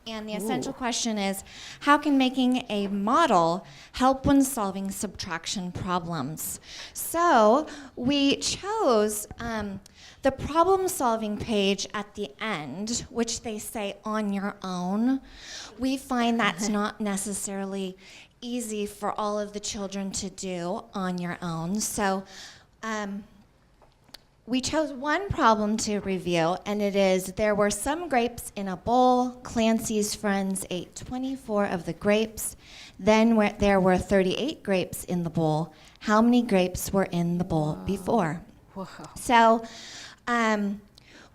And the essential question is, how can making a model help when solving subtraction problems? So we chose the problem solving page at the end, which they say on your own. We find that's not necessarily easy for all of the children to do on your own. So we chose one problem to review, and it is, there were some grapes in a bowl. Clancy's friends ate 24 of the grapes. Then there were 38 grapes in the bowl. How many grapes were in the bowl before? Whoa. So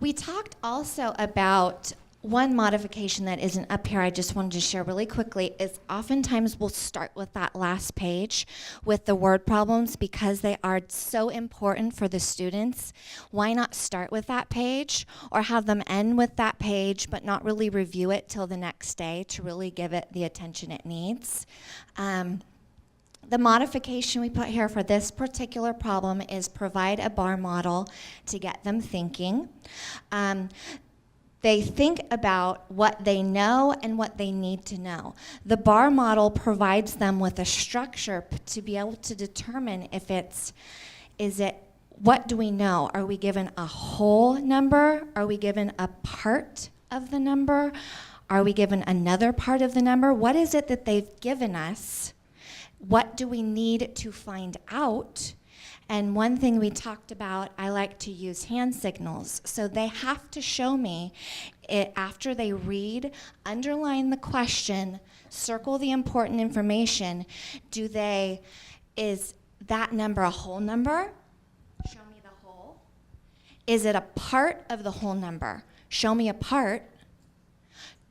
we talked also about One modification that isn't up here I just wanted to share really quickly is oftentimes we'll start with that last page with the word problems because they are so important for the students. Why not start with that page or have them end with that page but not really review it till the next day to really give it the attention it needs? The modification we put here for this particular problem is provide a bar model to get them thinking. They think about what they know and what they need to know. The bar model provides them with a structure to be able to determine if what do we know? Are we given a whole number? Are we given a part of the number? Are we given another part of the number? What is it that they've given us? What do we need to find out? And one thing we talked about, I like to use hand signals. So they have to show me it after they read, underline the question, circle the important information. Is that number a whole number? Show me the whole. Is it a part of the whole number? Show me a part.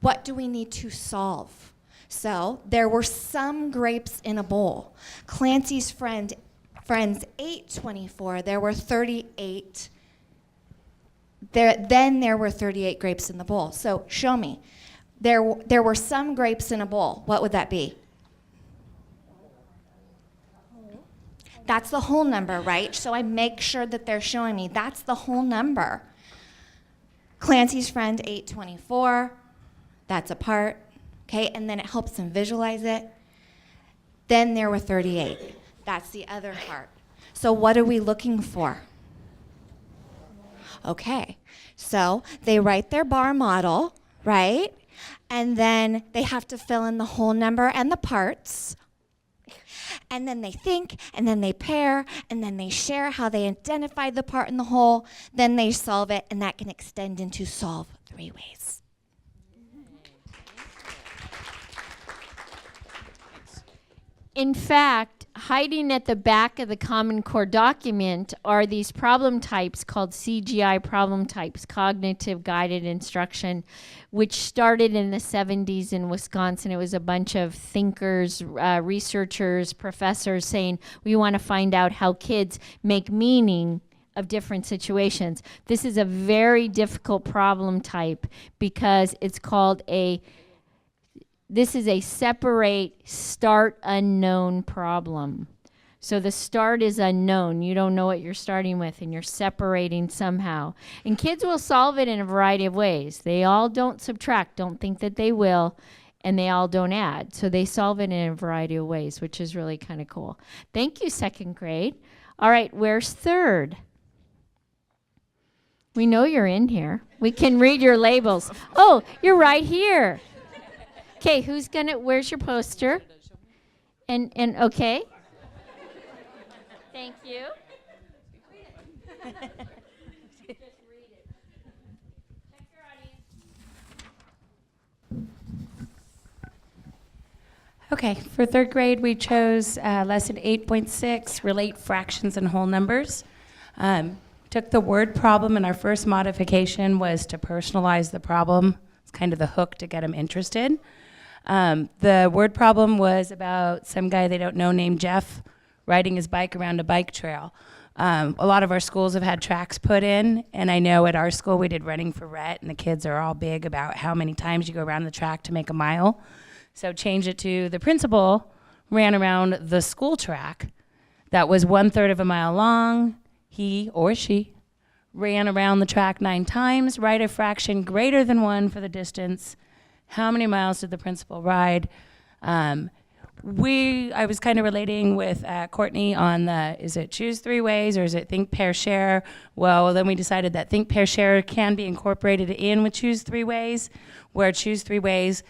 What do we need to solve? So there were some grapes in a bowl. Clancy's friends ate 24. There were 38. Then there were 38 grapes in the bowl. So show me. There were some grapes in a bowl. What would that be? That's the whole number, right? So I make sure that they're showing me that's the whole number. Clancy's friend ate 24. That's a part. Okay, and then it helps them visualize it. Then there were 38. That's the other part. So what are we looking for? Okay, so they write their bar model, right? And then they have to fill in the whole number and the parts. And then they think, and then they pair, and then they share how they identified the part and the whole. Then they solve it, and that can extend into solve 3 ways. In fact, hiding at the back of the Common Core document are these problem types called CGI problem types, cognitive guided instruction, which started in the 70s in Wisconsin. It was a bunch of thinkers, researchers, professors saying, we want to find out how kids make meaning of different situations. This is a very difficult problem type because it's called this is a separate start unknown problem. So the start is unknown. You don't know what you're starting with, and you're separating somehow. And kids will solve it in a variety of ways. They all don't subtract, don't think that they will, and they all don't add. So they solve it in a variety of ways, which is really kind of cool. Thank you, 2nd grade. All right, where's 3rd? We know you're in here. We can read your labels. Oh, you're right here. Okay, where's your poster? And okay. Thank you. Okay, for 3rd grade, we chose lesson 8.6, relate fractions and whole numbers. Took the word problem, and our first modification was to personalize the problem. It's kind of the hook to get them interested. The word problem was about some guy they don't know named Jeff riding his bike around a bike trail. A lot of our schools have had tracks put in, and I know at our school we did running for Rhett, and the kids are all big about how many times you go around the track to make a mile. So change it to the principal ran around the school track that was 1/3 of a mile long. He or she ran around the track 9 times, write a fraction greater than 1 for the distance. How many miles did the principal ride? I was kind of relating with Courtney on is it choose 3 ways or is it think, pair, share? Well, then we decided that think, pair, share can be incorporated in with choose 3 ways, where choose 3 ways,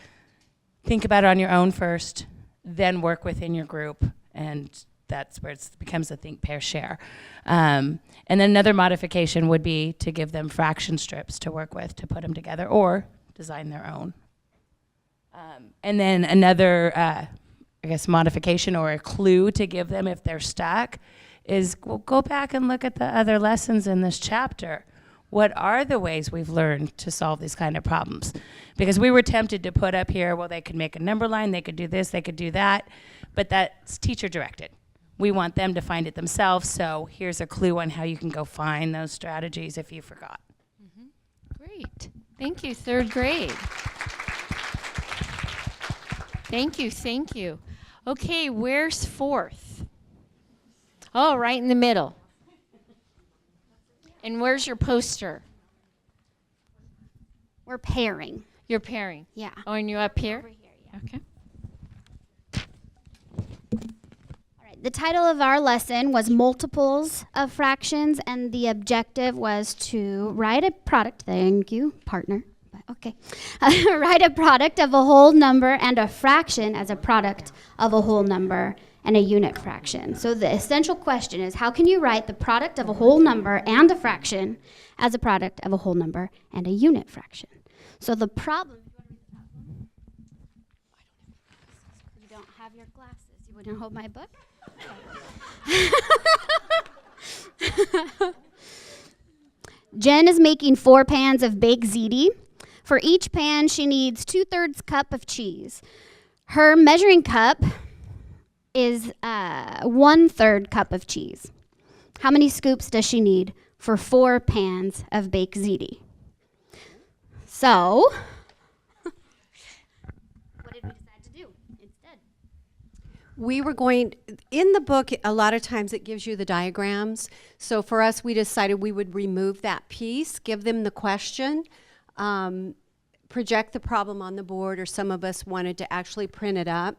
think about it on your own first, then work within your group, and that's where it becomes a think, pair, share. And then another modification would be to give them fraction strips to work with, to put them together, or design their own. And then another, modification or a clue to give them if they're stuck is go back and look at the other lessons in this chapter. what are the ways we've learned to solve these kind of problems? Because we were tempted to put up here, well, they could make a number line, they could do this, they could do that, but that's teacher directed. We want them to find it themselves, so here's a clue on how you can go find those strategies if you forgot. Great. Thank you, third grade. Thank you, thank you. Okay, where's fourth? Oh, right in the middle. And where's your poster? We're pairing. You're pairing? Yeah. Oh, and you're up here? Over here, yeah. Okay. All right. The title of our lesson was Multiples of Fractions, and the objective was to write a product. Thank you, partner. Okay. Write a product of a whole number and a fraction as a product of a whole number and a unit fraction. So the essential question is, how can you write the product of a whole number and a fraction as a product of a whole number and a unit fraction? So the problem, you don't have your glasses. You wouldn't hold my book? Jen is making 4 pans of baked ziti. For each pan, she needs 2/3 cup of cheese. Her measuring cup is 1/3 cup of cheese. How many scoops does she need for 4 pans of baked ziti? So, what did we decide to do instead? We were going, in the book, a lot of times it gives you the diagrams. So for us, we decided we would remove that piece, give them the question, project the problem on the board, or some of us wanted to actually print it up.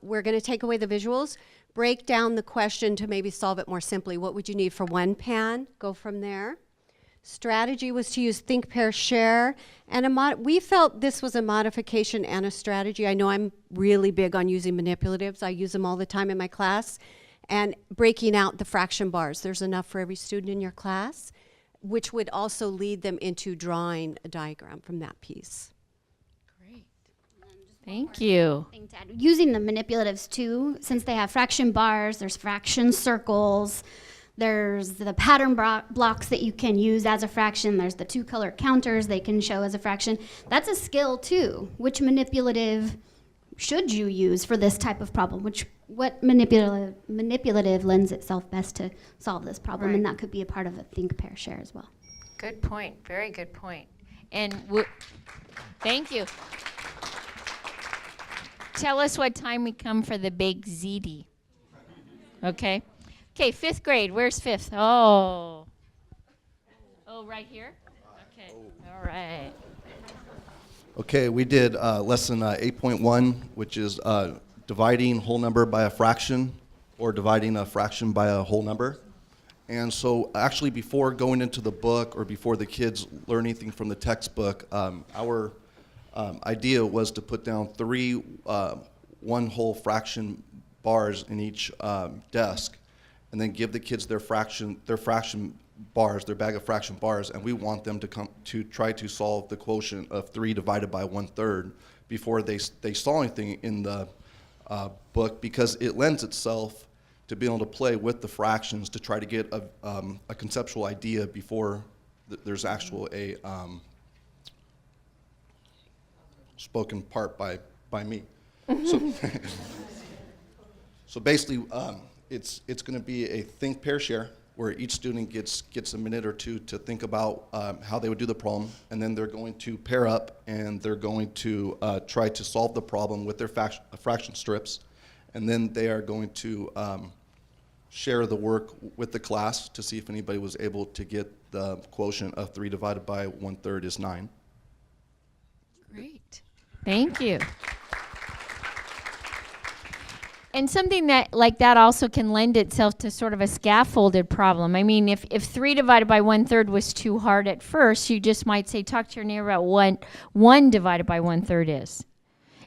We're going to take away the visuals, break down the question to maybe solve it more simply. What would you need for 1 pan? Go from there. Strategy was to use think, pair, share, and we felt this was a modification and a strategy. I know I'm really big on using manipulatives. I use them all the time in my class. And breaking out the fraction bars. There's enough for every student in your class, which would also lead them into drawing a diagram from that piece. Great. Thank you. Thing to add. Using the manipulatives too, since they have fraction bars, there's fraction circles, there's the pattern blocks that you can use as a fraction, there's the 2-color counters they can show as a fraction. That's a skill too. Which manipulative should you use for this type of problem? What manipulative lends itself best to solve this problem? Right. And that could be a part of a think, pair, share as well. Good point. Very good point. And thank you. Tell us what time we come for the baked ziti. Okay. Okay, 5th grade. Where's 5th? Oh, right here? Okay. All right. Okay, we did lesson 8.1, which is dividing whole number by a fraction or dividing a fraction by a whole number. And so actually before going into the book or before the kids learn anything from the textbook, our idea was to put down 3 one whole fraction bars in each desk, and then give the kids their fraction bars, their bag of fraction bars, and we want them to come to try to solve the quotient of 3 divided by 1/3 before they saw anything in the book, because it lends itself to being able to play with the fractions to try to get a conceptual idea before there's actual spoken part by me. So basically, it's going to be a think, pair, share, where each student gets a minute or two to think about how they would do the problem, and then they're going to pair up and they're going to try to solve the problem with their fraction strips, and then they are going to share the work with the class to see if anybody was able to get the quotient of 3 divided by 1/3 is 9. Great. Thank you. And something that like that also can lend itself to sort of a scaffolded problem. I mean, if 3 divided by 1/3 was too hard at first, you just might say, talk to your neighbor about what 1 divided by 1/3 is.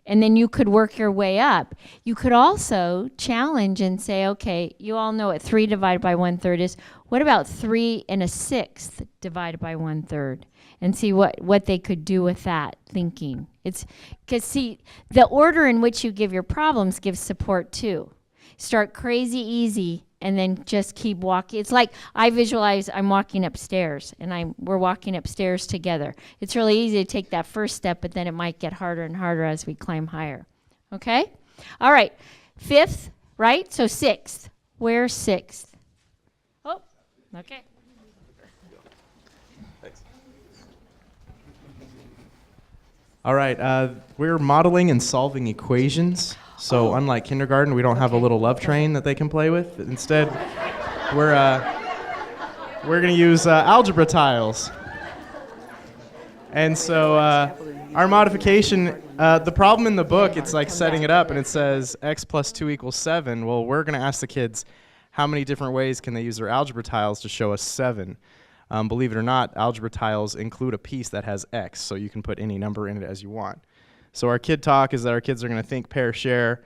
And then you could work your way up. You could also challenge and say, okay, you all know what 3 divided by 1/3 is. What about 3 1/6 divided by 1/3? And see what they could do with that thinking. It's because, see, the order in which you give your problems gives support too. Start crazy easy and then just keep walking. It's like I visualize I'm walking upstairs, and we're walking upstairs together. It's really easy to take that first step, but then it might get harder and harder as we climb higher. Okay? All right. 5th, right? So 6th. Where's 6th? Oh, okay. All right, we're modeling and solving equations. So unlike kindergarten, we don't have a little love train that they can play with. Instead, we're going to use algebra tiles. And so our modification, the problem in the book, it's like setting it up and it says x plus 2 equals 7. Well, we're going to ask the kids how many different ways can they use their algebra tiles to show us 7. Believe it or not, algebra tiles include a piece that has x, so you can put any number in it as you want. So our kid talk is that our kids are going to think, pair, share.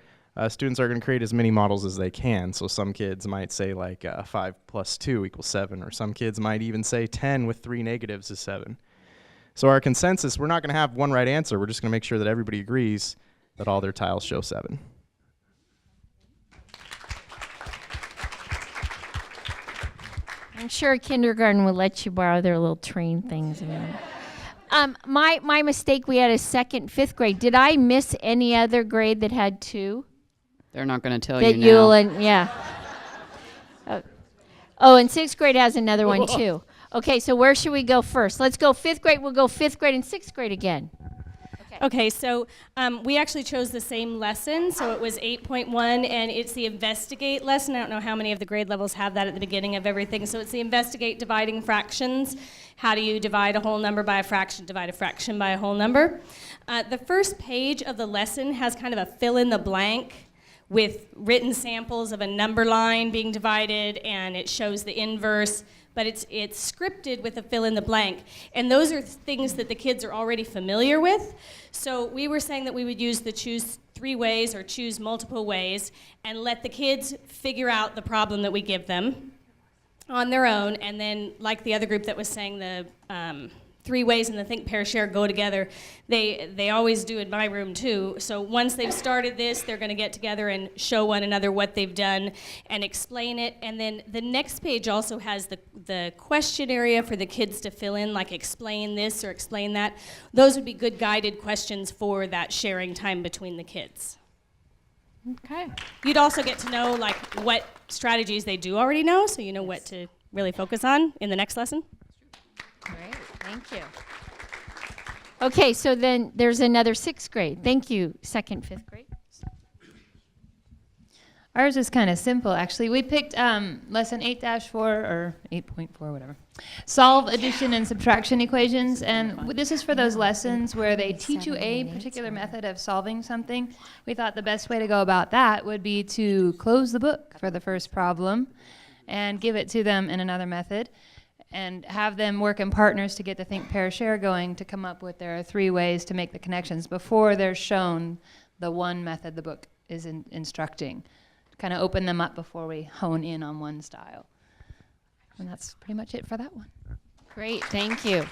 Students are going to create as many models as they can. So some kids might say like 5 plus 2 equals 7, or some kids might even say 10 with 3 negatives is 7. So our consensus, we're not going to have one right answer. We're just going to make sure that everybody agrees that all their tiles show 7. I'm sure kindergarten will let you borrow their little train things. My mistake, we had a 2nd, 5th grade. Did I miss any other grade that had 2? They're not going to tell That you now. Yeah. Oh, and 6th grade has another one too. Okay, so where should we go first? Let's go 5th grade. We'll go 5th grade and 6th grade again. Okay, so we actually chose the same lesson, so it was 8.1, and it's the investigate lesson. I don't know how many of the grade levels have that at the beginning of everything. So it's the investigate dividing fractions. How do you divide a whole number by a fraction, divide a fraction by a whole number? The first page of the lesson has kind of a fill in the blank with written samples of a number line being divided, and it shows the inverse. But it's scripted with a fill in the blank. And those are things that the kids are already familiar with. So we were saying that we would use the choose 3 ways or choose multiple ways and let the kids figure out the problem that we give them on their own. And then, like the other group that was saying, the 3 ways and the think, pair, share go together, they always do in my room too. So once they've started this, they're going to get together and show one another what they've done and explain it. And then the next page also has the question area for the kids to fill in, like explain this or explain that. Those would be good guided questions for that sharing time between the kids. Okay. You'd also get to know like what strategies they do already know, so you know what to really focus on in the next lesson. Great, thank you. Okay, so then there's another 6th grade. Thank you, 2nd, 5th grade. Ours is kind of simple, actually. We picked lesson 8-4 or 8.4, whatever. Solve addition and subtraction equations. And this is for those lessons where they teach you a particular method of solving something. We thought the best way to go about that would be to close the book for the first problem and give it to them in another method, and have them work in partners to get the think, pair, share going to come up with their 3 ways to make the connections before they're shown the one method the book is instructing. Kind of open them up before we hone in on one style. And that's pretty much it for that one. Great, thank you.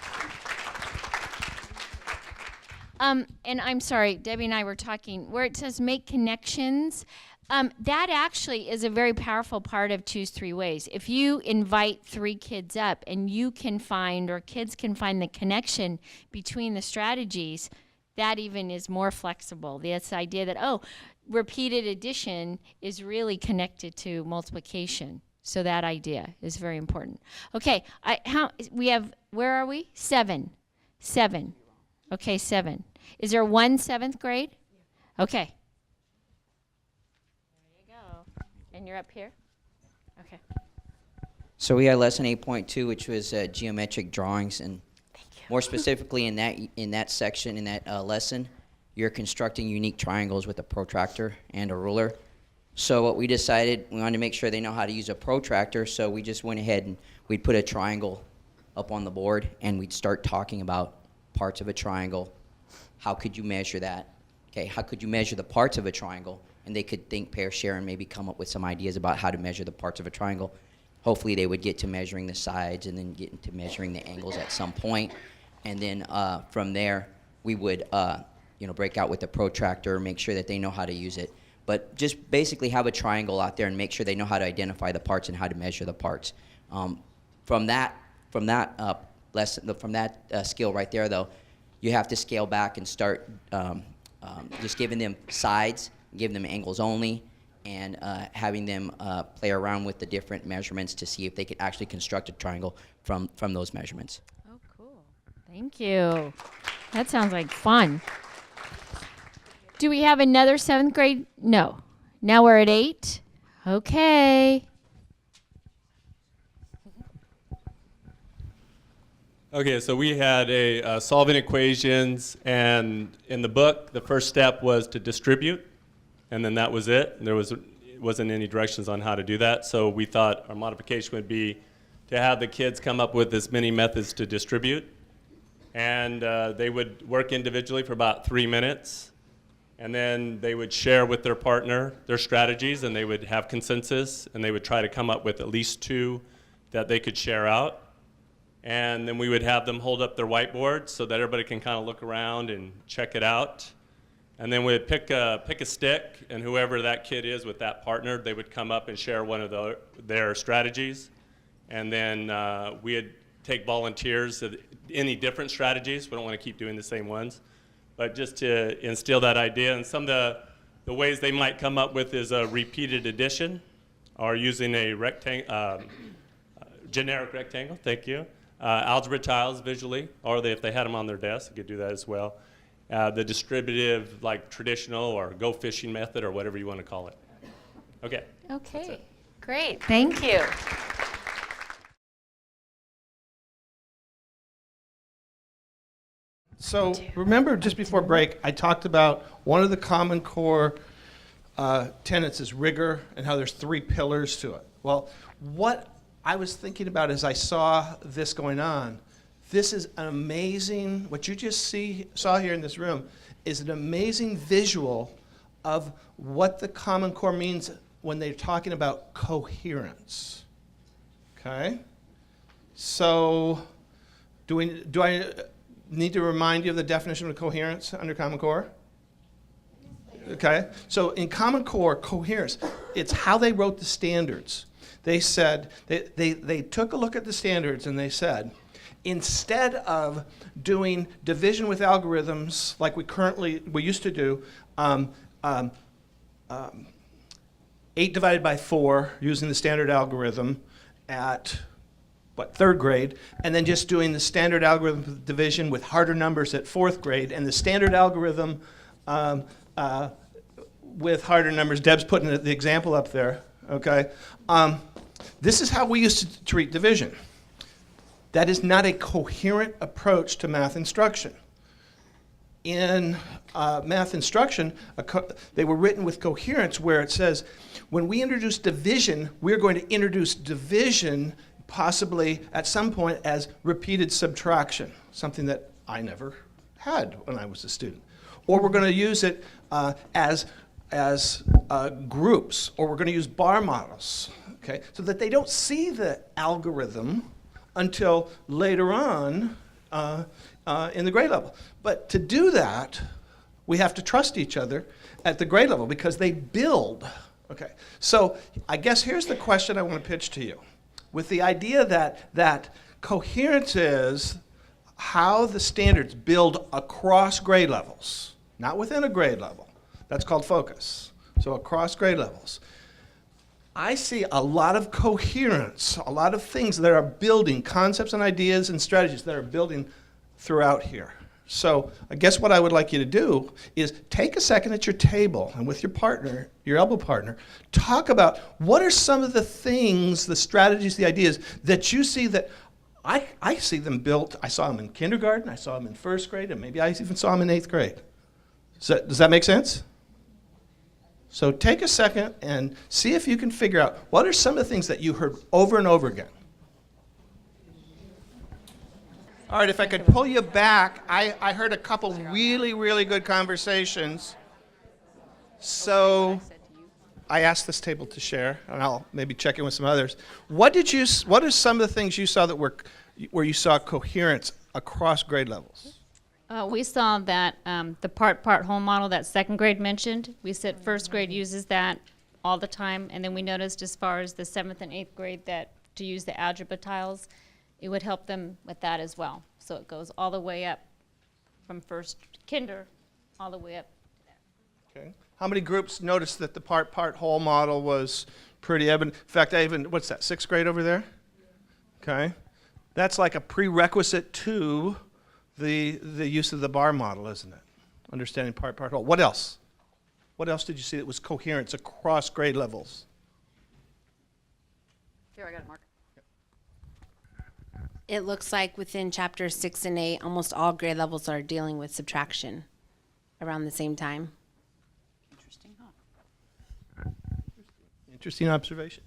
And I'm sorry, Debbie and I were talking, where it says make connections, that actually is a very powerful part of Choose 3 Ways. If you invite 3 kids up and you can find, or kids can find the connection between the strategies, that even is more flexible. This idea that, oh, repeated addition is really connected to multiplication. So that idea is very important. Okay, where are we? 7. Okay, 7. Is there one 7th grade? Okay. And you're up here? Okay. So we had lesson 8.2, which was geometric drawings, and more specifically in that section, in that lesson, you're constructing unique triangles with a protractor and a ruler. So what we decided, we wanted to make sure they know how to use a protractor, so we just went ahead and we'd put a triangle up on the board, and we'd start talking about parts of a triangle. How could you measure that? Okay, how could you measure the parts of a triangle? And they could think, pair, share, and maybe come up with some ideas about how to measure the parts of a triangle. Hopefully they would get to measuring the sides and then get into measuring the angles at some point. And then from there, we would break out with the protractor, make sure that they know how to use it. but just basically have a triangle out there and make sure they know how to identify the parts and how to measure the parts. From that skill right there, though, you have to scale back and start just giving them sides, giving them angles only, and having them play around with the different measurements to see if they could actually construct a triangle from those measurements. Oh, cool. Thank you. That sounds like fun. Do we have another 7th grade? No. Now we're at 8. Okay. Okay, so we had a solving equations, and in the book, the first step was to distribute, and then that was it. There wasn't any directions on how to do that, so we thought our modification would be to have the kids come up with as many methods to distribute, and they would work individually for about 3 minutes, and then they would share with their partner their strategies, and they would have consensus, and they would try to come up with at least 2 that they could share out. And then we would have them hold up their whiteboard so that everybody can kind of look around and check it out. And then we'd pick a stick, and whoever that kid is with that partner, they would come up and share one of their strategies. And then we'd take volunteers of any different strategies. We don't want to keep doing the same ones. But just to instill that idea. And some of the ways they might come up with is a repeated addition, or using a generic rectangle, thank you. Algebra tiles visually, or if they had them on their desk, they could do that as well. The distributive, like traditional or go fishing method, or whatever you want to call it. Okay. Okay, great, thank you. So remember, just before break, I talked about one of the Common Core tenets is rigor, and how there's 3 pillars to it. Well, what I was thinking about as I saw this going on, this is an amazing, what you just saw here in this room is an amazing visual of what the Common Core means when they're talking about coherence. Okay? So do I need to remind you of the definition of coherence under Common Core? Okay? So in Common Core, coherence, it's how they wrote the standards. They said, they took a look at the standards and they said, instead of doing division with algorithms like we used to do, 8 divided by 4 using the standard algorithm at, 3rd grade, and then just doing the standard algorithm division with harder numbers at 4th grade, and the standard algorithm with harder numbers. Deb's putting the example up there, okay? This is how we used to treat division. That is not a coherent approach to math instruction. In math instruction, they were written with coherence, where it says, when we introduce division, we're going to introduce division possibly at some point as repeated subtraction, something that I never had when I was a student. Or we're going to use it as groups, or we're going to use bar models, okay? So that they don't see the algorithm until later on in the grade level. But to do that, we have to trust each other at the grade level because they build. Okay, so I guess here's the question I want to pitch to you. With the idea that coherence is how the standards build across grade levels, not within a grade level. That's called focus. So across grade levels. I see a lot of coherence, a lot of things that are building, concepts and ideas and strategies that are building throughout here. So I guess what I would like you to do is take a second at your table and with your partner, your elbow partner, talk about what are some of the things, the strategies, the ideas that you see that I see them built. I saw them in kindergarten, I saw them in 1st grade, and maybe I even saw them in 8th grade. Does that make sense? So take a second and see if you can figure out what are some of the things that you heard over and over again. All right, if I could pull you back, I heard a couple really, really good conversations. So I asked this table to share, and I'll maybe check in with some others. What are some of the things you saw that where you saw coherence across grade levels? We saw that the part-whole model that second grade mentioned, we said first grade uses that all the time, and then we noticed as far as the 7th and 8th grade that to use the algebra tiles, it would help them with that as well. So it goes all the way up from first kinder all the way up. Okay. How many groups noticed that the part-whole model was pretty evident? In fact, I even, what's that, 6th grade over there? Okay. That's like a prerequisite to the use of the bar model, isn't it? Understanding part-whole. What else? What else did you see that was coherence across grade levels? Here, I got it, Mark. It looks like within chapters 6 and 8, almost all grade levels are dealing with subtraction around the same time. Interesting, huh? Interesting observation.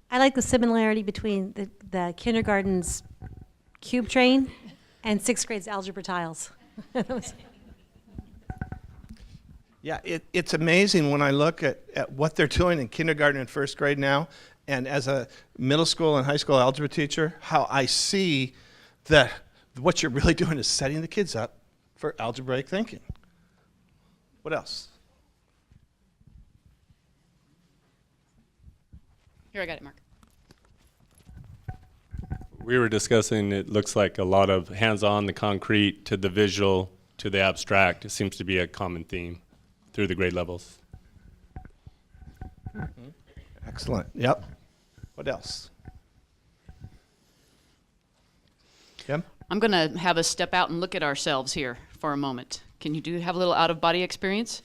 I like the similarity between the kindergarten's cube train and 6th grade's algebra tiles. Yeah, it's amazing when I look at what they're doing in kindergarten and 1st grade now, and as a middle school and high school algebra teacher, how I see that what you're really doing is setting the kids up for algebraic thinking. What else? Here, I got it, Mark. We were discussing, it looks like a lot of hands-on, the concrete to the visual to the abstract. It seems to be a common theme through the grade levels. Mm-hmm. Excellent. Yep. What else? Kim? I'm going to have us step out and look at ourselves here for a moment. Can you have a little out-of-body experience?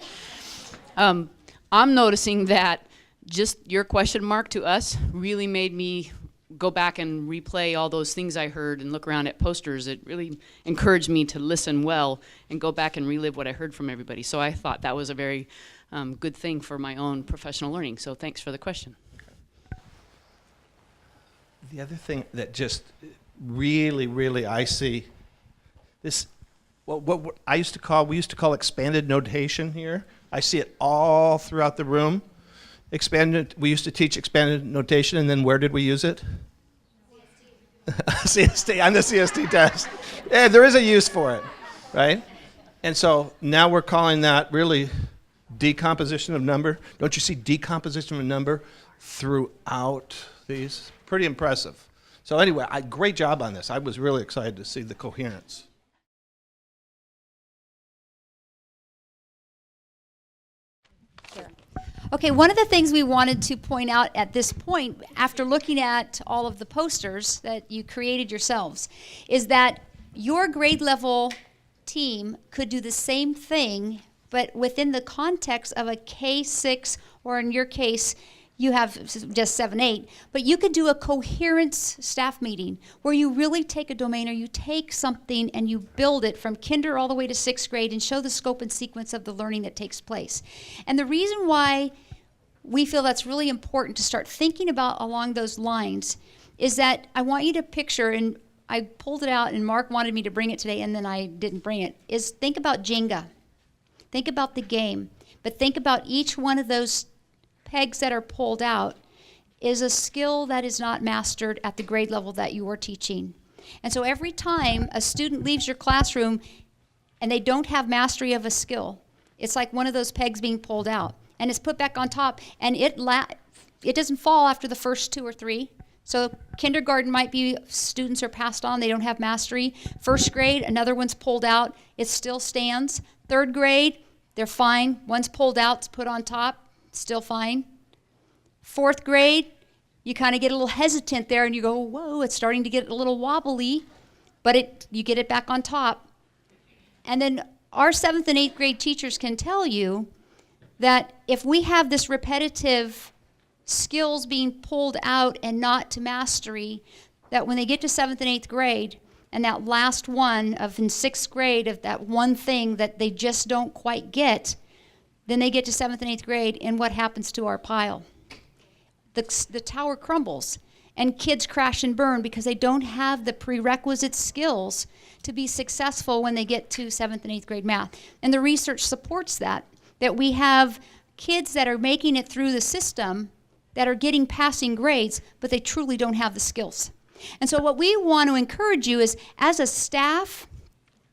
I'm noticing that just your question, Mark, to us really made me go back and replay all those things I heard and look around at posters. It really encouraged me to listen well and go back and relive what I heard from everybody. So I thought that was a very good thing for my own professional learning. So thanks for the question. The other thing that just really I see this, what I used to call, we used to call expanded notation here. I see it all throughout the room. We used to teach expanded notation, and then where did we use it? CST, on the CST test. Yeah, there is a use for it, right? And so now we're calling that really decomposition of number. Don't you see decomposition of number throughout these? Pretty impressive. So anyway, great job on this. I was really excited to see the coherence. Okay, one of the things we wanted to point out at this point, after looking at all of the posters that you created yourselves, is that your grade level team could do the same thing, but within the context of a K6, or in your case, you have just 7, 8, but you could do a coherence staff meeting where you really take a domain, or you take something and you build it from kinder all the way to 6th grade and show the scope and sequence of the learning that takes place. And the reason why we feel that's really important to start thinking about along those lines is that I want you to picture, and I pulled it out and Mark wanted me to bring it today and then I didn't bring it, is think about Jenga. Think about the game, but think about each one of those pegs that are pulled out is a skill that is not mastered at the grade level that you are teaching. And so every time a student leaves your classroom and they don't have mastery of a skill, it's like one of those pegs being pulled out and it's put back on top, and it doesn't fall after the first 2 or 3. So kindergarten might be students are passed on, they don't have mastery. 1st grade, another one's pulled out, it still stands. 3rd grade, they're fine. One's pulled out, it's put on top, still fine. 4th grade, you kind of get a little hesitant there and you go, whoa, it's starting to get a little wobbly, but you get it back on top. And then our 7th and 8th grade teachers can tell you that if we have this repetitive skills being pulled out and not to mastery, that when they get to 7th and 8th grade, and that last one of in 6th grade of that one thing that they just don't quite get, then they get to 7th and 8th grade, and what happens to our pile? The tower crumbles, and kids crash and burn because they don't have the prerequisite skills to be successful when they get to 7th and 8th grade math. And the research supports that we have kids that are making it through the system that are getting passing grades, but they truly don't have the skills. And so what we want to encourage you is, as a staff,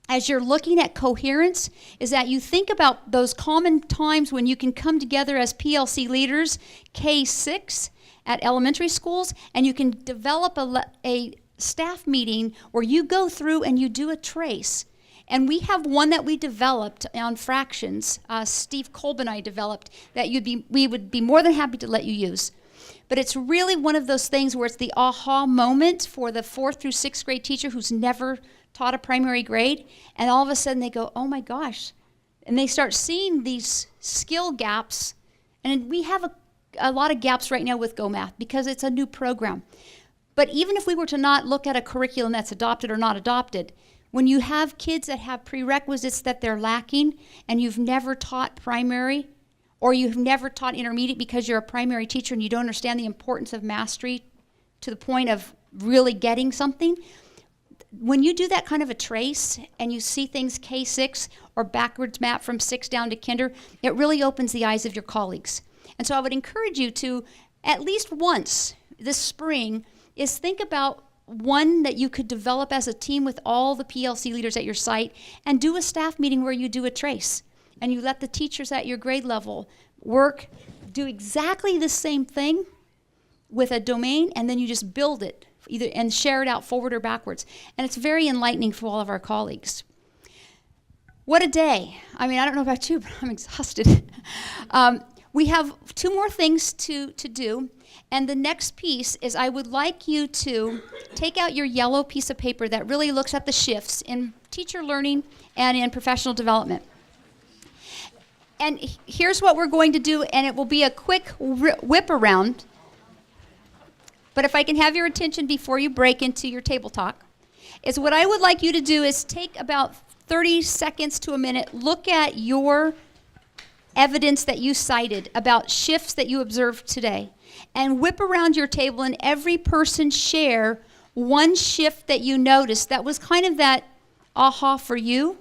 as you're looking at coherence, is that you think about those common times when you can come together as PLC leaders, K-6 at elementary schools, and you can develop a staff meeting where you go through and you do a trace. And we have one that we developed on fractions, Steve Kolb and I developed, that we would be more than happy to let you use. But it's really one of those things where it's the aha moment for the 4th through 6th grade teacher who's never taught a primary grade, and all of a sudden they go, oh my gosh. And they start seeing these skill gaps, and we have a lot of gaps right now with Go Math because it's a new program. But even if we were to not look at a curriculum that's adopted or not adopted, when you have kids that have prerequisites that they're lacking and you've never taught primary or you've never taught intermediate because you're a primary teacher and you don't understand the importance of mastery to the point of really getting something, when you do that kind of a trace and you see things K6 or backwards map from 6 down to kinder, it really opens the eyes of your colleagues. And so I would encourage you to, at least once this spring, is think about one that you could develop as a team with all the PLC leaders at your site and do a staff meeting where you do a trace. And you let the teachers at your grade level do exactly the same thing with a domain, and then you just build it either and share it out forward or backwards. And it's very enlightening for all of our colleagues. What a day. I mean, I don't know about you, but I'm exhausted. We have 2 more things to do. And the next piece is I would like you to take out your yellow piece of paper that really looks at the shifts in teacher learning and in professional development. And here's what we're going to do, and it will be a quick whip around. But if I can have your attention before you break into your table talk, is what I would like you to do is take about 30 seconds to a minute, look at your evidence that you cited about shifts that you observed today, and whip around your table and every person share one shift that you noticed that was kind of that aha for you,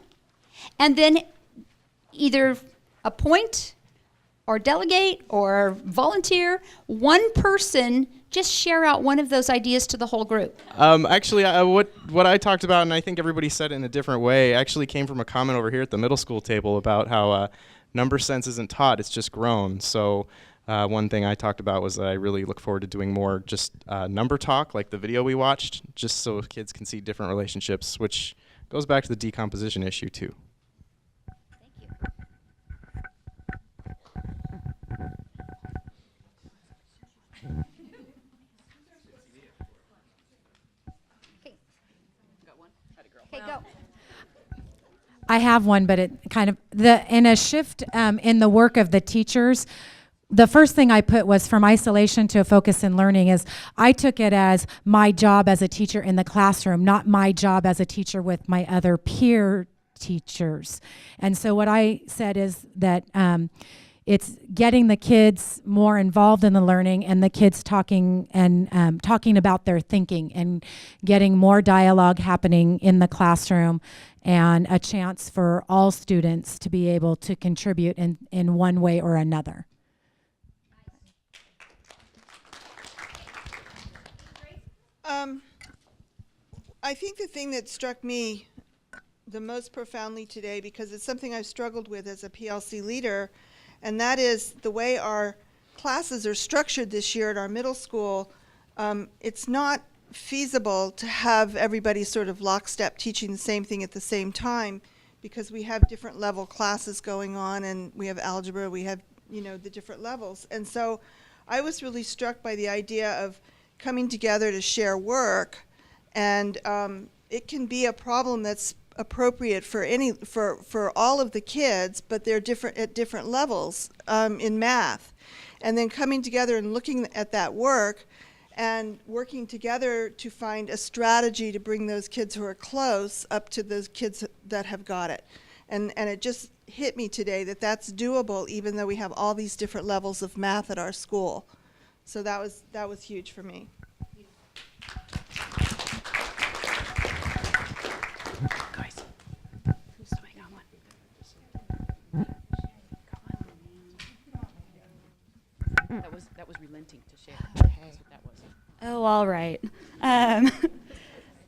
and then either appoint or delegate or volunteer one person, just share out one of those ideas to the whole group. Actually, what I talked about, and I think everybody said it in a different way, actually came from a comment over here at the middle school table about how number sense isn't taught, it's just grown. So one thing I talked about was that I really look forward to doing more just number talk, like the video we watched, just so kids can see different relationships, which goes back to the decomposition issue too. Okay, go. I have one, but it kind of, in a shift in the work of the teachers, the first thing I put was from isolation to a focus in learning is I took it as my job as a teacher in the classroom, not my job as a teacher with my other peer teachers. And so what I said is that it's getting the kids more involved in the learning and the kids talking and talking about their thinking and getting more dialogue happening in the classroom and a chance for all students to be able to contribute in one way or another. I think the thing that struck me the most profoundly today, because it's something I've struggled with as a PLC leader, and that is the way our classes are structured this year at our middle school. It's not feasible to have everybody sort of lockstep teaching the same thing at the same time, because we have different level classes going on, and we have algebra, we have, the different levels. And so I was really struck by the idea of coming together to share work, and it can be a problem that's appropriate for all of the kids, but they're different at different levels in math. And then coming together and looking at that work and working together to find a strategy to bring those kids who are close up to those kids that have got it. And it just hit me today that that's doable even though we have all these different levels of math at our school. So that was huge for me. That was relenting to share. Okay. That's what that was. Oh, all right.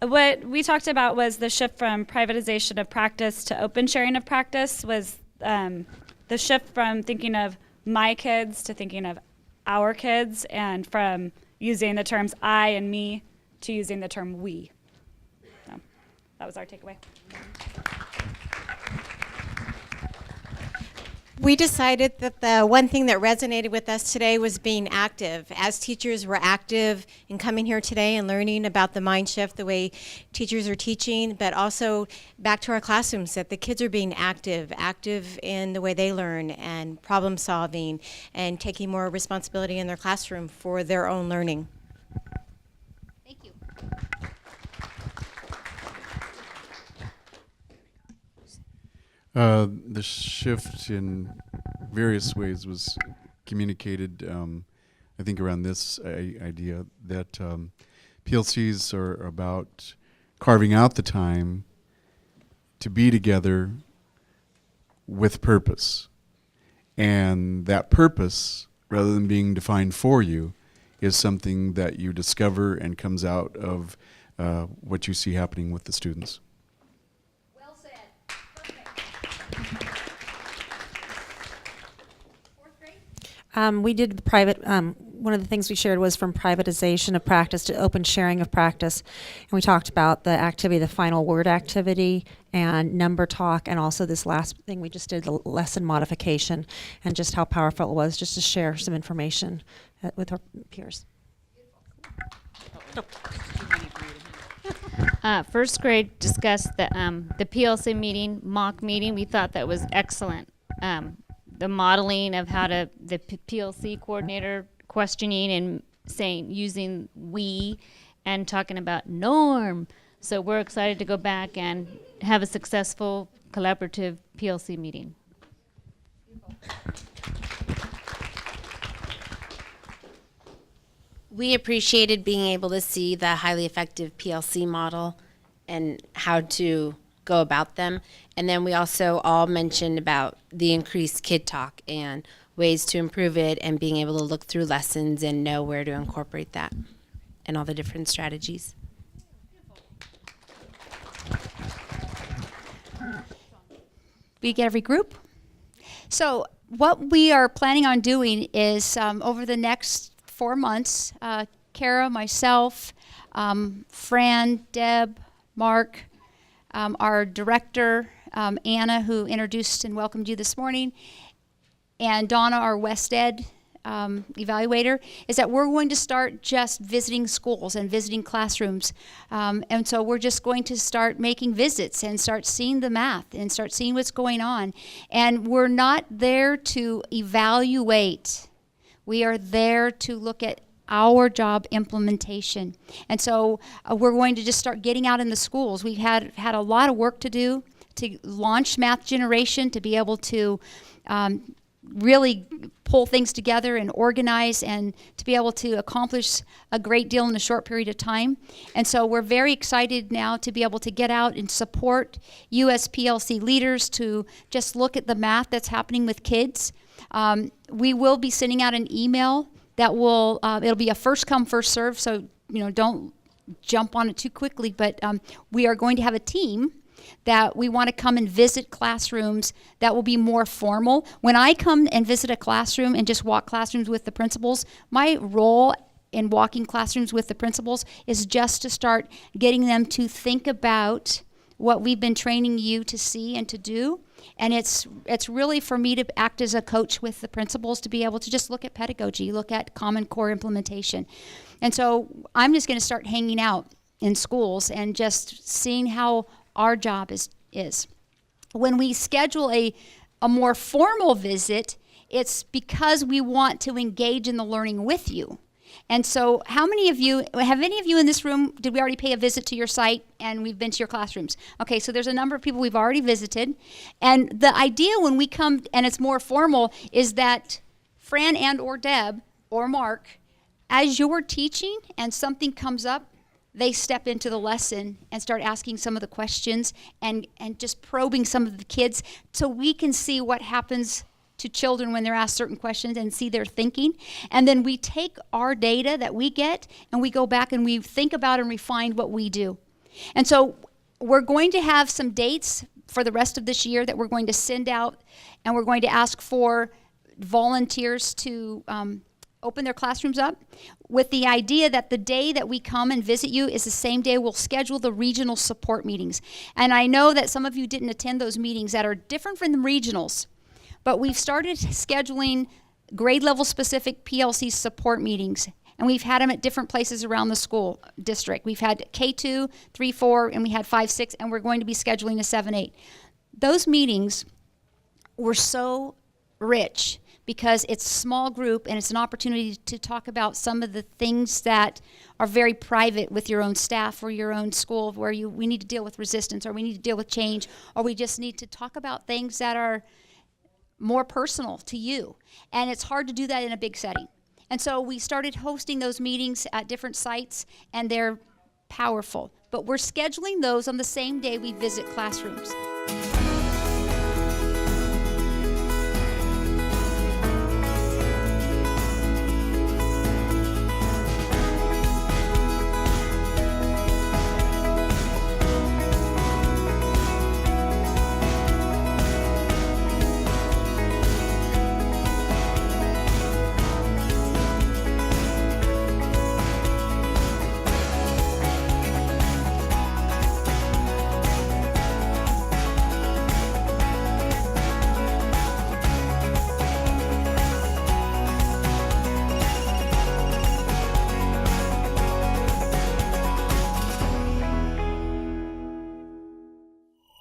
What we talked about was the shift from privatization of practice to open sharing of practice was the shift from thinking of my kids to thinking of our kids, and from using the terms I and me to using the term we. So that was our takeaway. We decided that the one thing that resonated with us today was being active. As teachers, we're active in coming here today and learning about the mind shift, the way teachers are teaching, but also back to our classrooms, that the kids are being active in the way they learn and problem solving and taking more responsibility in their classroom for their own learning. Thank you. The shift in various ways was communicated, I think, around this idea that PLCs are about carving out the time to be together with purpose. And that purpose, rather than being defined for you, is something that you discover and comes out of what you see happening with the students. We did private, one of the things we shared was from privatization of practice to open sharing of practice. And we talked about the activity, the final word activity, and number talk, and also this last thing we just did, the lesson modification, and just how powerful it was just to share some information with our peers. First grade discussed the PLC meeting, mock meeting. We thought that was excellent. The modeling of how to, the PLC coordinator questioning and saying, using we, and talking about norm. So we're excited to go back and have a successful collaborative PLC meeting. We appreciated being able to see the highly effective PLC model and how to go about them. And then we also all mentioned about the increased kid talk and ways to improve it, and being able to look through lessons and know where to incorporate that and all the different strategies. We get every group. So what we are planning on doing is over the next 4 months, Kara, myself, Fran, Deb, Mark, our director, Anna, who introduced and welcomed you this morning, and Donna, our West Ed evaluator, is that we're going to start just visiting schools and visiting classrooms. And so we're just going to start making visits and start seeing the math and start seeing what's going on. And we're not there to evaluate. We are there to look at our job implementation. And so we're going to just start getting out in the schools. We've had a lot of work to do to launch Math Generation, to be able to really pull things together and organize, and to be able to accomplish a great deal in a short period of time. And so we're very excited now to be able to get out and support US PLC leaders to just look at the math that's happening with kids. We will be sending out an email that will, it'll be a first come, first serve, so don't jump on it too quickly, but we are going to have a team that we want to come and visit classrooms that will be more formal. When I come and visit a classroom and just walk classrooms with the principals, my role in walking classrooms with the principals is just to start getting them to think about what we've been training you to see and to do. And it's really for me to act as a coach with the principals, to be able to just look at pedagogy, look at Common Core implementation. And so I'm just going to start hanging out in schools and just seeing how our job is. When we schedule a more formal visit, it's because we want to engage in the learning with you. And so have any of you in this room, did we already pay a visit to your site and we've been to your classrooms? Okay, so there's a number of people we've already visited. And the idea when we come and it's more formal is that Fran and or Deb or Mark, as you're teaching and something comes up, they step into the lesson and start asking some of the questions and just probing some of the kids, so we can see what happens to children when they're asked certain questions and see their thinking. And then we take our data that we get and we go back and we think about and refine what we do. And so we're going to have some dates for the rest of this year that we're going to send out, and we're going to ask for volunteers to open their classrooms up, with the idea that the day that we come and visit you is the same day we'll schedule the regional support meetings. And I know that some of you didn't attend those meetings that are different from the regionals, but we've started scheduling grade level specific PLC support meetings, and we've had them at different places around the school district. We've had K2, 3, 4, and we had 5, 6, and we're going to be scheduling a 7, 8. Those meetings were so rich because it's a small group and it's an opportunity to talk about some of the things that are very private with your own staff or your own school, where we need to deal with resistance, or we need to deal with change, or we just need to talk about things that are more personal to you. And it's hard to do that in a big setting. And so we started hosting those meetings at different sites, and they're powerful. But we're scheduling those on the same day we visit classrooms.